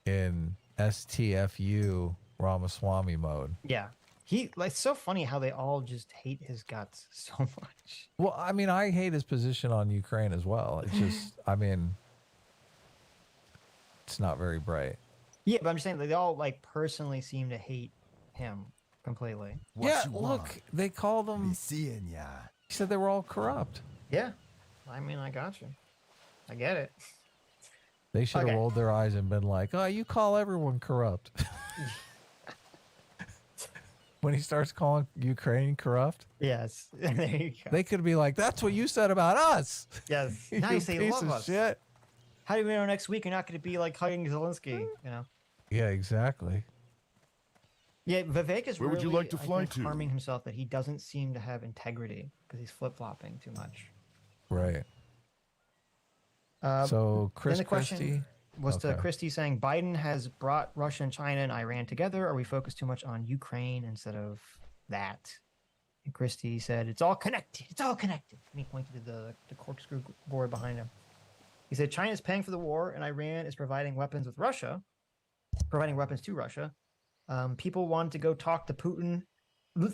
in STFU Ramaswamy mode. Yeah. It's so funny how they all just hate his guts so much. Well, I mean, I hate his position on Ukraine as well. It's just, I mean, it's not very bright. Yeah, but I'm just saying they all like personally seem to hate him completely. Look, they called them. He said they were all corrupt. Yeah, I mean, I got you. I get it. They should have rolled their eyes and been like, "Oh, you call everyone corrupt." When he starts calling Ukraine corrupt, yes, there you go. They could be like, "That's what you said about us." Yes, now you say love us. Shit. How do we know next week you're not going to be like hugging Zelensky? You know. Yeah, exactly. Yeah, Vivek is Where would you like to fly to? Harming himself that he doesn't seem to have integrity because he's flip-flopping too much. Right. So Chris Christie was to Christie saying Biden has brought Russia and China and Iran together. Are we focused too much on Ukraine instead of that? And Christie said it's all connected. It's all connected. And he pointed to the corkscrew board behind him. He said China is paying for the war and Iran is providing weapons with Russia, providing weapons to Russia. People wanted to go talk to Putin.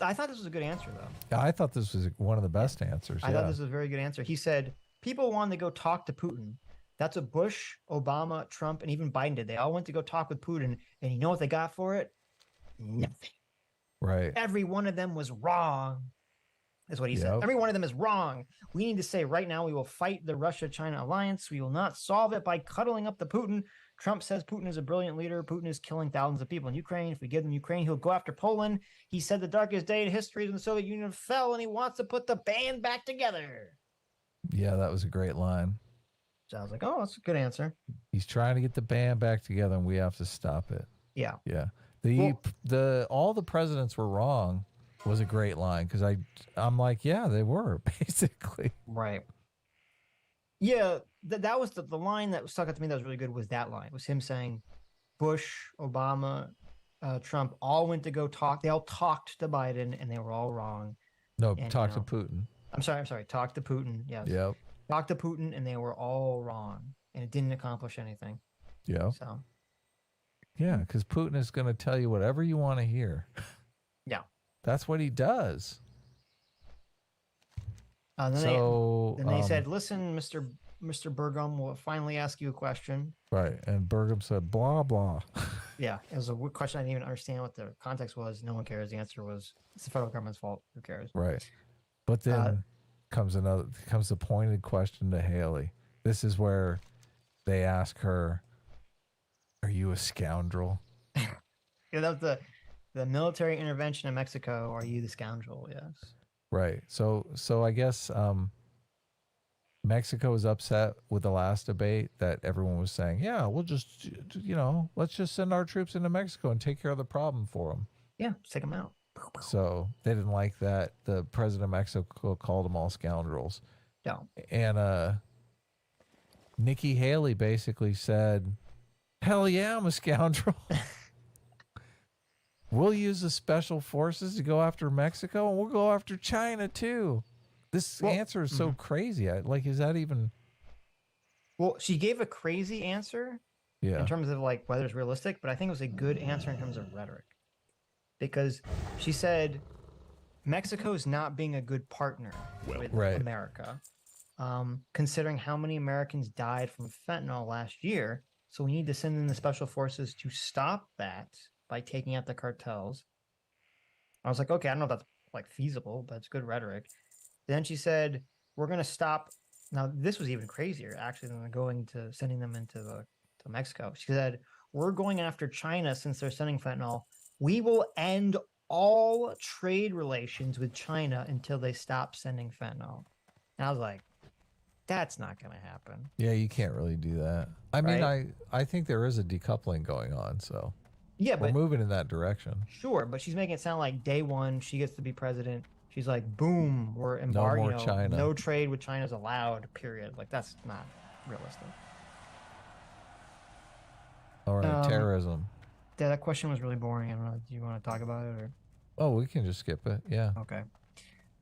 I thought this was a good answer, though. Yeah, I thought this was one of the best answers. I thought this was a very good answer. He said, people wanted to go talk to Putin. That's what Bush, Obama, Trump, and even Biden did. They all went to go talk with Putin, and you know what they got for it? Nothing. Right. Every one of them was wrong. Is what he said. Every one of them is wrong. We need to say right now we will fight the Russia-China alliance. We will not solve it by cuddling up to Putin. Trump says Putin is a brilliant leader. Putin is killing thousands of people in Ukraine. If we give them Ukraine, he'll go after Poland. He said the darkest day in history is when the Soviet Union fell, and he wants to put the band back together. Yeah, that was a great line. So I was like, oh, that's a good answer. He's trying to get the band back together, and we have to stop it. Yeah. Yeah. All the presidents were wrong was a great line, because I'm like, yeah, they were basically. Right. Yeah, that was the line that stuck out to me that was really good was that line. It was him saying Bush, Obama, Trump all went to go talk. They all talked to Biden, and they were all wrong. No, talk to Putin. I'm sorry. Talk to Putin. Yes. Yep. Talk to Putin, and they were all wrong, and it didn't accomplish anything. Yeah. So. Yeah, because Putin is going to tell you whatever you want to hear. Yeah. That's what he does. Then they said, "Listen, Mr. Burgum, we'll finally ask you a question." Right, and Burgum said, "Blah blah." Yeah, it was a question I didn't even understand what the context was. No one cares. The answer was, "It's the federal government's fault. Who cares?" Right, but then comes the pointed question to Haley. This is where they ask her, "Are you a scoundrel?" Yeah, that was the military intervention in Mexico. Are you the scoundrel? Yes. Right. So I guess Mexico was upset with the last debate that everyone was saying, yeah, we'll just, let's just send our troops into Mexico and take care of the problem for them. Yeah, take them out. So they didn't like that. The president of Mexico called them all scoundrels. Yeah. And Nikki Haley basically said, hell yeah, I'm a scoundrel. We'll use the special forces to go after Mexico, and we'll go after China too. This answer is so crazy. Is that even? Well, she gave a crazy answer in terms of whether it's realistic, but I think it was a good answer in terms of rhetoric. Because she said Mexico is not being a good partner with America, considering how many Americans died from fentanyl last year. So we need to send in the special forces to stop that by taking out the cartels. I was like, okay, I don't know if that's feasible, but it's good rhetoric. Then she said, we're going to stop. Now, this was even crazier, actually, than sending them to Mexico. She said, we're going after China since they're sending fentanyl. We will end all trade relations with China until they stop sending fentanyl. And I was like, that's not going to happen. Yeah, you can't really do that. I mean, I think there is a decoupling going on, so. Yeah, we're moving in that direction. Sure, but she's making it sound like day one she gets to be president. She's like, boom, we're embargoing. No more China. No trade with China is allowed. Period. That's not realistic. All right, terrorism. Yeah, that question was really boring. I don't know. Do you want to talk about it or? Oh, we can just skip it. Yeah. Okay.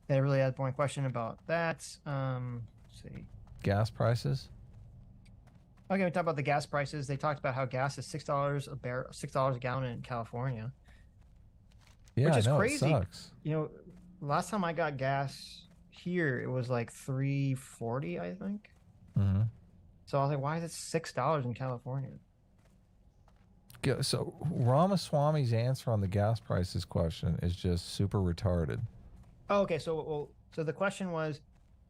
They really had a boring question about that. Let's see. Gas prices. Okay, we talked about the gas prices. They talked about how gas is $6 a gallon in California. Yeah, which is crazy. It sucks. Last time I got gas here, it was like $3.40, I think. Mm-hmm. So I was like, why is it $6 in California? So Ramaswamy's answer on the gas prices question is just super retarded. Oh, okay. So the question was,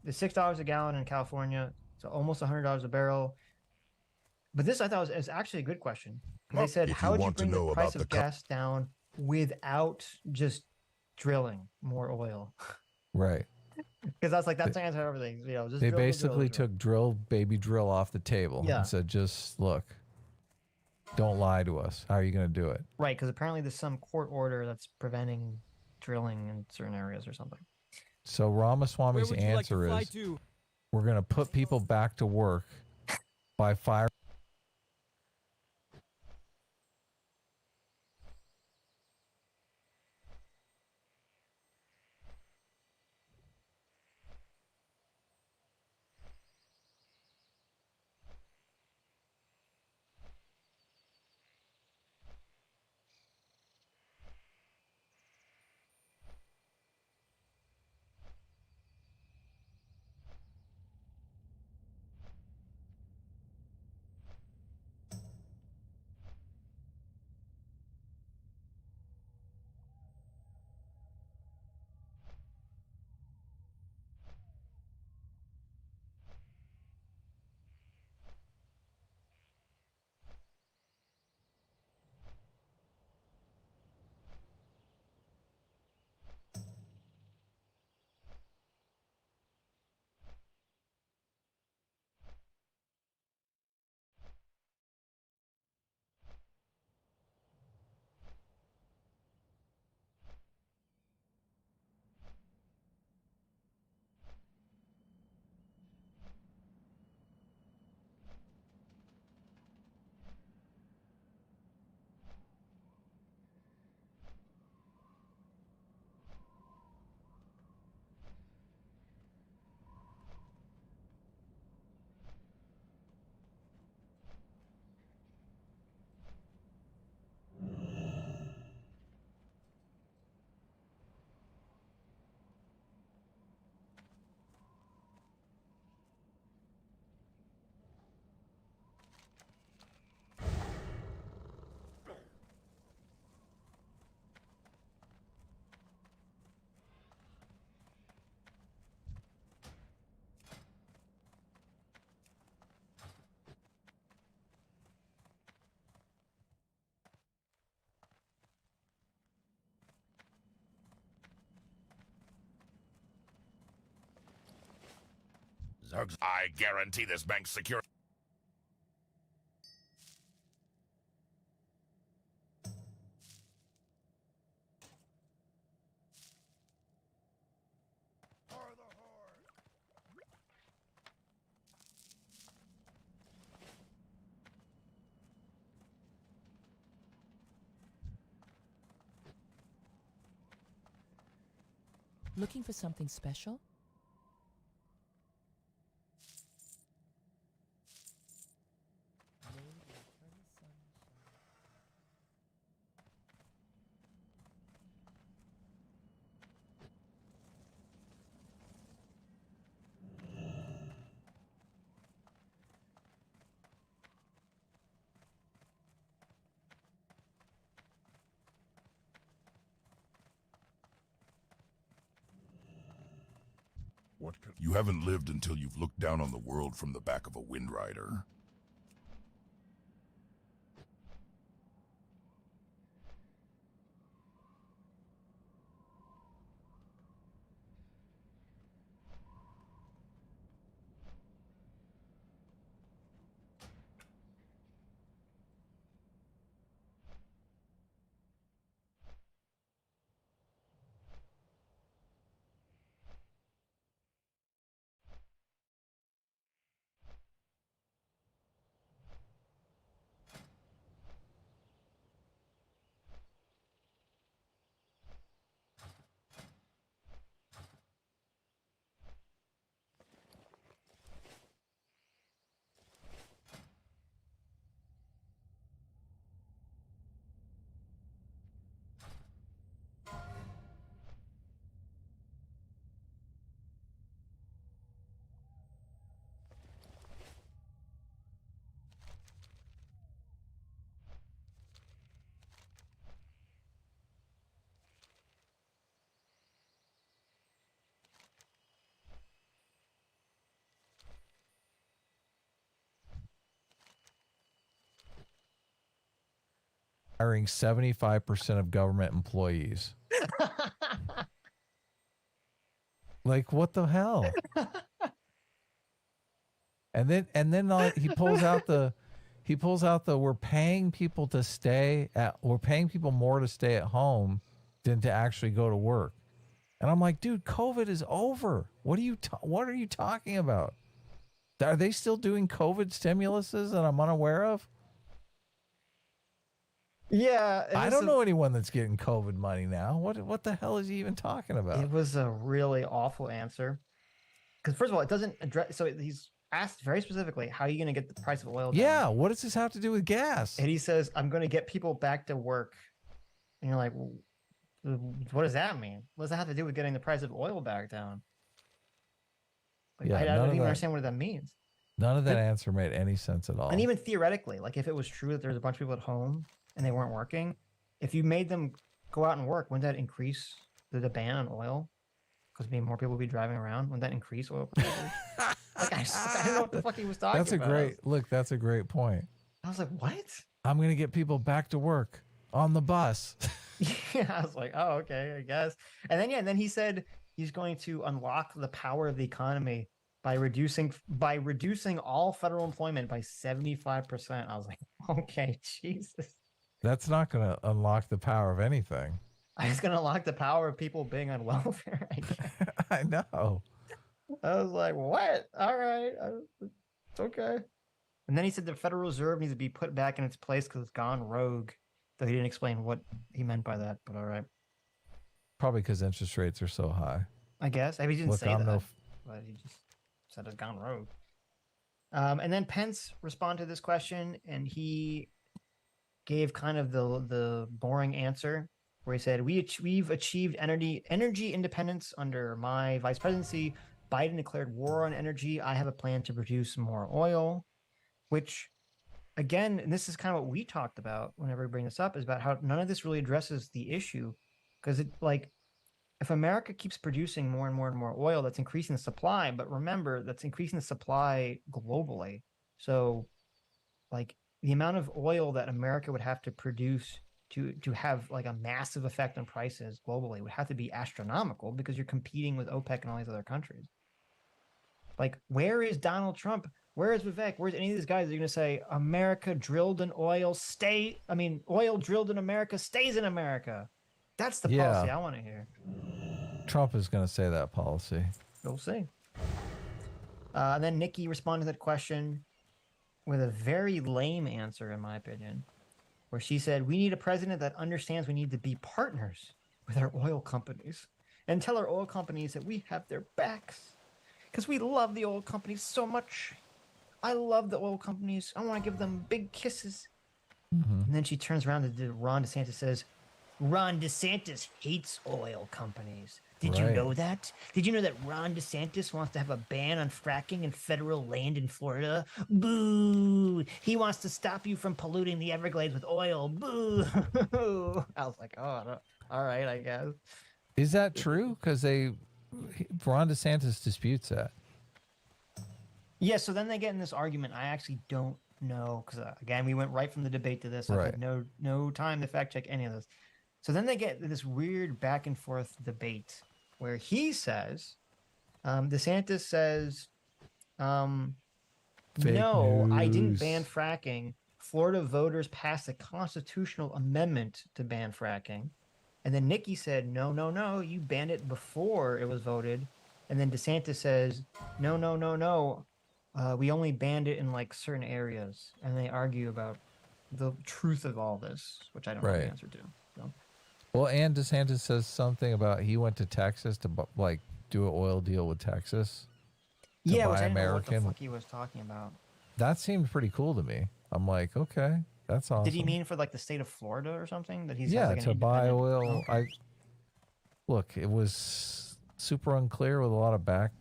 the $6 a gallon in California, so almost $100 a barrel. But this I thought was actually a good question. They said, how would you bring the price of gas down without just drilling more oil? Right. Because that's the answer to everything. Just they basically took baby drill off the table and said, just look, don't lie to us. How are you going to do it? Right, because apparently there's some court order that's preventing drilling in certain areas or something. So Ramaswamy's answer is, we're going to put people back to work by firing. I guarantee this bank's security. Looking for something special? You haven't lived until you've looked down on the world from the back of a Wind Rider. Hiring 75% of government employees. Like, what the hell? And then he pulls out the we're paying people more to stay at home than to actually go to work. And I'm like, dude, COVID is over. What are you talking about? Are they still doing COVID stimuluses that I'm unaware of? Yeah, I don't know anyone that's getting COVID money now. What the hell is he even talking about? It was a really awful answer. Because first of all, it doesn't address. So he's asked very specifically, "How are you going to get the price of oil down?" Yeah, what does this have to do with gas? And he says, "I'm going to get people back to work." And you're like, well, "What does that mean? What does that have to do with getting the price of oil back down?" Like, yeah, I don't even understand what that means. None of that answer made any sense at all. And even theoretically, like if it was true that there's a bunch of people at home and they weren't working, if you made them go out and work, wouldn't that increase the demand on oil? Because more people would be driving around. Wouldn't that increase oil prices? Like I don't know what the fuck he was talking about. That's a great point. I was like, what? I'm going to get people back to work on the bus. Yeah, I was like, oh, okay, I guess. And then he said he's going to unlock the power of the economy by reducing all federal employment by 75%. I was like, okay, Jesus. That's not going to unlock the power of anything. It's going to unlock the power of people being on welfare, I guess. I know. I was like, what? All right. It's okay. And then he said the Federal Reserve needs to be put back in its place because it's gone rogue. Though he didn't explain what he meant by that, but all right. Probably because interest rates are so high. I guess. I mean, he didn't say that, but he just said it's gone rogue. And then Pence responded to this question, and he gave kind of the boring answer where he said, we've achieved energy independence under my vice presidency. Biden declared war on energy. I have a plan to produce more oil, which, again, and this is kind of what we talked about whenever we bring this up, is about how none of this really addresses the issue. Because if America keeps producing more and more and more oil, that's increasing the supply. But remember, that's increasing the supply globally. So, like, the amount of oil that America would have to produce to have like a massive effect on prices globally would have to be astronomical because you're competing with OPEC and all these other countries. Like, where is Donald Trump? Where is Vivek? Where's any of these guys that are going to say America drilled in oil oil drilled in America stays in America? That's the policy I want to hear. Trump is going to say that policy. We'll see. And then Nikki responded to that question with a very lame answer, in my opinion, where she said, we need a president that understands we need to be partners with our oil companies and tell our oil companies that we have their backs because we love the oil companies so much. I love the oil companies. I want to give them big kisses. And then she turns around to Ron DeSantis, says, Ron DeSantis hates oil companies. Did you know that? Did you know that Ron DeSantis wants to have a ban on fracking in federal land in Florida? Boo! He wants to stop you from polluting the Everglades with oil. Boo! I was like, oh, all right, I guess. Is that true? Because Ron DeSantis disputes that. Yeah, so then they get in this argument. I actually don't know because, again, we went right from the debate to this. I had no time to fact check any of this. So then they get this weird back and forth debate where he says, DeSantis says, no, I didn't ban fracking. Florida voters passed a constitutional amendment to ban fracking. And then Nikki said, no, you banned it before it was voted. And then DeSantis says, no, we only banned it in like certain areas. And they argue about the truth of all this, which I don't know the answer to. So. Well, and DeSantis says something about he went to Texas to like do an oil deal with Texas. Yeah, which I didn't know what the fuck he was talking about. That seemed pretty cool to me. I'm like, okay, that's awesome. Did he mean for like the state of Florida or something? That he's like to buy oil. Okay. Look, it was super unclear with a lot of back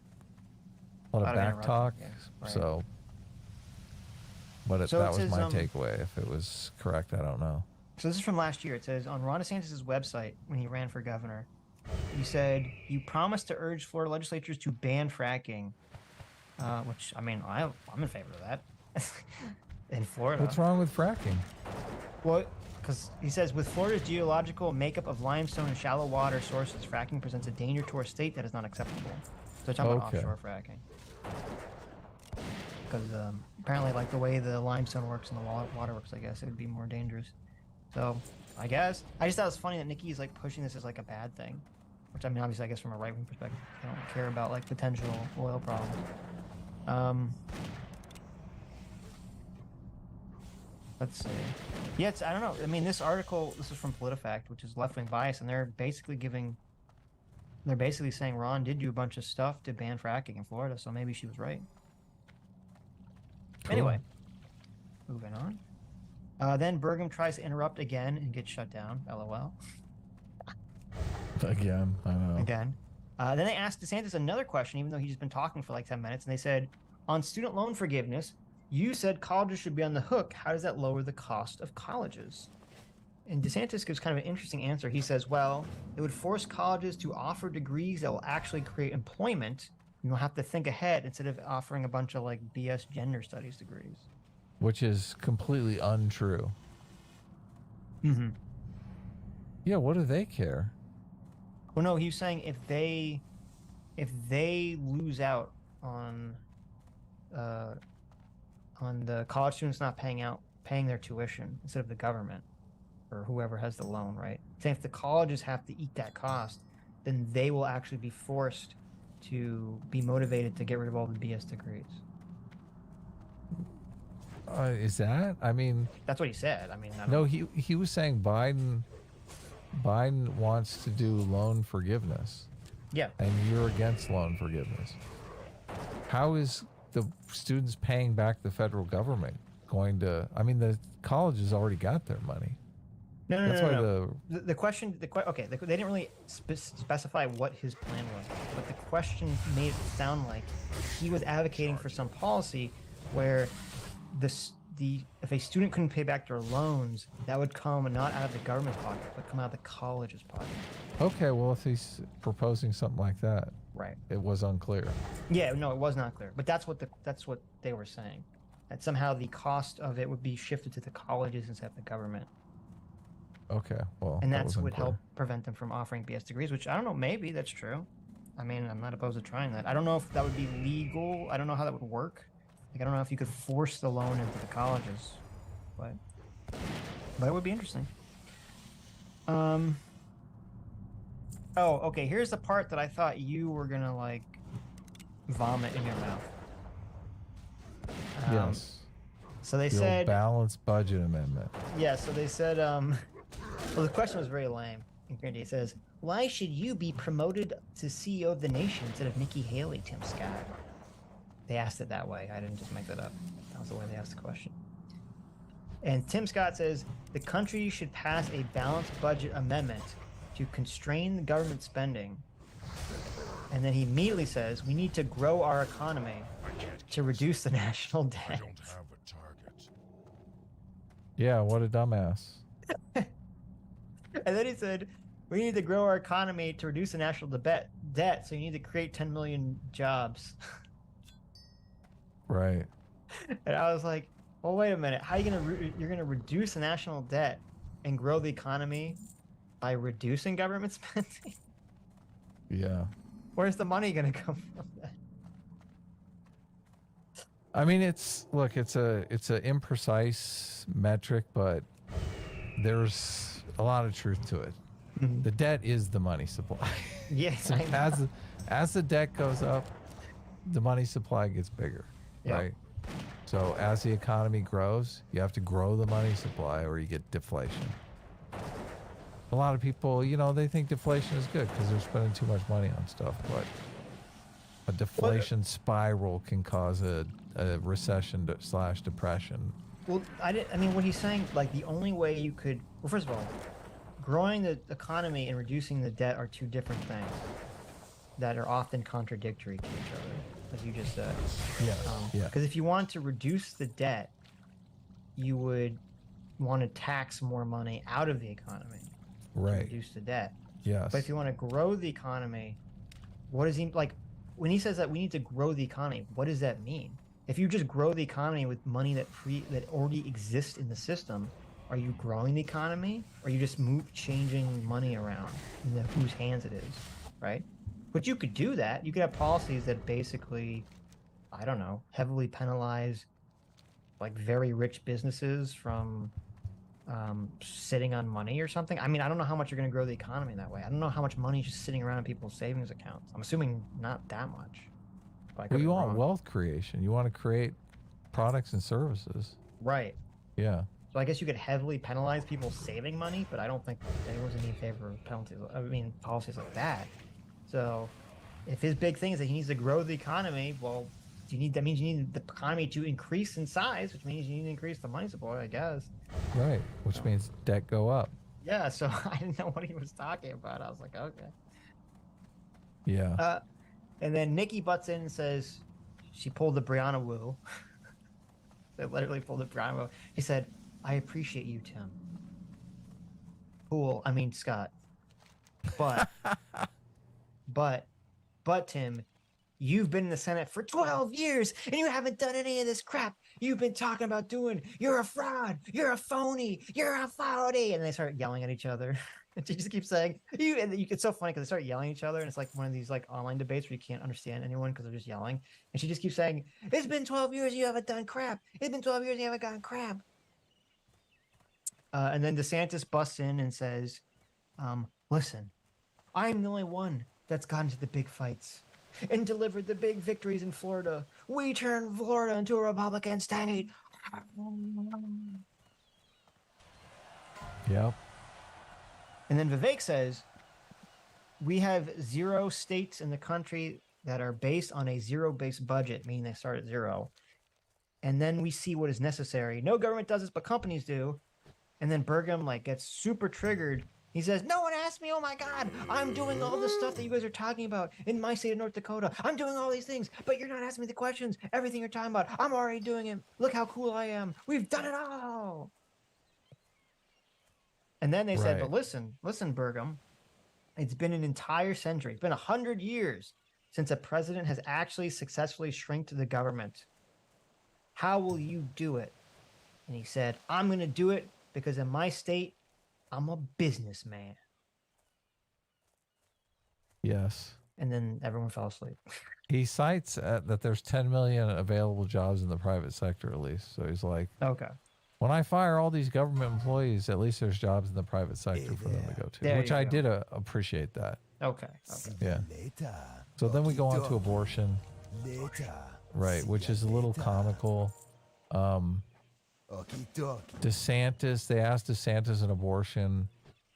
talk. Yeah, so, but that was my takeaway. If it was correct, I don't know. So this is from last year. It says, on Ron DeSantis' website, when he ran for governor, he said, you promised to urge Florida legislatures to ban fracking, which, I mean, I'm in favor of that in Florida. What's wrong with fracking? Well, because he says, with Florida's geological makeup of limestone and shallow water sources, fracking presents a danger to our state that is not acceptable. So they're talking about offshore fracking. Because apparently, like, the way the limestone works and the water works, I guess, it would be more dangerous. So, I guess. I just thought it was funny that Nikki's, like, pushing this as, like, a bad thing. Which, I mean, obviously, I guess from a right-wing perspective, I don't care about, like, potential oil problems. Let's see. Yeah, I don't know. I mean, this article, this is from PolitiFact, which is left-wing bias, and they're basically saying Ron did do a bunch of stuff to ban fracking in Florida, so maybe she was right. Cool. Anyway, moving on. Then Burgum tries to interrupt again and gets shut down. LOL. Again, I know. Again. Then they asked DeSantis another question, even though he's just been talking for like 10 minutes, and they said, on student loan forgiveness, you said colleges should be on the hook. How does that lower the cost of colleges? And DeSantis gives kind of an interesting answer. He says, well, it would force colleges to offer degrees that will actually create employment. You'll have to think ahead instead of offering a bunch of like BS gender studies degrees. Which is completely untrue. Mm-hmm. Yeah, what do they care? Well, no, he was saying if they lose out on the college students not paying their tuition instead of the government or whoever has the loan, right? Saying if the colleges have to eat that cost, then they will actually be forced to be motivated to get rid of all the BS degrees. Is that? I mean, that's what he said. I mean, no, he was saying Biden wants to do loan forgiveness. Yeah. And you're against loan forgiveness. How is the students paying back the federal government going to? I mean, the colleges already got their money. No. The question. Okay, they didn't really specify what his plan was, but the question made it sound like he was advocating for some policy where if a student couldn't pay back their loans, that would come not out of the government's pocket, but come out of the college's pocket. Okay, well, if he's proposing something like that, right? It was unclear. Yeah, no, it was not clear, but that's what they were saying, that somehow the cost of it would be shifted to the colleges instead of the government. Okay, well, and that's what help prevent them from offering BS degrees, which I don't know, maybe that's true. I mean, I'm not opposed to trying that. I don't know if that would be legal. I don't know how that would work. Like, I don't know if you could force the loan into the colleges, but it would be interesting. Oh, okay. Here's the part that I thought you were gonna like vomit in your mouth. Yes. So they the said balanced budget amendment. Yeah. So they said, well, the question was very lame. It says, "Why should you be promoted to CEO of the nation instead of Nikki Haley, Tim Scott?" They asked it that way. I didn't just make that up. That was the way they asked the question. And Tim Scott says the country should pass a balanced budget amendment to constrain the government spending. And then he immediately says we need to grow our economy to reduce the national debt. I don't have a target. Yeah, what a dumbass. And then he said we need to grow our economy to reduce the national debt. So you need to create 10 million jobs. Right. And I was like, well, wait a minute. How are you you're gonna reduce the national debt and grow the economy by reducing government spending? Yeah. Where's the money gonna come from that? I mean, it's a imprecise metric, but there's a lot of truth to it. Mm-hmm. The debt is the money supply. Yes. So as the debt goes up, the money supply gets bigger, Yep. right? So as the economy grows, you have to grow the money supply or you get deflation. A lot of people, they think deflation is good because they're spending too much money on stuff, but a deflation spiral can cause a recession / depression. Well, I mean, what he's saying, like, the only way you could, well, first of all, growing the economy and reducing the debt are two different things that are often contradictory to each other, as you just said. Yeah. Because if you want to reduce the debt, you would want to tax more money out of the economy to Right. reduce the debt. Yes. But if you want to grow the economy, what does he, like, when he says that we need to grow the economy, what does that mean? If you just grow the economy with money that already exists in the system, are you growing the economy? Or are you just changing money around in whose hands it is, right? But you could do that. You could have policies that basically, I don't know, heavily penalize like very rich businesses from sitting on money or something. I mean, I don't know how much you're going to grow the economy that way. I don't know how much money is just sitting around in people's savings accounts. I'm assuming not that much. Well, you want wealth creation. You want to create products and services. Right. Yeah. So I guess you could heavily penalize people saving money, but I don't think anyone's in favor of penalties. I mean, policies like that. So if his big thing is that he needs to grow the economy, well, that means you need the economy to increase in size, which means you need to increase the money supply, I guess. Right. Which means debt go up. Yeah. So I didn't know what he was talking about. I was like, okay. Yeah. And then Nikki butts in and says she pulled the Brianna Wu. They literally pulled the Brianna Wu. He said, I appreciate you, Tim. Cool. I mean, Scott. But Tim, you've been in the Senate for 12 years and you haven't done any of this crap you've been talking about doing. You're a fraud. You're a phony. You're a phony. And they start yelling at each other. And she just keeps saying, it's so funny because they start yelling at each other. And it's like one of these like online debates where you can't understand anyone because they're just yelling. And she just keeps saying, it's been 12 years. You haven't done crap. It's been 12 years. You haven't gotten crap. And then DeSantis busts in and says, listen, I'm the only one that's gotten to the big fights and delivered the big victories in Florida. We turned Florida into a Republican state. Yep. And then Vivek says, we have 0 states in the country that are based on a zero-based budget, meaning they start at 0. And then we see what is necessary. No government does this, but companies do. And then Burgum gets super triggered. He says, no one asked me. Oh my God, I'm doing all the stuff that you guys are talking about in my state of North Dakota. I'm doing all these things, but you're not asking me the questions. Everything you're talking about, I'm already doing it. Look how cool I am. We've done it all. And then they said, but listen, Burgum, it's been an entire century. It's been 100 years since a president has actually successfully shrinked the government. How will you do it? And he said, I'm going to do it because in my state, I'm a businessman. Yes. and then everyone fell asleep. He cites that there's 10 million available jobs in the private sector, at least. So he's like, okay. When I fire all these government employees, at least there's jobs in the private sector for them to go to, which I did appreciate that. Okay. Yeah. So then we go on to abortion, right, which is a little comical. DeSantis, they asked DeSantis an abortion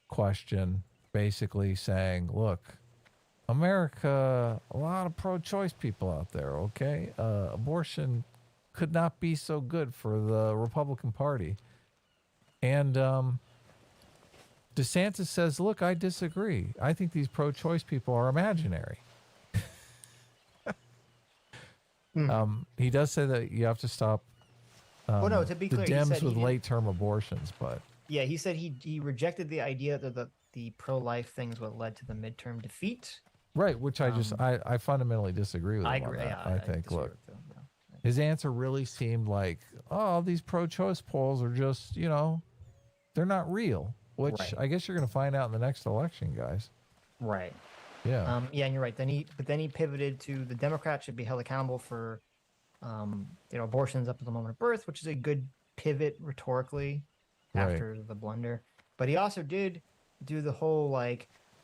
question, basically saying, look, America, a lot of pro-choice people out there, okay? Abortion could not be so good for the Republican Party. And DeSantis says, look, I disagree. I think these pro-choice people are imaginary. He does say that you have to stop well, no, to be the clear, Dems with late-term abortions, but... Yeah, he said he rejected the idea that the pro-life things what led to the midterm defeat. Right, which I fundamentally disagree with him. I agree. Yeah, I think, look, his answer really seemed like, oh, these pro-choice polls are just, they're not real, which I guess you're going to find out in the next election, guys. Right. Yeah. Yeah, and you're right. Then he pivoted to the Democrats should be held accountable for, abortions up to the moment of birth, which is a good pivot rhetorically after the blunder. But he also did do the whole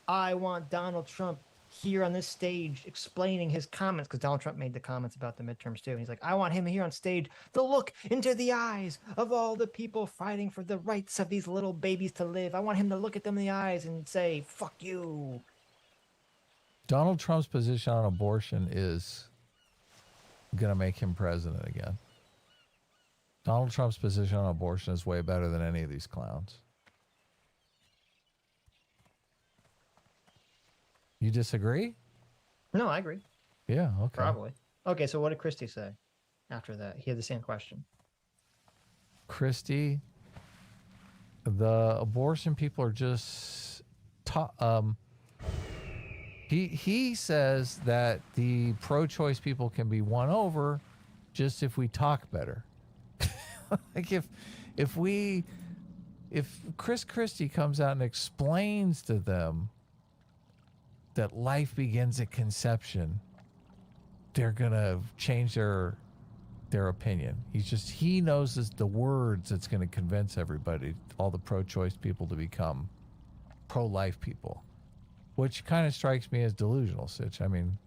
I want Donald Trump here on this stage explaining his comments, because Donald Trump made the comments about the midterms too. And he's like, I want him here on stage to look into the eyes of all the people fighting for the rights of these little babies to live. I want him to look at them in the eyes and say, fuck you. Donald Trump's position on abortion is going to make him president again. Donald Trump's position on abortion is way better than any of these clowns. You disagree? No, I agree. Yeah, okay. Probably. Okay, so what did Christie say after that? He had the same question. Christie, the abortion people are just... He says that the pro-choice people can be won over just if we talk better. Like if Chris Christie comes out and explains to them that life begins at conception, they're gonna change their opinion. He knows the words that's gonna convince everybody, all the pro-choice people, to become pro-life people, which kind of strikes me as delusional, Sitch. I mean,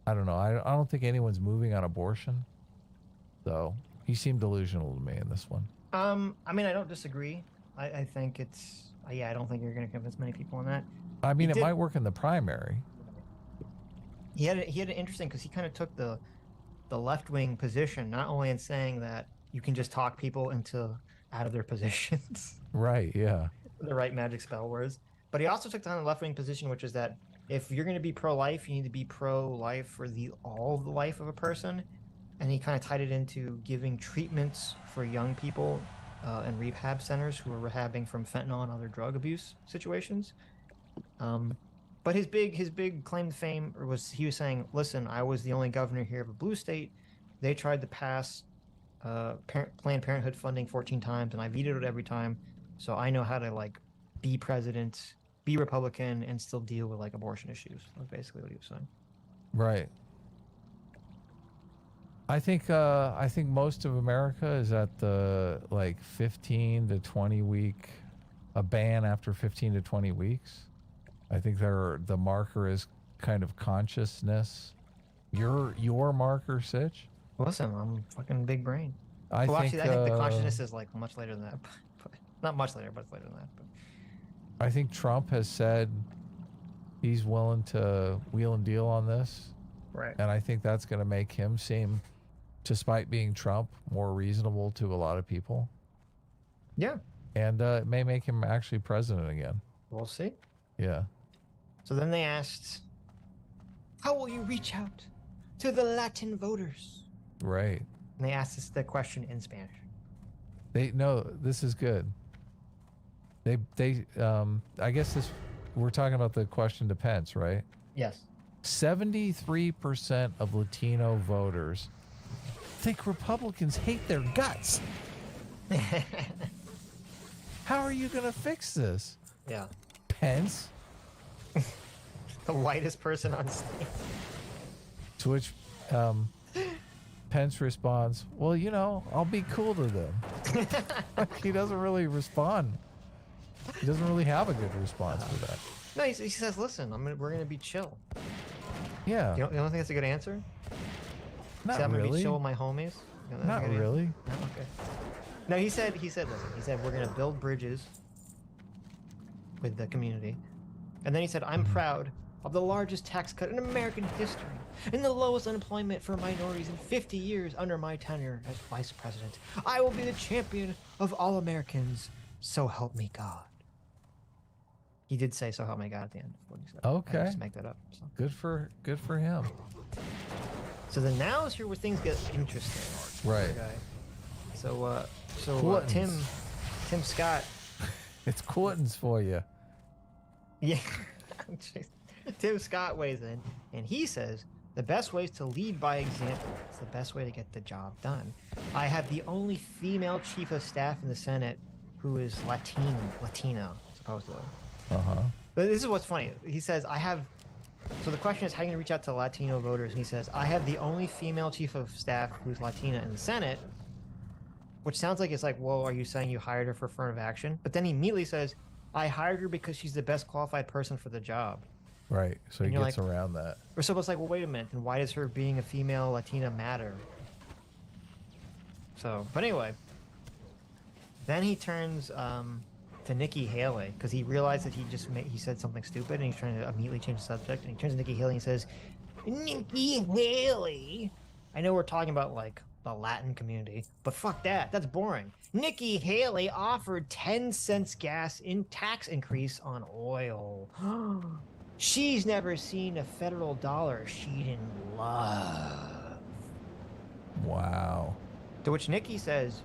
I don't know. I don't think anyone's moving on abortion, though. He seemed delusional to me in this one. I mean, I don't disagree. I think it's I don't think you're going to convince many people on that. I mean, it might work in the primary. He had an interesting, because he kind of took the left-wing position, not only in saying that you can just talk people out of their positions. Right, yeah. The right magic spell words. But he also took on the left-wing position, which is that if you're going to be pro-life, you need to be pro-life for all of the life of a person. And he kind of tied it into giving treatments for young people in rehab centers who are rehabbing from fentanyl and other drug abuse situations. But his big claim to fame was he was saying, listen, I was the only governor here of a blue state. They tried to pass Planned Parenthood funding 14 times, and I vetoed it every time. So I know how to be president, be Republican, and still deal with abortion issues. That's basically what he was saying. Right. I think most of America is at the 15 to 20 week, a ban after 15 to 20 weeks. I think the marker is kind of consciousness. Your marker, Sitch? Listen, I'm fucking big brain. I think the consciousness is much later than that, but not much later, but it's later than that. But I think Trump has said he's willing to wheel and deal on this. Right. And I think that's going to make him seem, despite being Trump, more reasonable to a lot of people. Yeah. And it may make him actually president again. We'll see. Yeah. So then they asked, how will you reach out to the Latin voters? Right. And they asked us the question in Spanish. This is good. I guess we're talking about the question to Pence, right? Yes. 73% of Latino voters think Republicans hate their guts. How are you going to fix this? Yeah. Pence? The whitest person on stage. To which Pence responds, well, you know, I'll be cool to them. He doesn't really respond. He doesn't really have a good response for that. No, he says, listen, we're going to be chill. Yeah. You don't think that's a good answer? Not I'm really. Gonna be chill with my homies? Not really. No, okay. No, he said, listen, he said, we're going to build bridges with the community. And then he said, I'm proud of the largest tax cut in American history and the lowest unemployment for minorities in 50 years under my tenure as vice president. I will be the champion of all Americans. So help me God. He did say so help me God at the end of what he said. Okay. I just make that up. So. Good for him. So then now is here where things get interesting. Right. Okay. So Tim Scott. It's Quentin's for you. Yeah. Tim Scott weighs in, and he says, the best way is to lead by example. It's the best way to get the job done. I have the only female chief of staff in the Senate who is Latina, supposedly. Uh-huh. But this is what's funny. He says, so the question is, how are you going to reach out to Latino voters? And he says, I have the only female chief of staff who's Latina in the Senate, which sounds like it's like, whoa, are you saying you hired her for affirmative action? But then he immediately says, I hired her because she's the best qualified person for the job. Right. So he gets around that. So it's like, well, wait a minute. And why does her being a female Latina matter? So, but anyway, then he turns to Nikki Haley because he realized that he said something stupid and he's trying to immediately change the subject. And he turns to Nikki Haley and he says, Nikki Haley. I know we're talking about like the Latin community, but fuck that. That's boring. Nikki Haley offered 10 cents gas in tax increase on oil. She's never seen a federal dollar she didn't love. Wow. To which Nikki says,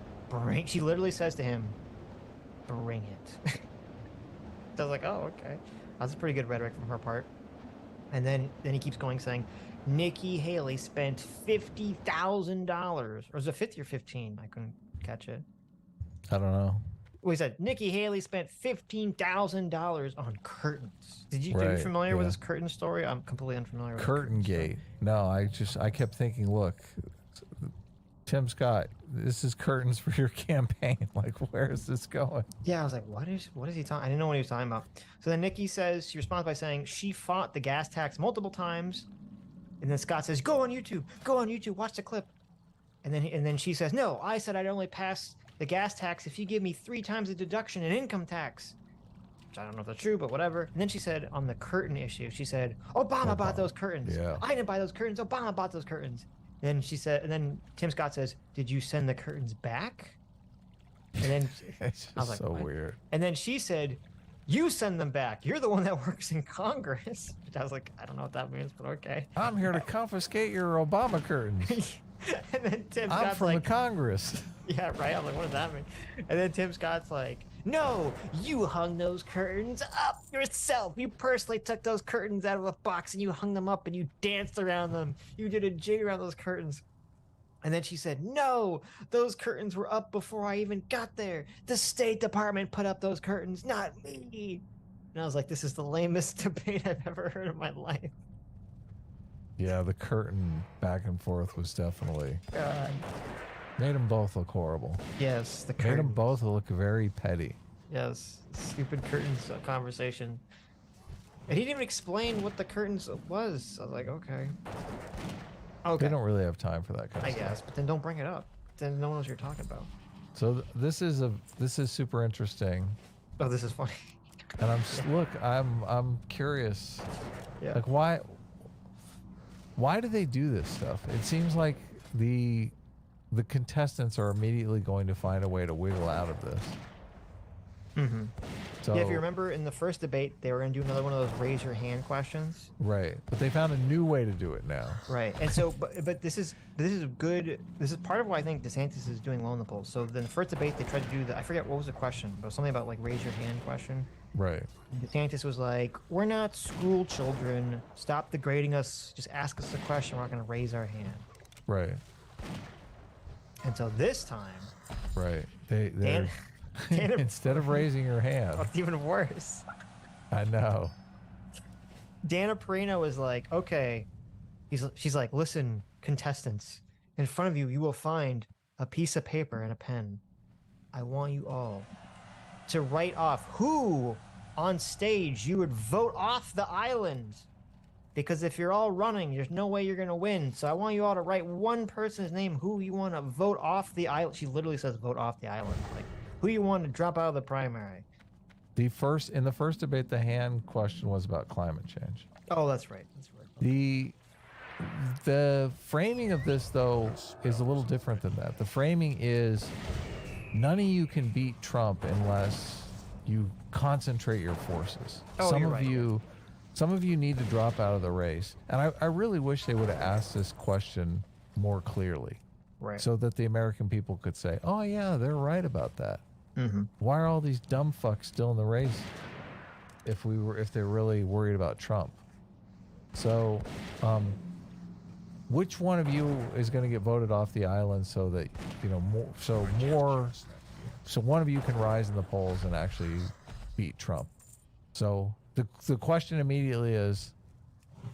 she literally says to him, bring it. So I was like, oh, okay. That's pretty good rhetoric from her part. And then he keeps going saying, Nikki Haley spent $50,000. Or was it 50 or 15? I couldn't catch it. I don't know. Well, he said, Nikki Haley spent $15,000 on curtains. Are you familiar with this curtain story? I'm completely unfamiliar with Curtain Gate. No, I kept thinking, look, Tim Scott, this is curtains for your campaign. Like, where is this going? Yeah, I was like, what is he talking? I didn't know what he was talking about. So then Nikki says, she responds by saying she fought the gas tax multiple times. And then Scott says, go on YouTube, watch the clip. And then she says, no, I said I'd only pass the gas tax if you give me 3 times the deduction in income tax. Which I don't know if that's true, but whatever. And then she said on the curtain issue, she said, Obama bought those curtains. Yeah. I didn't buy those curtains. Obama bought those curtains. And she said, and then Tim Scott says, did you send the curtains back? And then it's just I was like, so what? weird. And then she said, you send them back. You're the one that works in Congress. I was like, I don't know what that means, but okay. I'm here to confiscate your Obama curtains. And then Tim I'm Scott's from like, the Congress. Yeah, right. I'm like, what does that mean? And then Tim Scott's like, no, you hung those curtains up yourself. You personally took those curtains out of a box and you hung them up and you danced around them. You did a jig around those curtains. And then she said, no, those curtains were up before I even got there. The State Department put up those curtains, not me. And I was like, this is the lamest debate I've ever heard in my life. Yeah, the curtain back and forth was definitely... God. Made them both look horrible. Yes, the curtain. Made them both look very petty. Yes, stupid curtains conversation. And he didn't even explain what the curtains was. I was like, okay. They don't really have time for that kind of stuff. I guess, but then don't bring it up. Then no one knows what you're talking about. So this is super interesting. Oh, this is funny. And I'm curious. Yeah. Like why do they do this stuff? It seems like the contestants are immediately going to find a way to wiggle out of this. Mm-hmm. So, yeah, if you remember in the first debate, they were going to do another one of those raise your hand questions. Right, but they found a new way to do it now. Right, and so, but this is good. This is part of why I think DeSantis is doing well in the polls. So then the first debate, they tried to do I forget what was the question, but something about like raise your hand question. Right. DeSantis was like, we're not school children. Stop degrading us. Just ask us a question. We're not going to raise our hand. Right. And so this time, right, they're instead of raising your hand, it's even worse. I know. Dana Perino was like, okay. She's like, listen, contestants, in front of you, you will find a piece of paper and a pen. I want you all to write off who on stage you would vote off the island. Because if you're all running, there's no way you're going to win. So I want you all to write one person's name who you want to vote off the island. She literally says vote off the island. Like, who you want to drop out of the primary. In the first debate, the hand question was about climate change. Oh, that's right. That's right. The framing of this, though, is a little different than that. The framing is none of you can beat Trump unless you concentrate your forces. Oh, Some of you need to drop out of the race. And I really wish they would have asked this question more clearly. Right. So that the American people could say, oh, yeah, they're right about that. Mm-hmm. Why are all these dumb fucks still in the race if they're really worried about Trump? So, which one of you is going to get voted off the island so that, so one of you can rise in the polls and actually beat Trump? So the question immediately is,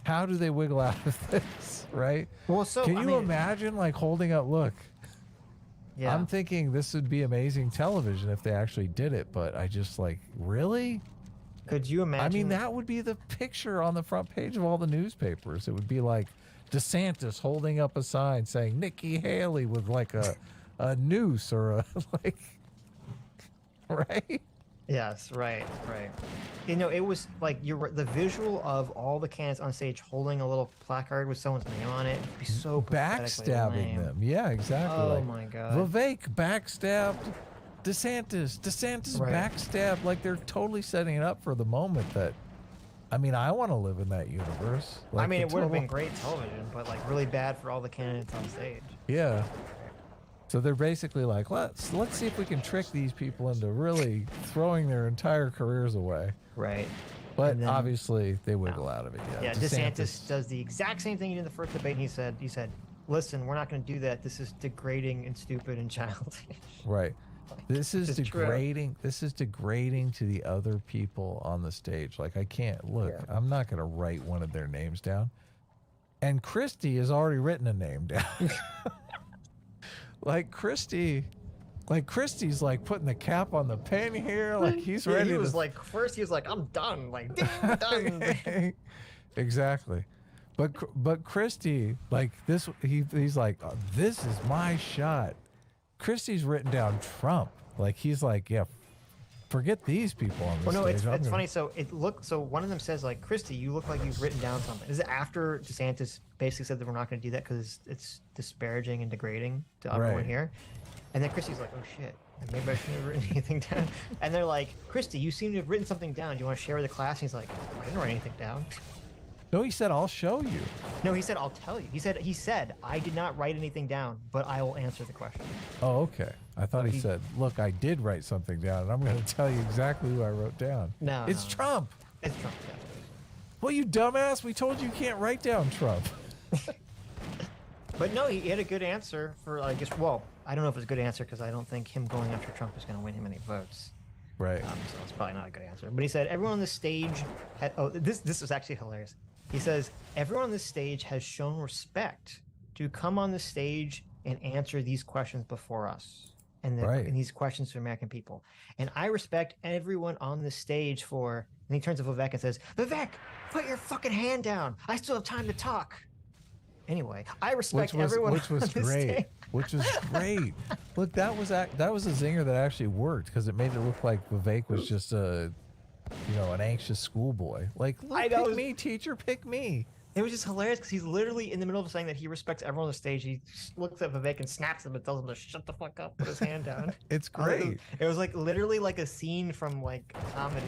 how do they wiggle out of this, right? Well, so can you imagine like holding up, look, yeah. I'm thinking this would be amazing television if they actually did it, but I just like, really? Could you imagine? I mean, that would be the picture on the front page of all the newspapers. It would be like DeSantis holding up a sign saying Nikki Haley with like a noose or a like, right? Yes, right. It was like the visual of all the candidates on stage holding a little placard with someone's name on it. It'd be so backstabbing lame. them. Yeah, exactly. Oh like, my God. Vivek backstabbed DeSantis right. backstabbed. Like they're totally setting it up for the moment that, I mean, I want to live in that universe. Like, I mean, it would have been great television, but like really bad for all the candidates on stage. Yeah. So they're basically like, let's see if we can trick these people into really throwing their entire careers away. Right. But then, obviously they wiggle out of it. Yeah. DeSantis does the exact same thing he did in the first debate. And he said, listen, we're not going to do that. This is degrading and stupid and childish. Right. This is degrading. This is degrading to the other people on the stage. Like, I can't look. Yeah. I'm not going to write one of their names down. And Christie has already written a name down. Christie's like putting the cap on the pen here. Like he's ready. He was like, first he was like, I'm done. Like, I'm done. Exactly. But Christie, like this, he's like, oh, this is my shot. Christie's written down Trump. Like he's like, yeah, forget these people on the stage. It's funny. So one of them says like, Christie, you look like you've written down something. Is it after DeSantis basically said that we're not going to do that because it's disparaging and degrading to everyone here? And then Christie's like, oh shit, maybe I shouldn't have written anything down. And they're like, Christie, you seem to have written something down. Do you want to share with the class? And he's like, I didn't write anything down. No, he said, I'll show you. No, he said, I'll tell you. He said, I did not write anything down, but I will answer the question. Oh, okay. I thought he said, look, I did write something down, and I'm going to tell you exactly who I wrote down. No. It's Trump. It's Trump, yes. Well, you dumbass, we told you can't write down Trump. But no, he had a good answer for, I guess, well, I don't know if it's a good answer because I don't think him going after Trump is going to win him any votes. Right. So it's probably not a good answer. But he said, everyone on the stage had, this was actually hilarious. He says, everyone on this stage has shown respect to come on the stage and answer these questions before us. And these questions to American people. And I respect everyone on the stage for, and he turns to Vivek and says, Vivek, put your fucking hand down. I still have time to talk. Anyway, I respect everyone. Which was great. Which was great. Look, that was a zinger that actually worked because it made it look like Vivek was just an anxious schoolboy. Like, pick me, teacher, pick me. It was just hilarious because he's literally in the middle of saying that he respects everyone on the stage. He looks at Vivek and snaps him and tells him to shut the fuck up, put his hand down. It's great. It was like literally like a scene from like a comedy.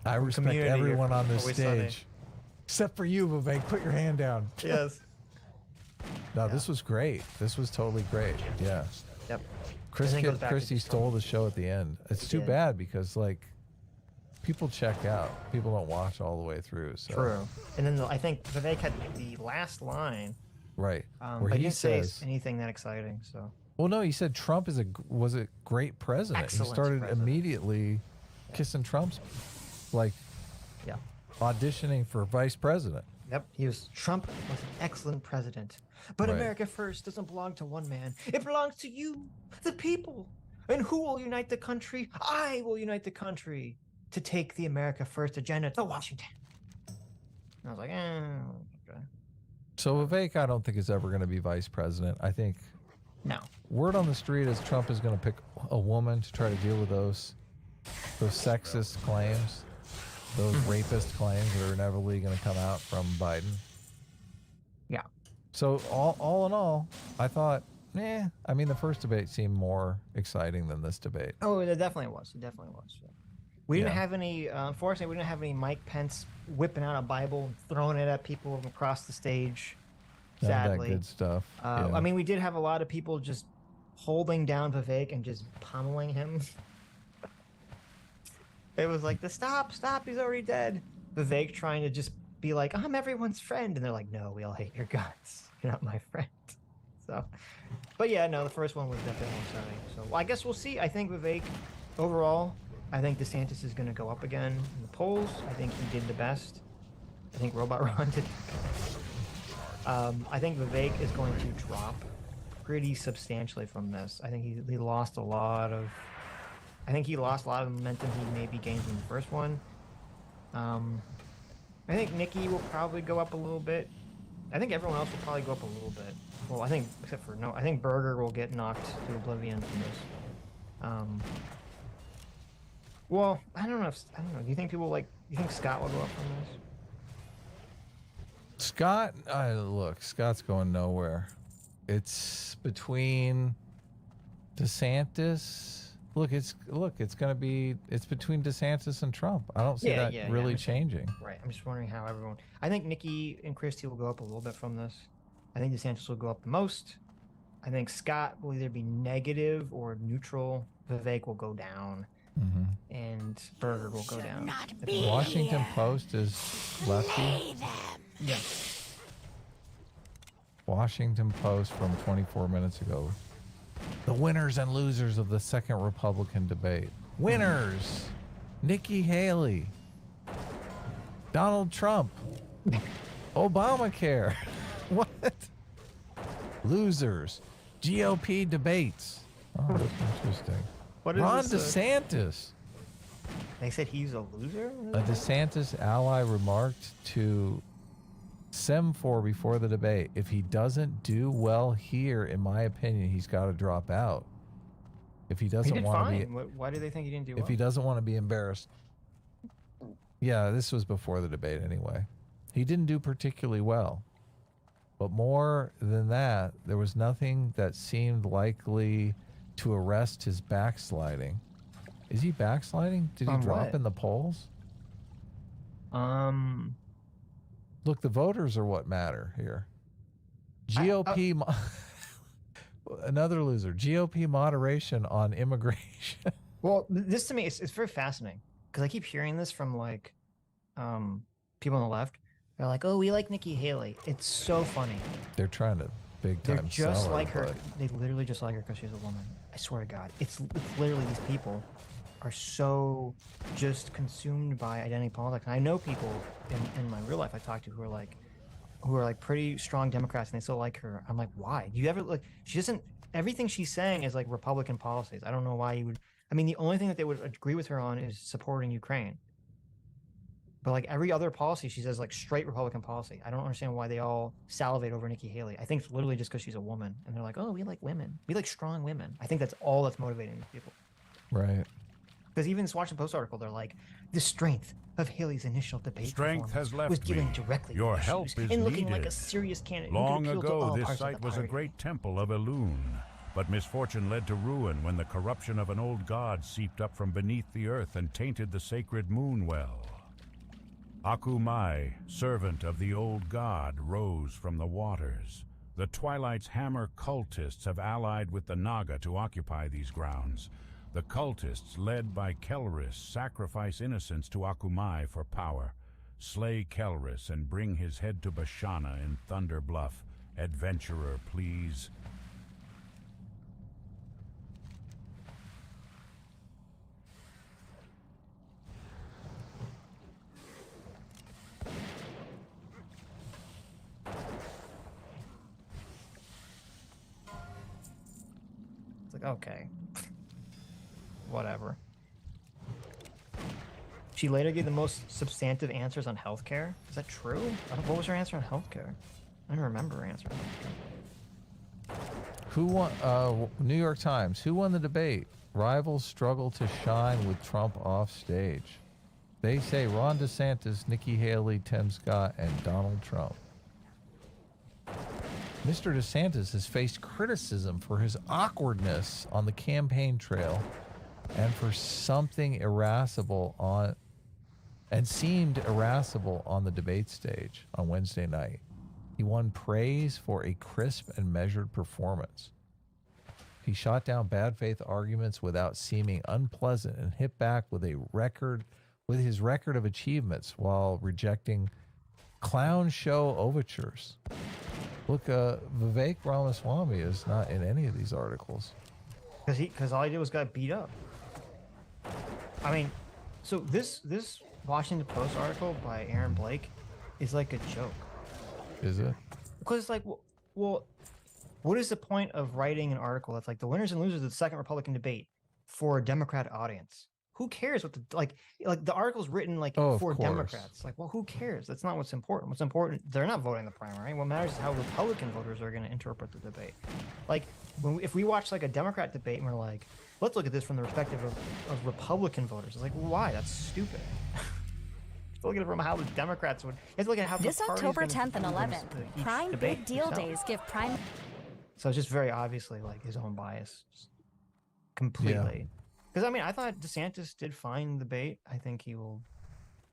I respect everyone on this stage. Except for you, Vivek. Put your hand down. Yes. No, this was great. This was totally great. Yeah. Yep. Christie stole the show at the end. It's too bad because like people check out. People don't watch all the way through. So. True. And then I think Vivek had the last line. Right. Where he didn't say anything that exciting. So. Well, no, he said Trump was a great president. Excellent he started president. immediately kissing Trump's, like. Yeah. auditioning for vice president. Yep, Trump was an excellent president. But Right. America First doesn't belong to one man. It belongs to you, the people. And who will unite the country? I will unite the country to take the America First agenda to Washington. And I was like, okay. So Vivek, I don't think is ever going to be vice president. I think no. Word on the street is Trump is going to pick a woman to try to deal with those sexist claims, those rapist claims that are inevitably going to come out from Biden. Yeah. So all in all, I thought, I mean, the first debate seemed more exciting than this debate. Oh, it definitely was. It definitely was. Yeah. We didn't have any, unfortunately, we didn't have any Mike Pence whipping out a Bible and throwing it at people from across the stage. Sadly. That good stuff. Yeah. I mean, we did have a lot of people just holding down Vivek and just pummeling him. It was like, stop, he's already dead. Vivek trying to just be like, I'm everyone's friend. And they're like, no, we all hate your guts. You're not my friend. So, but yeah, no, the first one was definitely exciting. So I guess we'll see. I think Vivek, overall, I think DeSantis is going to go up again in the polls. I think he did the best. I think Robot Ron did the best. I think Vivek is going to drop pretty substantially from this. I think he lost a lot of... I think he lost a lot of momentum he maybe gained from the first one. I think Nikki will probably go up a little bit. I think everyone else will probably go up a little bit. Well, I think, except for, no, I think Berger will get knocked to oblivion from this. Well, I don't know. Do you think people you think Scott will go up from this? Scott, look, Scott's going nowhere. It's between DeSantis. It's between DeSantis and Trump. I don't see that really changing. Right. I'm just wondering how everyone. I think Nikki and Christie will go up a little bit from this. I think DeSantis will go up the most. I think Scott will either be negative or neutral. Vivek will go down. Mm-hmm. And Berger will go down. Washington Post is lefty. Yeah. Washington Post from 24 minutes ago. The winners and losers of the second Republican debate. Winners: Nikki Haley, Donald Trump, Obamacare. What? Losers: GOP debates. Oh, that's interesting. What is Ron this, DeSantis. They said he's a loser? A DeSantis ally remarked to Semaphore before the debate, if he doesn't do well here, in my opinion, he's got to drop out. If he doesn't want to be... Why do they think he didn't do well? If he doesn't want to be embarrassed. Yeah, this was before the debate anyway. He didn't do particularly well. But more than that, there was nothing that seemed likely to arrest his backsliding. Is he backsliding? Did he drop in the polls? Look, the voters are what matter here. GOP, another loser. GOP moderation on immigration. Well, this to me is very fascinating because I keep hearing this from people on the left. They're like, "Oh, we like Nikki Haley." It's so funny. They're trying to big time. They're just like her. They literally just like her because she's a woman. I swear to God, it's literally these people are so just consumed by identity politics. And I know people in my real life I talk to who are like pretty strong Democrats and they still like her. I'm like, why? Do you ever she doesn't, everything she's saying is like Republican policies. I don't know why you would, I mean, the only thing that they would agree with her on is supporting Ukraine. But like every other policy, she says like straight Republican policy. I don't understand why they all salivate over Nikki Haley. I think it's literally just because she's a woman and they're like, oh, we like women. We like strong women. I think that's all that's motivating these people. Right. Because even this Washington Post article, they're like, the strength of Haley's initial debate strength has left was given me. Directly Your help is and looking needed. Like a serious candidate. Long ago, this site was a great temple of Elune, but misfortune led to ruin when the corruption of an old god seeped up from beneath the earth and tainted the sacred moon well. Akumai, servant of the old god, rose from the waters. The Twilight's Hammer cultists have allied with the Naga to occupy these grounds. The cultists, led by Kelris, sacrifice innocents to Akumai for power. Slay Kelris and bring his head to Bashana in Thunder Bluff. Adventurer, please. Like, okay, whatever. She later gave the most substantive answers on healthcare. Is that true? What was her answer on healthcare? I don't remember her answer on healthcare. Who won? New York Times. Who won the debate? Rivals struggle to shine with Trump off stage. They say Ron DeSantis, Nikki Haley, Tim Scott, and Donald Trump. Mr. DeSantis has faced criticism for his awkwardness on the campaign trail and for something irascible on and seemed irascible on the debate stage on Wednesday night. He won praise for a crisp and measured performance. He shot down bad faith arguments without seeming unpleasant and hit back with his record of achievements while rejecting clown show overtures. Look, Vivek Ramaswamy is not in any of these articles. Because all he did was got beat up. I mean, so this Washington Post article by Aaron Blake is like a joke. Is it? Because it's like, well, what is the point of writing an article that's like the winners and losers of the second Republican debate for a Democrat audience? Who cares what the like the article's written like for Democrats? Like, well, who cares? That's not what's important. What's important, they're not voting the primary. What matters is how Republican voters are going to interpret the debate. Like, if we watch like a Democrat debate and we're like, let's look at this from the perspective of Republican voters. It's like, well, why? That's stupid. Look at it from how the Democrats would. You have to look at how this October 10th and 11th, Prime Big Deal Days give Prime. So it's just very obviously like his own bias, just completely. Because I mean, I thought DeSantis did fine debate. I think he will.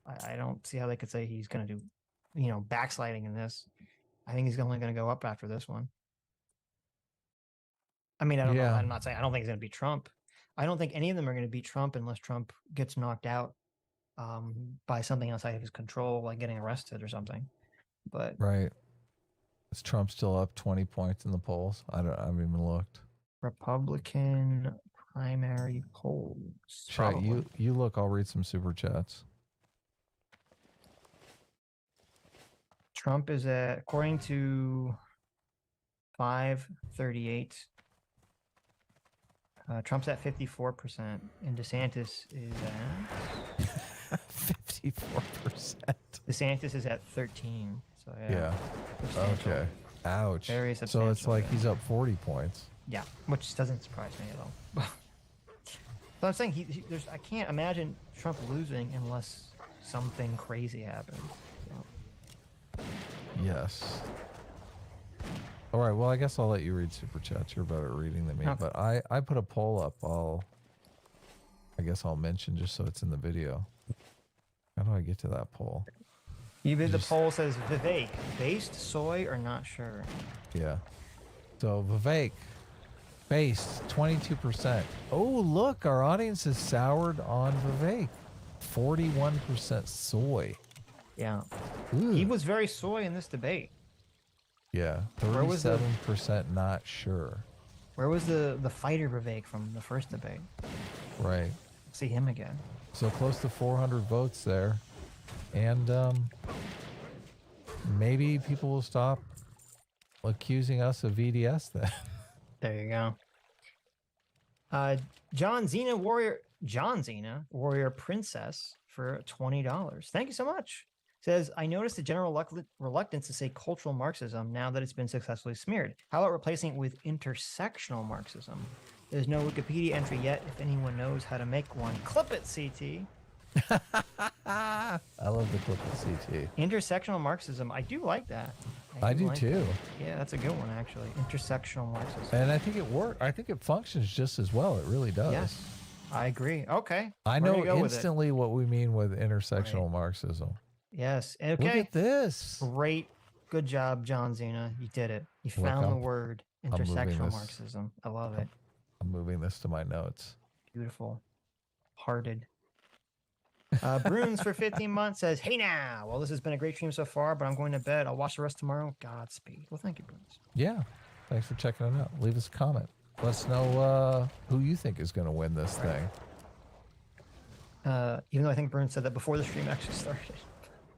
I don't see how they could say he's going to do, backsliding in this. I think he's only going to go up after this one. I mean, I don't know. I'm not saying I don't think he's going to beat Trump. I don't think any of them are going to beat Trump unless Trump gets knocked out by something outside of his control, like getting arrested or something. But right, is Trump still up 20 points in the polls? I haven't even looked. Republican primary polls. Chat, you look. I'll read some super chats. Trump is at, according to 538. Trump's at 54%, and DeSantis is at 54%. DeSantis is at 13. So yeah. Okay. Ouch. Very so it's like he's up 40 points. Yeah, which doesn't surprise me at all. So I'm saying I can't imagine Trump losing unless something crazy happens. So. Yes. All right. Well, I guess I'll let you read super chats. You're better at reading than me. Okay. But I put a poll up. I guess I'll mention just so it's in the video. How do I get to that poll? The poll says Vivek, based, soy, or not sure. Yeah. So Vivek, based, 22%. Oh, look, our audience is soured on Vivek. 41% soy. Yeah. Ooh. He was very soy in this debate. Yeah. 37% not sure. Where was the fighter Vivek from the first debate? Right. See him again. So close to 400 votes there. And maybe people will stop accusing us of VDS then. There you go. John Xena Warrior Princess for $20. Thank you so much. Says, I noticed a general reluctance to say cultural Marxism now that it's been successfully smeared. How about replacing it with intersectional Marxism? There's no Wikipedia entry yet. If anyone knows how to make one, clip it, CT. I love the clip it, CT. Intersectional Marxism. I do like that. I do too. Yeah, that's a good one, actually. Intersectional Marxism. And I think it works. I think it functions just as well. It really does. Yes, I agree. Okay. I know instantly what we mean with intersectional Marxism. Yes. Okay. Look at this. Great. Good job, John Xena. You did it. You found the word intersectional Marxism. I love it. I'm moving this to my notes. Beautiful. Hearted. Bruins for 15 months says, hey now. Well, this has been a great stream so far, but I'm going to bed. I'll watch the rest tomorrow. Godspeed. Well, thank you, Bruins. Yeah. Thanks for checking it out. Leave us a comment. Let us know who you think is going to win this thing. Even though I think Bruins said that before the stream actually started.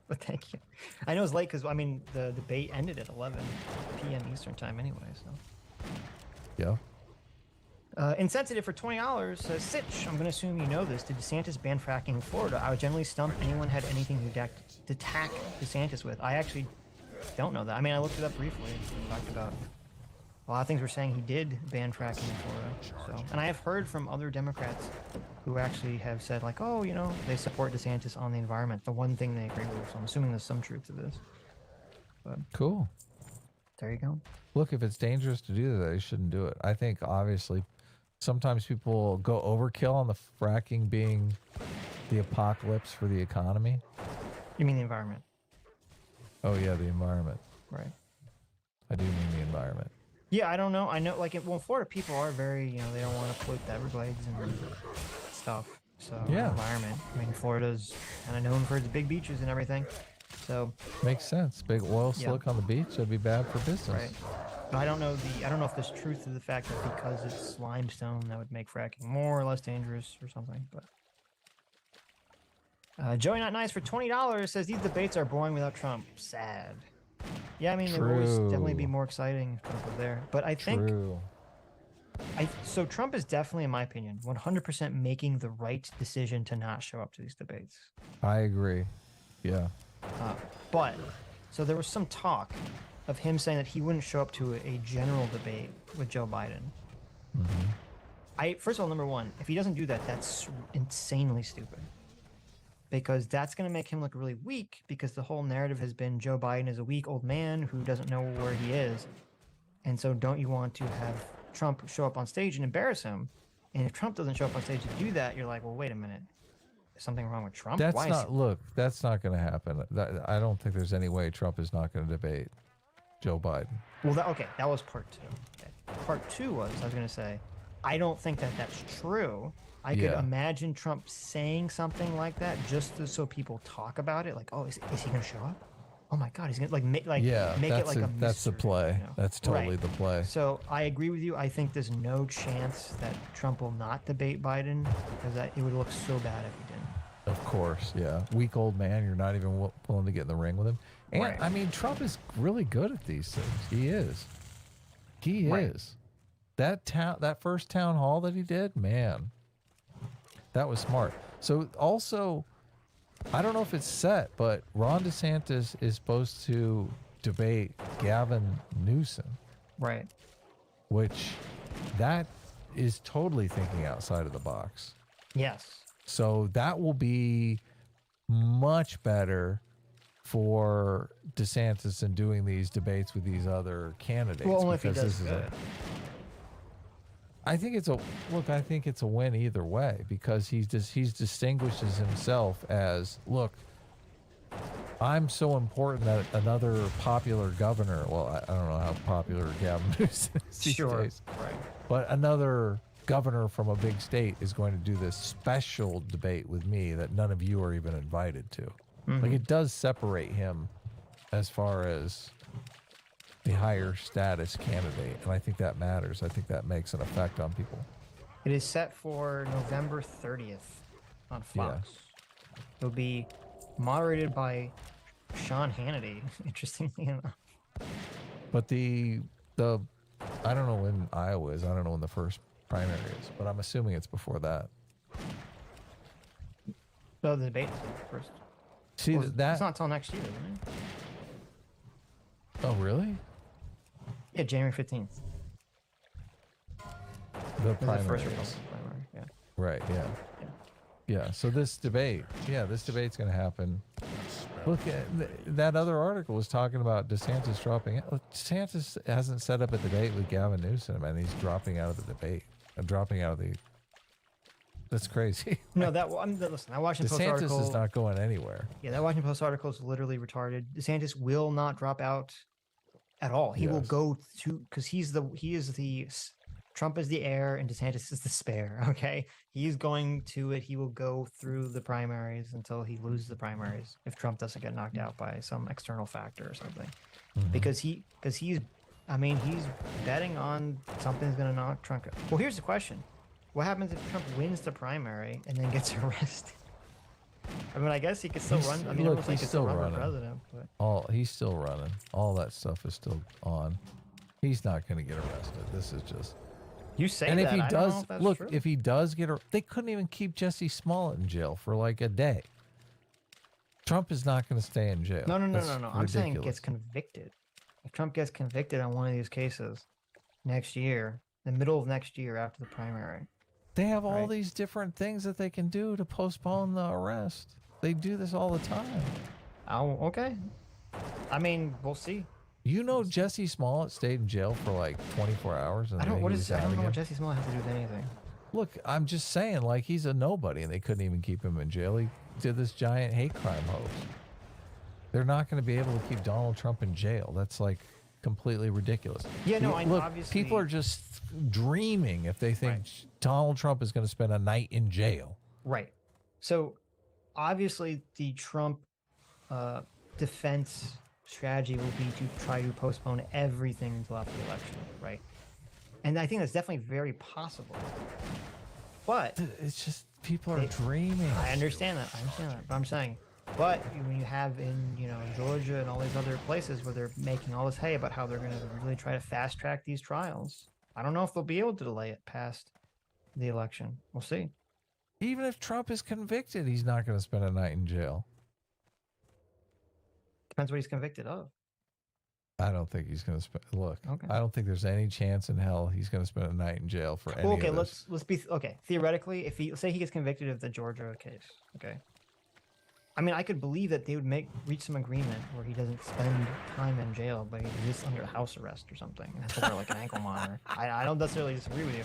But thank you. I know it's late because, I mean, the debate ended at 11 p.m. Eastern time anyway, so. Yeah. Insensitive for $20 says, Sitch, I'm going to assume you know this. Did DeSantis ban fracking in Florida? I would generally stump anyone had anything to attack DeSantis with. I actually don't know that. I mean, I looked it up briefly. We talked about a lot of things were saying he did ban fracking in Florida. So, and I have heard from other Democrats who actually have said, like, oh, you know, they support DeSantis on the environment. The one thing they agree with. So I'm assuming there's some truth to this. But cool. There you go. Look, if it's dangerous to do that, they shouldn't do it. I think, obviously, sometimes people go overkill on the fracking being the apocalypse for the economy. You mean the environment? Oh, yeah, the environment. Right. I do mean the environment. Yeah, I don't know. I know, like, well, Florida people are very, you know, they don't want to pollute the Everglades and stuff. So, yeah. Environment. I mean, Florida's kind of known for its big beaches and everything. So makes sense. Big oil slick on the beach, that'd be bad for business. Right. But I don't know if there's truth to the fact that because it's limestone that would make fracking more or less dangerous or something. But Joey Not Nice for $20 says these debates are boring without Trump. Sad. Yeah, I mean, they would always definitely be more exciting if Trump was there. But I think so Trump is definitely, in my opinion, 100% making the right decision to not show up to these debates. I agree. Yeah. But so there was some talk of him saying that he wouldn't show up to a general debate with Joe Biden. Mm-hmm. First of all, number one, if he doesn't do that, that's insanely stupid. Because that's going to make him look really weak, because the whole narrative has been Joe Biden is a weak old man who doesn't know where he is. And so don't you want to have Trump show up on stage and embarrass him? And if Trump doesn't show up on stage to do that, you're like, well, wait a minute. Something wrong with Trump? That's that's not going to happen. I don't think there's any way Trump is not going to debate Joe Biden. Well, that was part two. Okay. Part two was, I was going to say, I don't think that that's true. I could imagine Trump saying something like that just so people talk about it. Like, oh, is he going to show up? Oh my God, he's going to make it like a mystery. That's the play. You know? That's totally the play. So I agree with you. I think there's no chance that Trump will not debate Biden, because it would look so bad if he didn't. Of course, yeah. Weak old man, you're not even willing to get in the ring with him. And, I mean, Trump is really good at these things. He is. He is. That first town hall that he did, man, that was smart. So, also, I don't know if it's set, but Ron DeSantis is supposed to debate Gavin Newsom. Right. Which, that is totally thinking outside of the box. Yes. So that will be much better for DeSantis than doing these debates with these other candidates. Well, only if he does good. I think it's a win either way, because he's distinguishes himself as, look, I'm so important that another popular governor, well, I don't know how popular Gavin Newsom is these days, right? But another governor from a big state is going to do this special debate with me that none of you are even invited to. Mm-hmm. Like, it does separate him as far as the higher status candidate, and I think that matters. I think that makes an effect on people. It is set for November 30th on Fox. Yeah. It'll be moderated by Sean Hannity, interestingly enough. But the I don't know when Iowa is. I don't know when the first primary is, but I'm assuming it's before that. No, the debate is first. See, it's not until next year, isn't it? Oh, really? Yeah, January 15th. The primary. The first Republican primary, yeah. Right, yeah. Yeah, so this debate's going to happen. Look, that other article was talking about DeSantis dropping out. DeSantis hasn't set up a debate with Gavin Newsom, and he's dropping out of the debate. Dropping out of the... That's crazy. No, listen, that Washington Post article... DeSantis is not going anywhere. Yeah, that Washington Post article is literally retarded. DeSantis will not drop out at all. He will go to... Because Trump is the heir and DeSantis is the spare, okay? He's going to it. He will go through the primaries until he loses the primaries if Trump doesn't get knocked out by some external factor or something. Mm-hmm. Because he's betting on something's going to knock Trump out. Well, here's the question. What happens if Trump wins the primary and then gets arrested? I mean, I guess he could still run. I mean, look, he's still running. For president. But... He's still running. All that stuff is still on. He's not going to get arrested. This is just... You say and that. if he I don't does, know if that's look, true. if he does get her, they couldn't even keep Jesse Smollett in jail for like a day. Trump is not going to stay in jail. No. That's I'm saying ridiculous. gets convicted. If Trump gets convicted on one of these cases next year, the middle of next year after the primary. They have all these different things that they can do to postpone the arrest. They do this all the time. Oh, okay. I mean, we'll see. You know, Jesse Smollett stayed in jail for like 24 hours. And I don't. then What he is? was I out don't know again. what Jesse Smollett has to do with anything. Look, I'm just saying, like, he's a nobody, and they couldn't even keep him in jail. He did this giant hate crime hoax. They're not going to be able to keep Donald Trump in jail. That's like completely ridiculous. Yeah, no, I look, obviously people are just dreaming if they think Donald Trump is going to spend a night in jail. Right. So, obviously, the Trump defense strategy will be to try to postpone everything until after the election, right? And I think that's definitely very possible. But it's just people are dreaming. I understand that. But I'm saying, but when you have in Georgia and all these other places where they're making all this hay about how they're going to really try to fast track these trials, I don't know if they'll be able to delay it past the election. We'll see. Even if Trump is convicted, he's not going to spend a night in jail. Depends what he's convicted of. I don't think he's going to spend. Look, okay. I don't think there's any chance in hell he's going to spend a night in jail for any. Okay, of this. let's be okay. Theoretically, if he say he gets convicted of the Georgia case, okay. I mean, I could believe that they would reach some agreement where he doesn't spend time in jail, but he's just under house arrest or something, and has to wear like an ankle monitor. I don't necessarily disagree with you,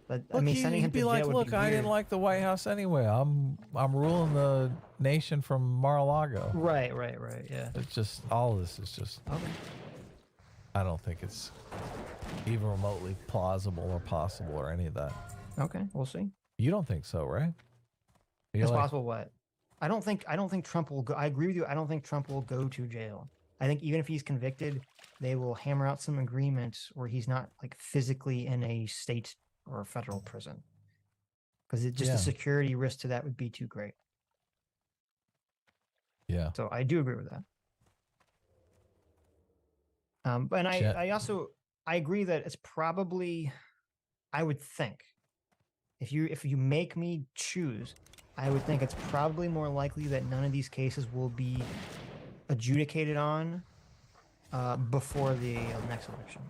but Look, I mean, sending him to jail like, would look, be I didn't weird. like the White House anyway. I'm ruling the nation from Mar-a-Lago. Right. Yeah. It's just all of this is just. Okay. I don't think it's even remotely plausible or possible or any of that. Okay, we'll see. You don't think so, right? It's possible. What? I don't think Trump will go. I agree with you. I don't think Trump will go to jail. I think even if he's convicted, they will hammer out some agreements where he's not like physically in a state or federal prison, because the security risk to that would be too great. Yeah. So I do agree with that. But I agree that it's probably, I would think, if you make me choose, I would think it's probably more likely that none of these cases will be adjudicated on before the next election.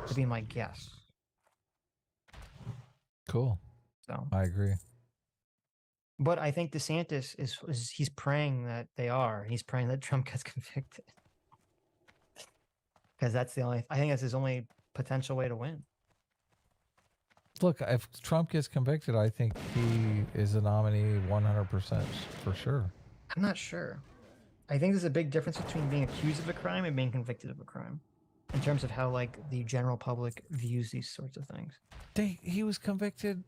To be my guess. Cool. So I agree. But I think DeSantis he's praying that they are. He's praying that Trump gets convicted. Because I think that's his only potential way to win. Look, if Trump gets convicted, I think he is a nominee 100% for sure. I'm not sure. I think there's a big difference between being accused of a crime and being convicted of a crime, in terms of how like the general public views these sorts of things. He was convicted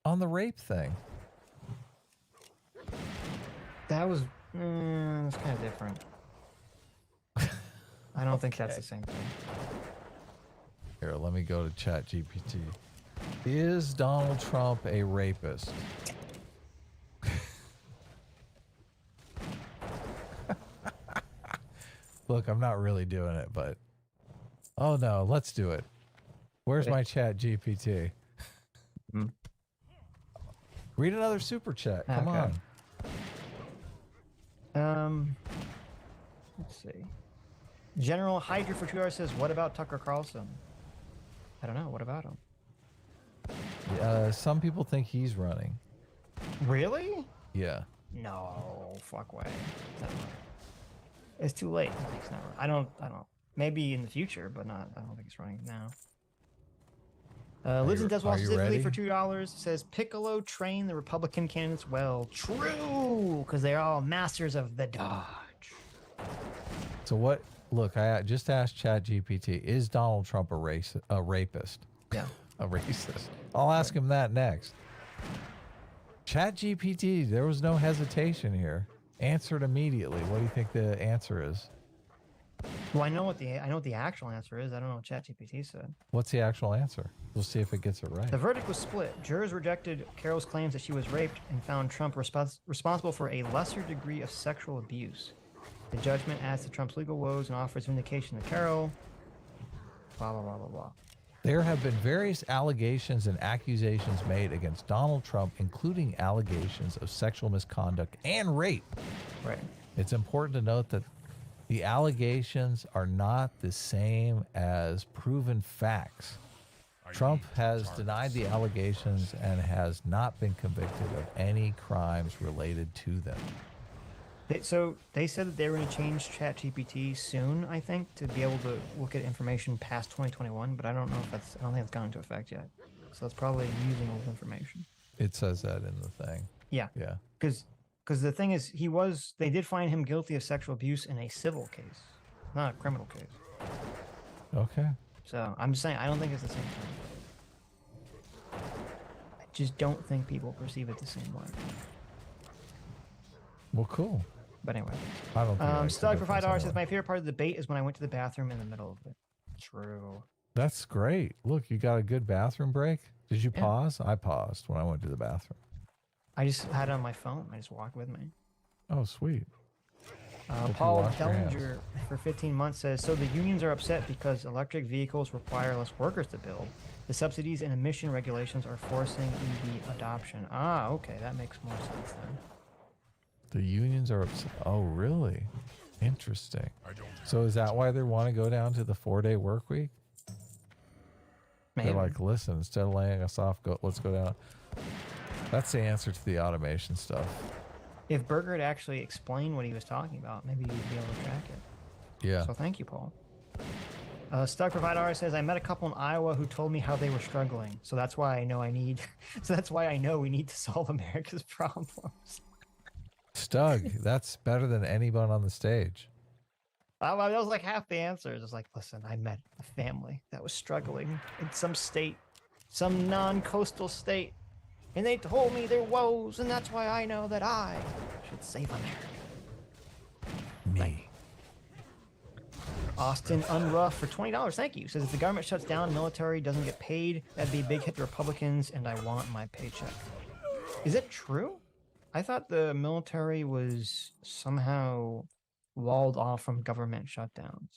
on the rape thing. That was that's kind of different. I don't think that's the same thing. Here, let me go to ChatGPT. Is Donald Trump a rapist? Look, I'm not really doing it, but oh no, let's do it. Where's my ChatGPT? Read another super chat. Come on. Let's see. General Hydra for 2 hours says, "What about Tucker Carlson?" I don't know. What about him? Some people think he's running. Really? Yeah. No, fuck way. It's too late. No, he's not. I don't. Maybe in the future, but not. I don't think he's running now. Lives in Deswell specifically for $2 says Piccolo trained the Republican candidates well. True, because they're all masters of the dodge. So what? Look, I just asked ChatGPT, is Donald Trump a rapist? Yeah. A racist. I'll ask him that next. ChatGPT, there was no hesitation here. Answered immediately. What do you think the answer is? Well, I know what the actual answer is. I don't know what ChatGPT said. What's the actual answer? We'll see if it gets it right. The verdict was split. Jurors rejected Carol's claims that she was raped and found Trump responsible for a lesser degree of sexual abuse. The judgment adds to Trump's legal woes and offers vindication to Carol. Blah, blah, blah, blah, blah. There have been various allegations and accusations made against Donald Trump, including allegations of sexual misconduct and rape. Right. It's important to note that the allegations are not the same as proven facts. Trump has denied the allegations and has not been convicted of any crimes related to them. So they said that they were going to change ChatGPT soon, I think, to be able to look at information past 2021, but I don't know if that's, I don't think it's gone into effect yet. So it's probably using old information. It says that in the thing. Yeah. Yeah. Because the thing is, they did find him guilty of sexual abuse in a civil case, not a criminal case. Okay. So I'm just saying, I don't think it's the same thing. I just don't think people perceive it the same way. Well, cool. But anyway. I don't think Stug for $5 says, my favorite part of the debate is when I went to the bathroom in the middle of it. True. That's great. Look, you got a good bathroom break. Did you pause? I paused when I went to the bathroom. I just had it on my phone. I just walked with me. Oh, sweet. Paul Dellinger for 15 months says, so the unions are upset because electric vehicles require less workers to build. The subsidies and emission regulations are forcing EV adoption. Ah, okay. That makes more sense then. The unions are upset. Oh, really? Interesting. So is that why they want to go down to the 4-day work week? Maybe. They're like, listen, instead of laying us off, let's go down. That's the answer to the automation stuff. If Berger had actually explained what he was talking about, maybe you'd be able to track it. Yeah. So thank you, Paul. Stuck for $5 says, I met a couple in Iowa who told me how they were struggling. So that's why I know we need to solve America's problems. Stug, that's better than anyone on the stage. That was like half the answer. It's like, listen, I met a family that was struggling in some state, some non-coastal state, and they told me their woes, and that's why I know that I should save America. Me. Austin Unruff for $20. Thank you. Says if the government shuts down, military doesn't get paid, that'd be a big hit to Republicans, and I want my paycheck. Is it true? I thought the military was somehow walled off from government shutdowns.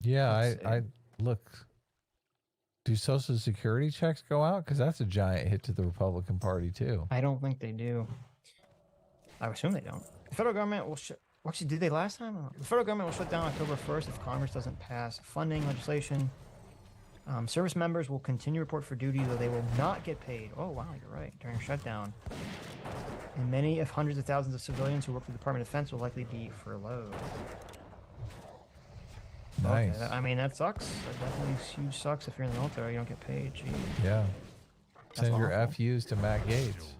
Yeah, I look. Do Social Security checks go out? Because that's a giant hit to the Republican Party too. I don't think they do. I assume they don't. The federal government will actually, did they last time? The federal government will shut down October 1st if Congress doesn't pass funding legislation. Service members will continue to report for duty, though they will not get paid. Oh, wow, you're right. During a shutdown. And many of hundreds of thousands of civilians who work for the Department of Defense will likely be furloughed. Nice. Okay, I mean, that sucks. That definitely huge sucks if you're in the military. You don't get paid. Jeez. Yeah. That's Send your awful. FUs to Matt Gaetz.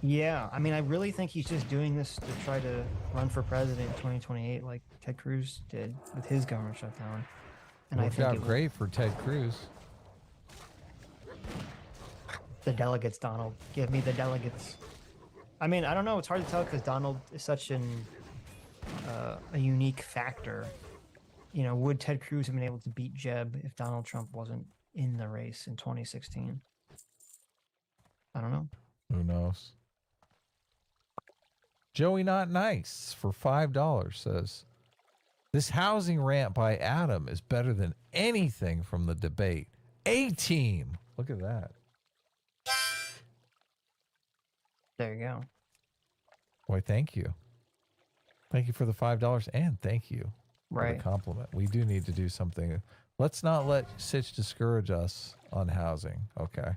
Yeah, I mean, I really think he's just doing this to try to run for president in 2028 like Ted Cruz did with his government shutdown. And Worked out great for Ted Cruz. The delegates, Donald. Give me the delegates. I mean, I don't know. It's hard to tell because Donald is such a unique factor. You know, would Ted Cruz have been able to beat Jeb if Donald Trump wasn't in the race in 2016? I don't know. Who knows? Joey Not Nice for $5 says, this housing rant by Adam is better than anything from the debate. A-team. Look at that. There you go. Boy, thank you. Thank you for the $5 and thank you for Right. the compliment. We do need to do something. Let's not let Sitch discourage us on housing. Okay.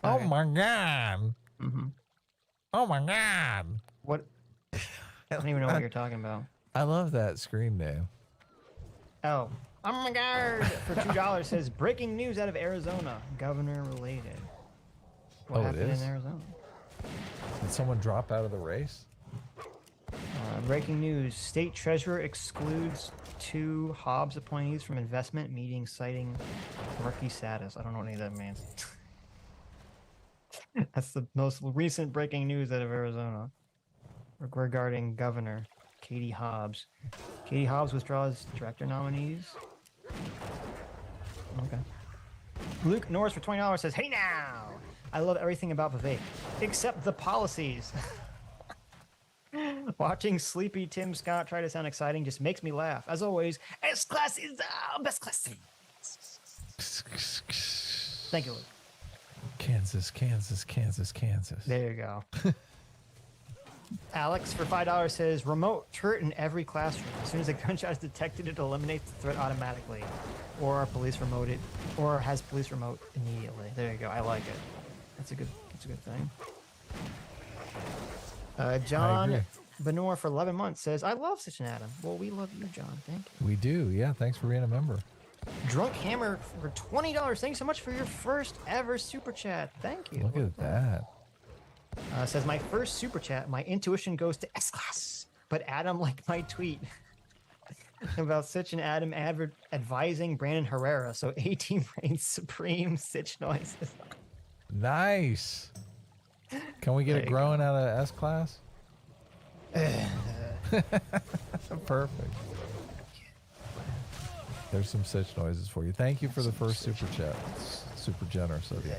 Oh my God. Mm-hmm. Oh my God. What? I don't even know what you're talking about. I love that screen name. Oh my God! For $2 says breaking news out of Arizona, governor related. What happened in Arizona? Did someone drop out of the race? Breaking news: state treasurer excludes 2 Hobbs appointees from investment meetings, citing rookie status. I don't know what any of that means. That's the most recent breaking news out of Arizona regarding Governor Katie Hobbs. Katie Hobbs withdraws director nominees. Okay. Luke Norris for $20 says, hey now! I love everything about Vivek, except the policies. Watching sleepy Tim Scott try to sound exciting just makes me laugh. As always, S-Class is the best class. Thank you, Luke. Kansas. There you go. Alex for $5 says remote turret in every classroom. As soon as a gunshot is detected, it eliminates the threat automatically, or has police remote immediately. There you go. I like it. That's a good thing. John Benor for 11 months says, I love Stitch and Adam. Well, we love you, John. Thank you. We do. Yeah. Thanks for being a member. Drunk Hammer for $20. Thank you so much for your first ever super chat. Thank you. Look at that. Says, my first super chat, my intuition goes to S-Class, but Adam liked my tweet about Stitch and Adam advising Brandon Herrera, so A-Team reigns supreme Stitch noises. Nice. Can we get it growing out of S-Class? Perfect. There's some Stitch noises for you. Thank you for the first super chat. Super generous of you.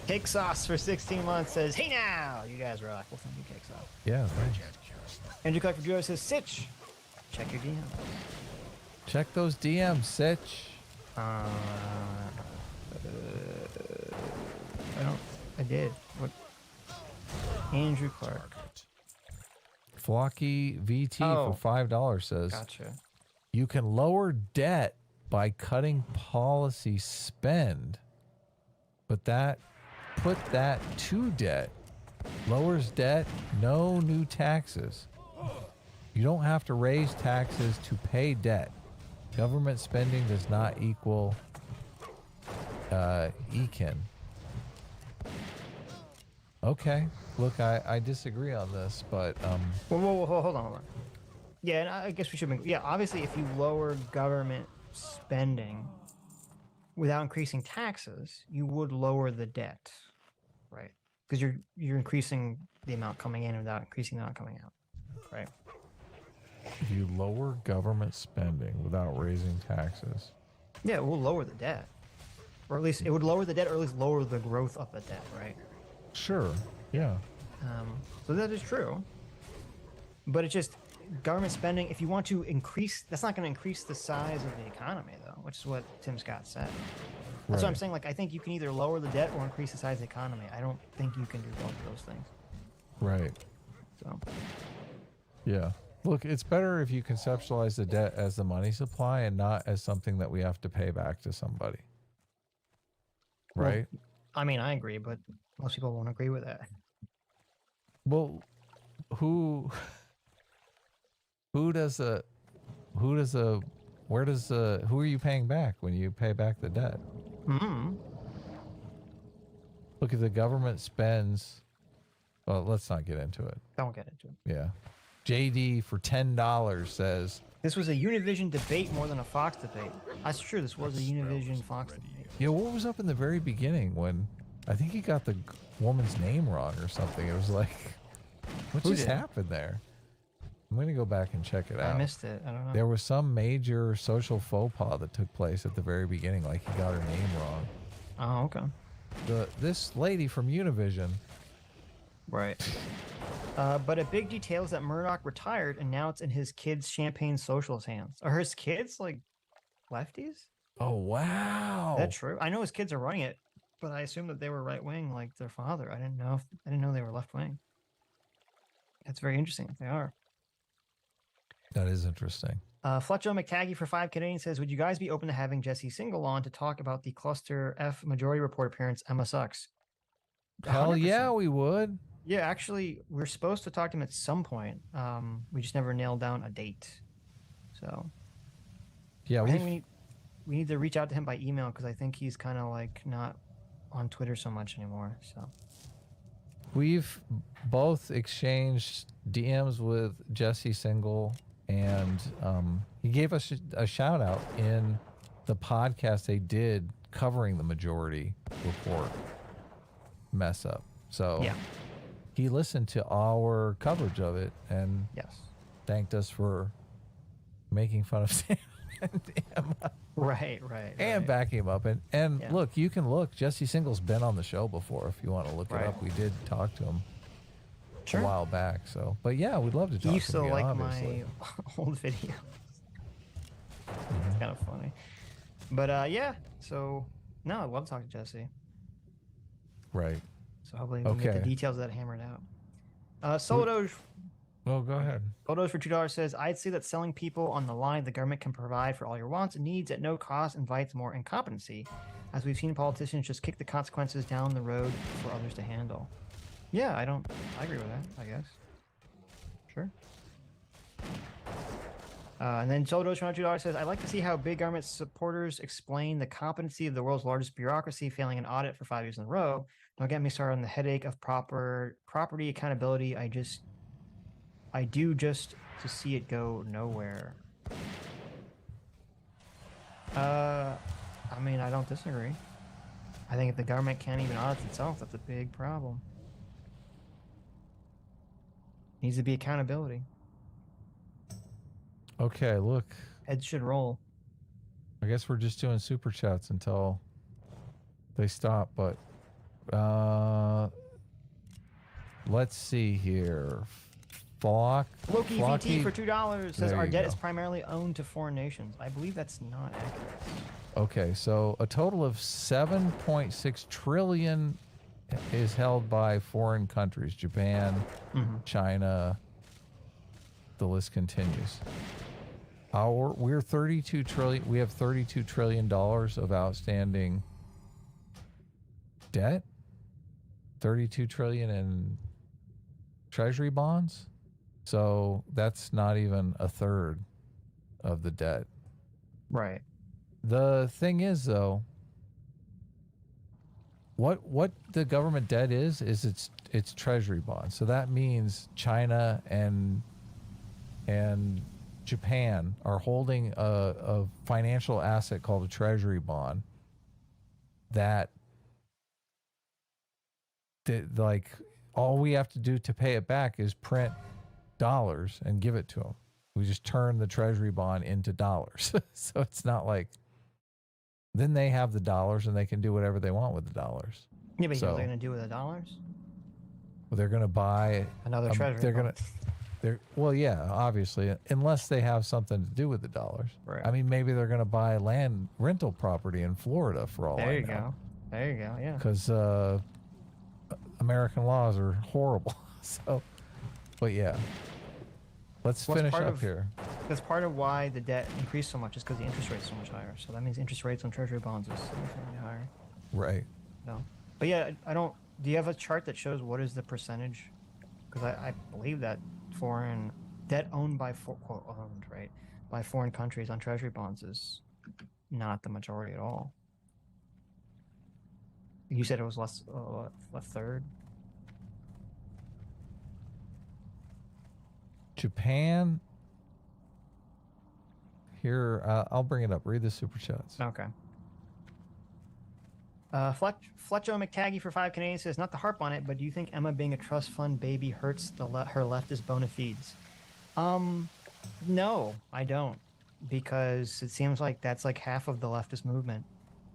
Cake Sauce for 16 months says, hey now! You guys rock. Well, thank you, Cake Sauce. Yeah, thanks. Andrew Clark for Duo says, Sitch, check your DM. Check those DMs, Sitch. I did. What? Andrew Clark. Flocky VT for $5 says, gotcha. You can lower debt by cutting policy spend, but put that to debt. Lowers debt, no new taxes. You don't have to raise taxes to pay debt. Government spending does not equal econ. Okay. Look, I disagree on this, but Whoa, hold on. Yeah, and I guess we should. Yeah, obviously, if you lower government spending without increasing taxes, you would lower the debt, right? Because you're increasing the amount coming in without increasing the amount coming out, right? If you lower government spending without raising taxes, yeah, it will lower the debt, or at least it would lower the debt, or at least lower the growth of the debt, right? Sure. Yeah. So that is true, but it's just government spending. If you want to increase, that's not going to increase the size of the economy, though, which is what Tim Scott said. That's what I'm saying. Like, I think you can either lower the debt or increase the size of the economy. I don't think you can do both of those things. Right. So. Yeah. Look, it's better if you conceptualize the debt as the money supply and not as something that we have to pay back to somebody. Right? Well, I mean, I agree, but most people won't agree with that. Well, who are you paying back when you pay back the debt? Mm-hmm. Look, if the government spends, well, let's not get into it. Don't get into it. Yeah. JD for $10 says, this was a Univision debate more than a Fox debate. That's true. This was a Univision Fox debate. Yeah, what was up in the very beginning when I think he got the woman's name wrong or something? It was like, what just happened there? I'm going to go back and check it out. I missed it. I don't know. There was some major social faux pas that took place at the very beginning, like he got her name wrong. Oh, okay. This lady from Univision. Right. But a big detail is that Murdoch retired, and now it's in his kids' Champagne Social's hands. Are his kids, like, lefties? Oh, wow. That's true. I know his kids are running it, but I assumed that they were right-wing like their father. I didn't know they were left-wing. That's very interesting if they are. That is interesting. Fletcher McTaggy for 5 Canadian says, would you guys be open to having Jesse Single on to talk about the Cluster F Majority Report appearance, Emma Sucks? Hell 100%. Yeah, we would. Yeah, actually, we're supposed to talk to him at some point. We just never nailed down a date. So, yeah, I think we need to reach out to him by email because I think he's kind of like not on Twitter so much anymore. So, we've both exchanged DMs with Jesse Single, and he gave us a shout out in the podcast they did covering the Majority Report mess up. So, yeah. He listened to our coverage of it and thanked us for making fun of Sam and Emma. Right. And backing him up. And look, you can look. Jesse Single's been on the show before if you want to look it up. We did talk to him. a while back. So, but yeah, we'd love to talk. You still again, like obviously. my old videos. It's kind of funny. But yeah, so no, I'd love to talk to Jesse. Right. So hopefully we can get the details of that hammered out. Solo. Well, go ahead. Photos for $2 says, I'd say that selling people on the line the government can provide for all your wants and needs at no cost invites more incompetency, as we've seen politicians just kick the consequences down the road for others to handle. Yeah, I agree with that, I guess. Sure. And then Soldos for $2 says, I'd like to see how big government supporters explain the competency of the world's largest bureaucracy failing an audit for 5 years in a row. Don't get me started on the headache of property accountability. I do just to see it go nowhere. I mean, I don't disagree. I think if the government can't even audit itself, that's a big problem. Needs to be accountability. Okay, look. Heads should roll. I guess we're just doing super chats until they stop, but let's see here. Loki VT for $2 says our debt is primarily owned to foreign nations. I believe that's not accurate. Okay, so a total of 7.6 trillion is held by foreign countries, Japan, China, the list continues. We're 32 trillion, we have $32 trillion of outstanding debt, 32 trillion in treasury bonds. So that's not even a third of the debt. Right. The thing is, though, what the government debt is it's treasury bonds. So that means China and Japan are holding a financial asset called a treasury bond that like all we have to do to pay it back is print dollars and give it to them. We just turn the treasury bond into dollars. So it's not like then they have the dollars and they can do whatever they want with the dollars. Yeah, but what are they going to do with the dollars? Well, they're going to buy another treasury bond. Well, yeah, obviously, unless they have something to do with the dollars. Right. I mean, maybe they're going to buy land rental property in Florida for all I know. There you go. There you go. Yeah. Because American laws are horrible. So, but yeah. Let's finish up here. That's part of why the debt increased so much is because the interest rate's so much higher. So that means interest rates on treasury bonds is significantly higher. Right. No. But yeah, do you have a chart that shows what is the percentage? Because I believe that foreign debt owned by by foreign countries on treasury bonds is not the majority at all. You said it was less, a third. Japan. Here, I'll bring it up. Read the super chats. Okay. Fletcho McTaggy for 5 Canadian says, not to harp on it, but do you think Emma being a trust fund baby hurts her leftist bona fides? No, I don't, because it seems like that's like half of the leftist movement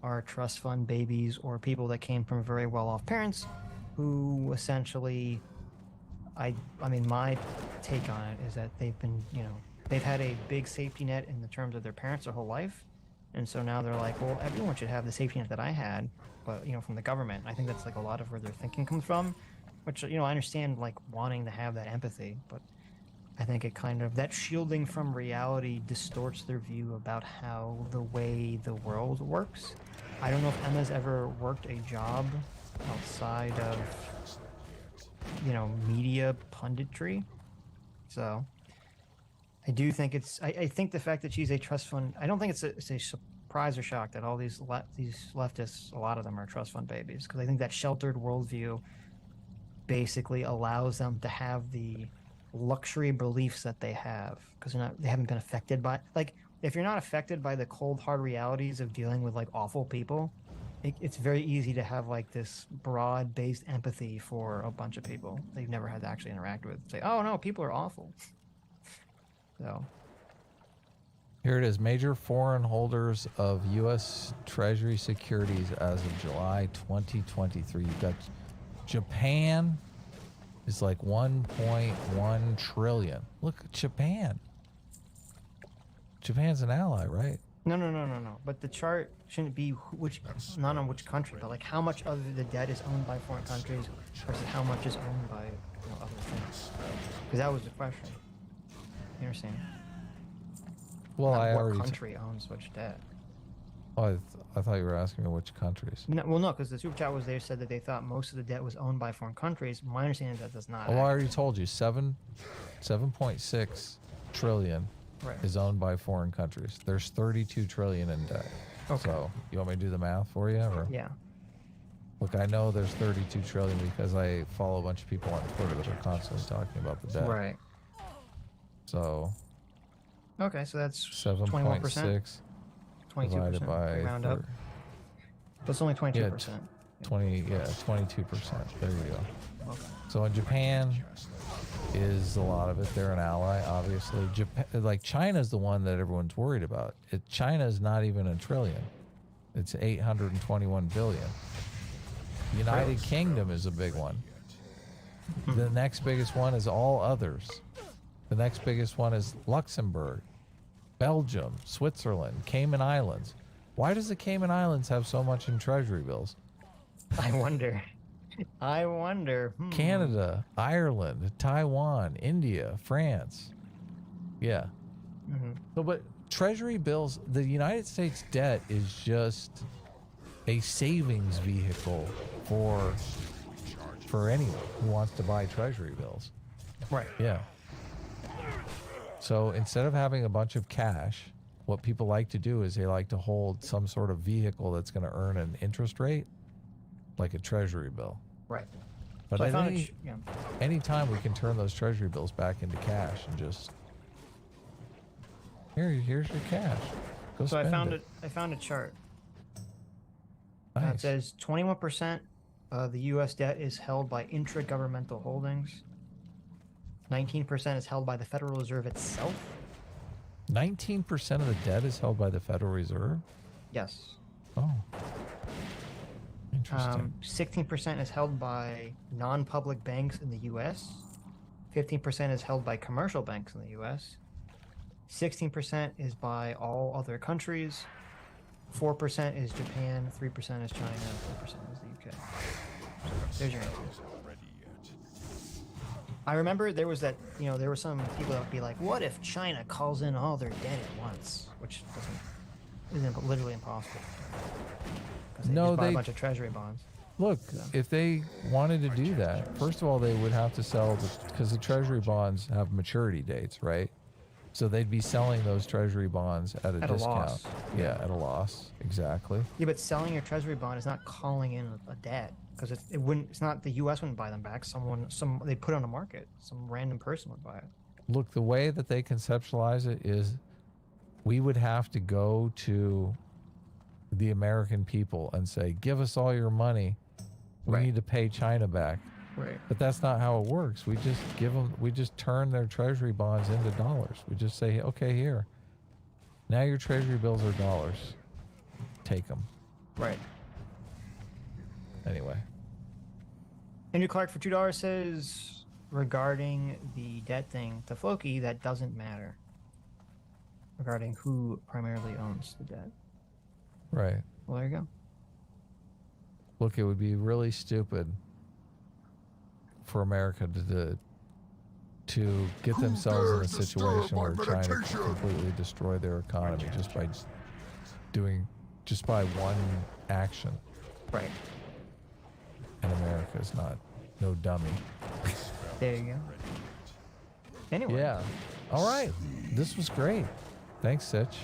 are trust fund babies or people that came from very well-off parents who essentially, I mean, my take on it is that they've been, they've had a big safety net in the terms of their parents their whole life. And so now they're like, well, everyone should have the safety net that I had, but, from the government. I think that's like a lot of where their thinking comes from, which, I understand like wanting to have that empathy, but I think it kind of, that shielding from reality distorts their view about how the way the world works. I don't know if Emma's ever worked a job outside of, media punditry. So I do think I think the fact that she's a trust fund, I don't think it's a surprise or shock that all these leftists, a lot of them are trust fund babies, because I think that sheltered worldview basically allows them to have the luxury beliefs that they have, because they haven't been affected by, like, if you're not affected by the cold hard realities of dealing with like awful people, it's very easy to have like this broad-based empathy for a bunch of people that you've never had to actually interact with. Say, oh no, people are awful. So here it is. Major foreign holders of U.S. Treasury securities as of July 2023. You've got Japan, is like 1.1 trillion. Look at Japan. Japan's an ally, right? No. But the chart shouldn't be not on which country, but like how much of the debt is owned by foreign countries versus how much is owned by other things. Because that was the question. You understand? Well, what country owns which debt? Oh, I thought you were asking me which countries. No, well, no, because the super chat was there said that they thought most of the debt was owned by foreign countries. My understanding is that does not. Well, I already told you 7.6 trillion is owned by foreign countries. There's 32 trillion in debt. Okay. So you want me to do the math for you? Or? Yeah. Look, I know there's 32 trillion because I follow a bunch of people on Twitter that are constantly talking about the debt. Right. So. Okay, so that's 7.6 divided by round up. That's only 22%. Yeah, 22%. There you go. Okay. So in Japan is a lot of it. They're an ally, obviously. Japan, like China's the one that everyone's worried about. China's not even a trillion. It's 821 billion. United Kingdom is a big one. The next biggest one is all others. The next biggest one is Luxembourg, Belgium, Switzerland, Cayman Islands. Why does the Cayman Islands have so much in treasury bills? I wonder. Canada, Ireland, Taiwan, India, France. Yeah. So, but treasury bills, the United States debt is just a savings vehicle for anyone who wants to buy treasury bills. Right. Yeah. So instead of having a bunch of cash, what people like to do is they like to hold some sort of vehicle that's going to earn an interest rate, like a treasury bill. Right. But so at any time we can turn those treasury bills back into cash and just here's your cash. Go so spend it. I found a chart. Nice. It says 21% of the U.S. debt is held by intra-governmental holdings. 19% is held by the Federal Reserve itself. 19% of the debt is held by the Federal Reserve? Yes. Oh. Interesting. 16% is held by non-public banks in the U.S. 15% is held by commercial banks in the U.S. 16% is by all other countries. 4% is Japan. 3% is China. 4% is the U.K. So there's your answer. I remember there was that, there were some people that would be like, what if China calls in all their debt at once? Which isn't literally impossible. Because they just buy a bunch of treasury bonds. Look, if they wanted to do that, first of all, they would have to sell, because the treasury bonds have maturity dates, right? So they'd be selling those treasury bonds at a discount. Loss. Yeah, at a loss. Exactly. Yeah, but selling your treasury bond is not calling in a debt. Because it's not the U.S. wouldn't buy them back. They put it on the market. Some random person would buy it. Look, the way that they conceptualize it is, we would have to go to the American people and say, "Give us all your money. We need to pay China back." Right. But that's not how it works. We just we just turn their treasury bonds into dollars. We just say, "Okay, here. Now your treasury bills are dollars. Take them." Right. Anyway. Andrew Clark for $2 says, regarding the debt thing to Floki, that doesn't matter. Regarding who primarily owns the debt. Right. Well, there you go. Look, it would be really stupid for America to get themselves in a situation where China can completely destroy their economy just by one action. Right. And America is no dummy. There you go. Anyway. Yeah. All right. This was great. Thanks, Sitch.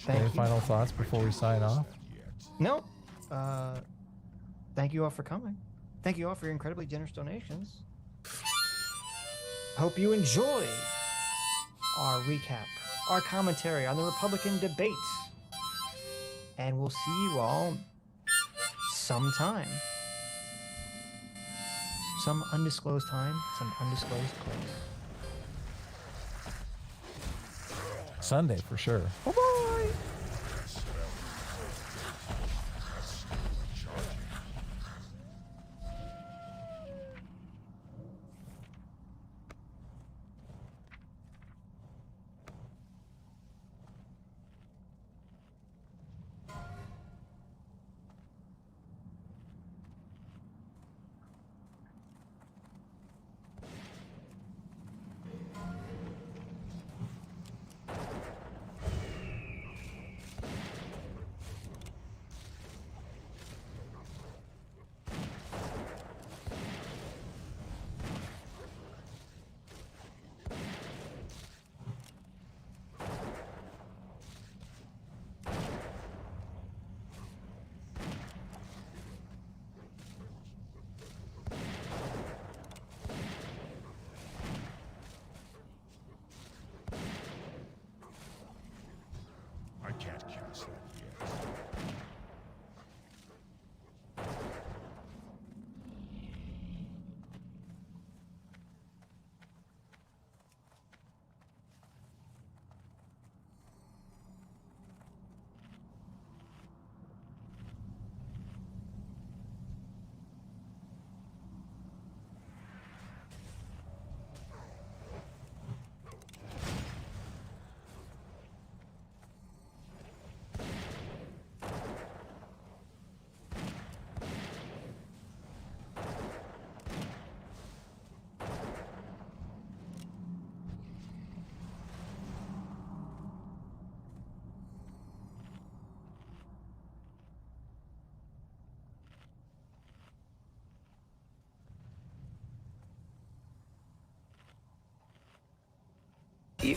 Any final thoughts before we sign off? No. Thank you all for coming. Thank you all for your incredibly generous donations. Hope you enjoy our recap, our commentary on the Republican debate. And we'll see you all sometime. Some undisclosed time, some undisclosed place. Sunday for sure. Bye-bye.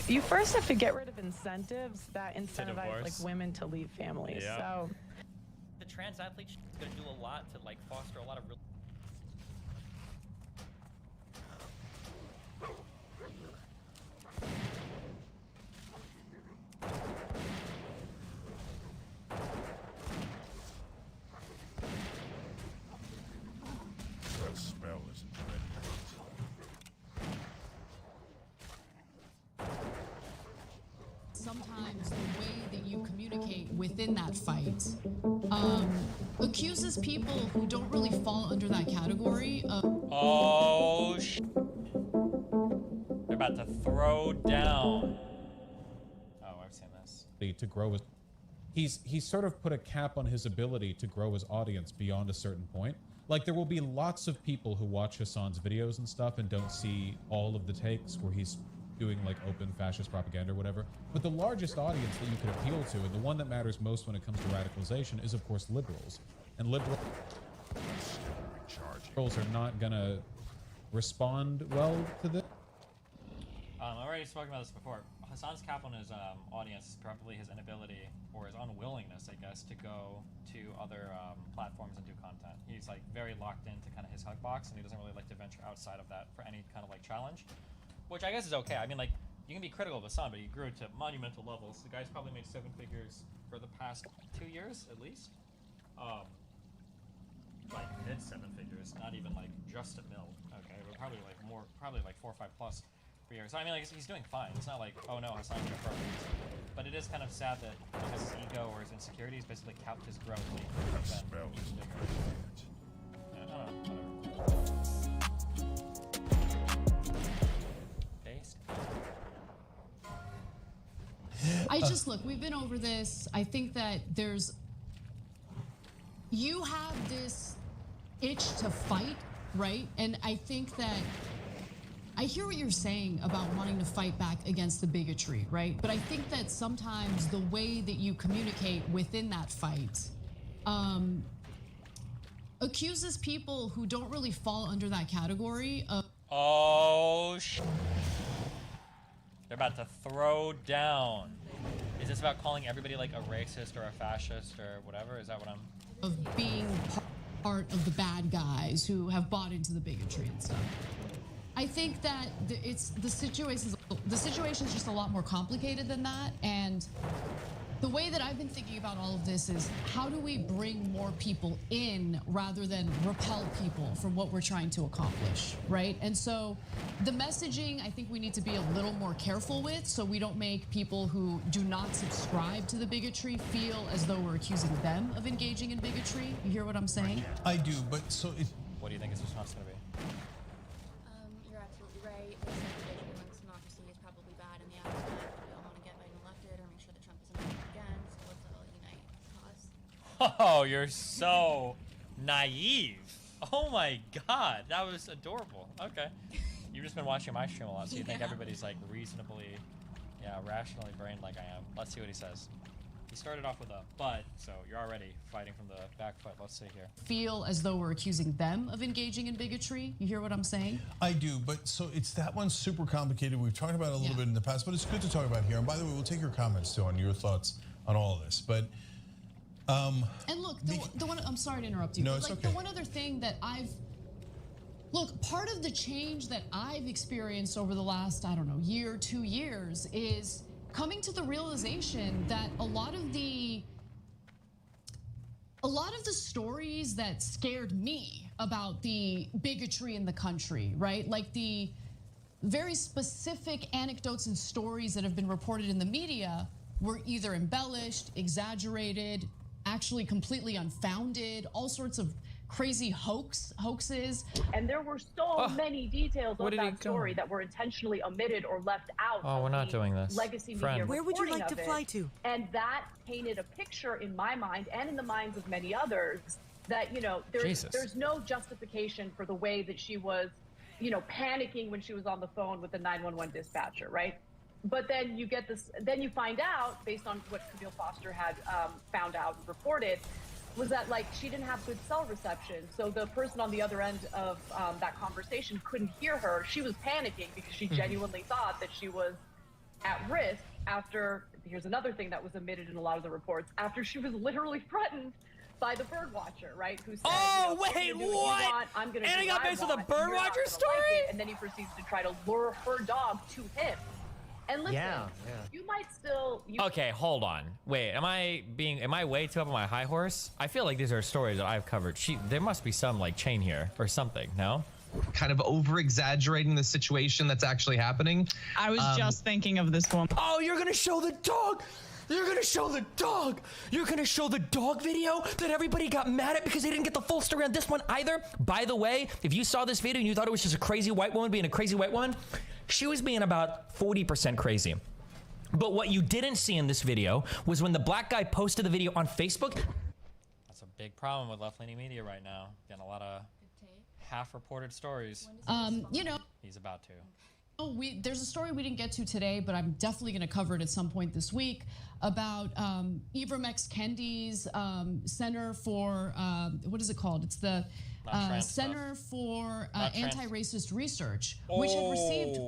you first have to get rid of incentives that incentivize like women to leave families. Yeah. So the trans athlete is going to do a lot to like foster a lot of real. That spell isn't ready. Sometimes the way that you communicate within that fight accuses people who don't really fall under that category of... Oh, they're about to throw down. Oh, I've seen this. To grow his, he's sort of put a cap on his ability to grow his audience beyond a certain point. Like, there will be lots of people who watch Hassan's videos and stuff and don't see all of the takes where he's doing like open fascist propaganda or whatever. But the largest audience that you could appeal to, and the one that matters most when it comes to radicalization, is of course liberals. And liberals are not gonna respond well to this. I already spoken about this before. Hassan's cap on his audience is probably his inability or his unwillingness, I guess, to go to other platforms and do content. He's like very locked into kind of his hug box, and he doesn't really like to venture outside of that for any kind of like challenge, which I guess is okay. I mean, like, you can be critical of Hassan, but he grew to monumental levels. The guy's probably made 7 figures for the past 2 years at least. Like mid 7 figures, not even like just a mil. Okay, but probably like more, probably like 4 or 5 plus. So I mean, like, he's doing fine. It's not like, oh no, Hassan's gonna broke. But it is kind of sad that because his ego or his insecurities basically capped his growth. That spell isn't ready. Yeah, I don't know, whatever. Based. I just, look, we've been over this. I think that you have this itch to fight, right? And I think that I hear what you're saying about wanting to fight back against the bigotry, right? But I think that sometimes the way that you communicate within that fight accuses people who don't really fall under that category of... Oh, they're about to throw down. Is this about calling everybody like a racist or a fascist or whatever? Is that what I'm... Of being part of the bad guys who have bought into the bigotry and stuff. I think that the situation's just a lot more complicated than that, and the way that I've been thinking about all of this is how do we bring more people in rather than repel people from what we're trying to accomplish, right? And so the messaging I think we need to be a little more careful with so we don't make people who do not subscribe to the bigotry feel as though we're accusing them of engaging in bigotry. You hear what I'm saying? I do, but so it... What do you think his response is going to be? You're absolutely right. The segregation amongst democracy is probably bad in the aftermath. We all want to get Biden elected or make sure that Trump isn't elected again. So let's all unite cause. Oh, you're so naive. Oh my god, that was adorable. Okay. You've just been watching my stream a lot, so you think everybody's like reasonably, rationally brained like I am. Let's see what he says. He started off with a but, so you're already fighting from the back foot. Let's see here. Feel as though we're accusing them of engaging in bigotry. You hear what I'm saying? I do, but so it's that one's super complicated. We've talked about it a little bit in the past, but it's good to talk about here. And by the way, we'll take your comments too on your thoughts on all of this. But and look, the one I'm sorry to interrupt you. No, but it's like okay. The one other thing that part of the change that I've experienced over the last, I don't know, year, 2 years is coming to the realization that a lot of the stories that scared me about the bigotry in the country, right? Like the very specific anecdotes and stories that have been reported in the media were either embellished, exaggerated, actually completely unfounded, all sorts of crazy hoaxes. And there were so many details of that story that were intentionally omitted or left out. Oh, we're not doing this. Legacy media. Where would you like to fly to? And that painted a picture in my mind and in the minds of many others that, there's no justification for the way that she was, panicking when she was on the phone with the 911 dispatcher, right? But then you get this, then you find out, based on what Camille Foster had found out and reported, was that like she didn't have good cell reception. So the person on the other end of that conversation couldn't hear her. She was panicking because she genuinely thought that she was, at risk after, here's another thing that was omitted in a lot of the reports, after she was literally threatened by the birdwatcher, right? Who said, "Oh, wait, what? I'm going to and do he got what I based on the want, and you're not birdwatcher gonna story?" like it. And then he proceeds to try to lure her dog to him. And listen, you might still... Okay, hold on. Wait, am I way too up on my high horse? I feel like these are stories that I've covered. There must be some like chain here or something, no? Kind of over-exaggerating the situation that's actually happening. I was just thinking of this one. Oh, you're gonna show the dog! You're gonna show the dog! You're gonna show the dog video that everybody got mad at because they didn't get the full story on this one either? By the way, if you saw this video and you thought it was just a crazy white woman being a crazy white woman, she was being about 40% crazy. But what you didn't see in this video was when the black guy posted the video on Facebook. That's a big problem with left-leaning media right now. Getting a lot of half-reported stories. You know, he's about to. Oh, there's a story we didn't get to today, but I'm definitely going to cover it at some point this week about Ibram X. Kendi's Center for what is it called? It's the Center for Anti-Racist Research, which had received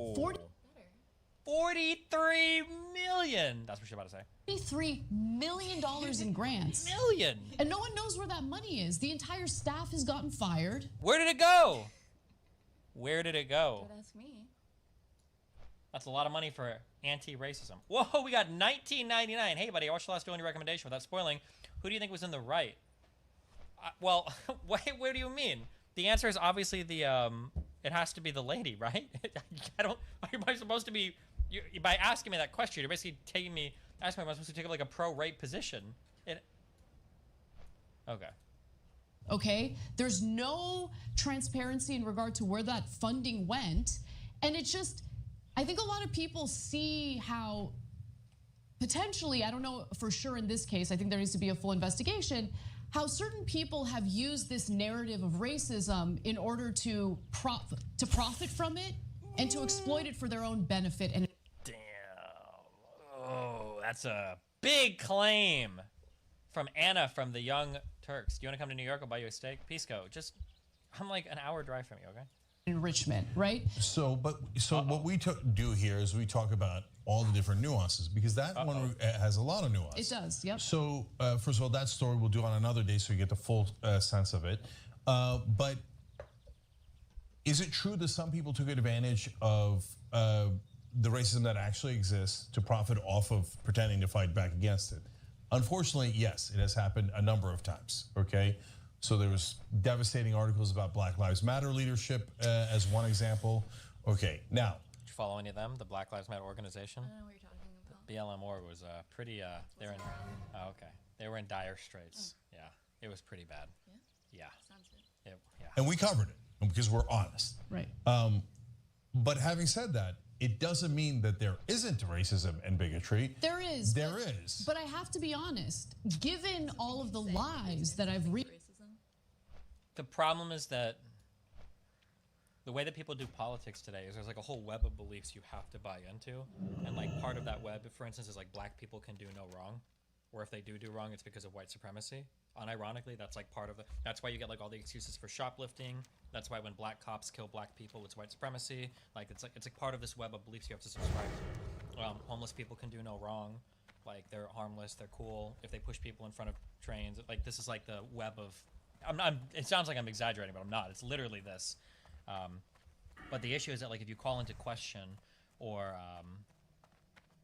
43 million. That's what you're about to say. $43 million in grants. Million. And no one knows where that money is. The entire staff has gotten fired. Where did it go? Where did it go? Don't ask me. That's a lot of money for anti-racism. Whoa, we got $19.99. Hey, buddy, I watched the last Dueling recommendation without spoiling. Who do you think was in the right? Well, where do you mean? The answer is obviously the, it has to be the lady, right? Am I supposed to be, by asking me that question, you're basically asking me, am I supposed to take like a pro-rape position? Okay. Okay, there's no transparency in regard to where that funding went. And it's just, I think a lot of people see how potentially, I don't know for sure in this case, I think there needs to be a full investigation, how certain people have used this narrative of racism in order to profit from it and to exploit it for their own benefit. And damn. Oh, that's a big claim from Anna from the Young Turks. Do you want to come to New York? I'll buy you a steak. Pisco, I'm like an hour drive from you, okay? Enrichment, right? So what we do here is we talk about all the different nuances, because that one has a lot of nuance. It does, yep. So first of all, that story we'll do on another day so you get the full sense of it. But is it true that some people took advantage of the racism that actually exists to profit off of pretending to fight back against it? Unfortunately, yes, it has happened a number of times, okay? So there was devastating articles about Black Lives Matter leadership as one example. Okay, now. Did you follow any of them, the Black Lives Matter organization? I don't know what you're talking about. BLM org was pretty, they were in dire straits. Yeah, it was pretty bad. Yeah? Sounds good. Yeah. And we covered it because we're honest. Right. But having said that, it doesn't mean that there isn't racism and bigotry. There is. There is. But I have to be honest, given all of the lies that I've read. The problem is that the way that people do politics today is there's like a whole web of beliefs you have to buy into. And like part of that web, for instance, is like black people can do no wrong. Or if they do wrong, it's because of white supremacy. Unironically, that's like part of that's why you get like all the excuses for shoplifting. That's why when black cops kill black people, it's white supremacy. Like it's like part of this web of beliefs you have to subscribe to. Homeless people can do no wrong. Like they're harmless, they're cool. If they push people in front of trains, like this is like the web of, it sounds like I'm exaggerating, but I'm not. It's literally this. But the issue is that like if you call into question or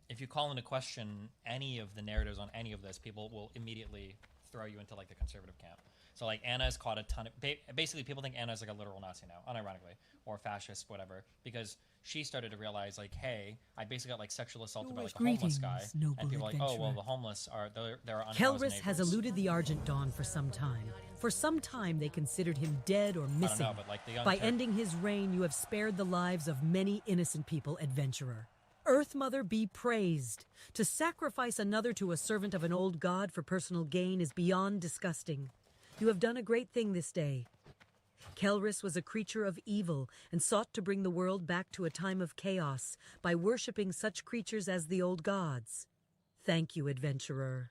if you call into question any of the narratives on any of this, people will immediately throw you into like the conservative camp. So like Anna has caught a ton of, basically people think Anna is like a literal Nazi now, unironically, or fascist, whatever, because she started to realize like, hey, I basically got like sexual assaulted by like a homeless guy, and people are like, oh, well, the homeless are, there are Kelris has eluded the Argent Dawn for some time. For some time, they considered him dead or missing. I don't know, but like the young By ending his reign, you have spared the lives of many innocent people, Adventurer. Earth Mother be praised. To sacrifice another to a servant of an old god for personal gain is beyond disgusting. You have done a great thing this day. Kelris was a creature of evil and sought to bring the world back to a time of chaos by worshipping such creatures as the old gods. Thank you, Adventurer.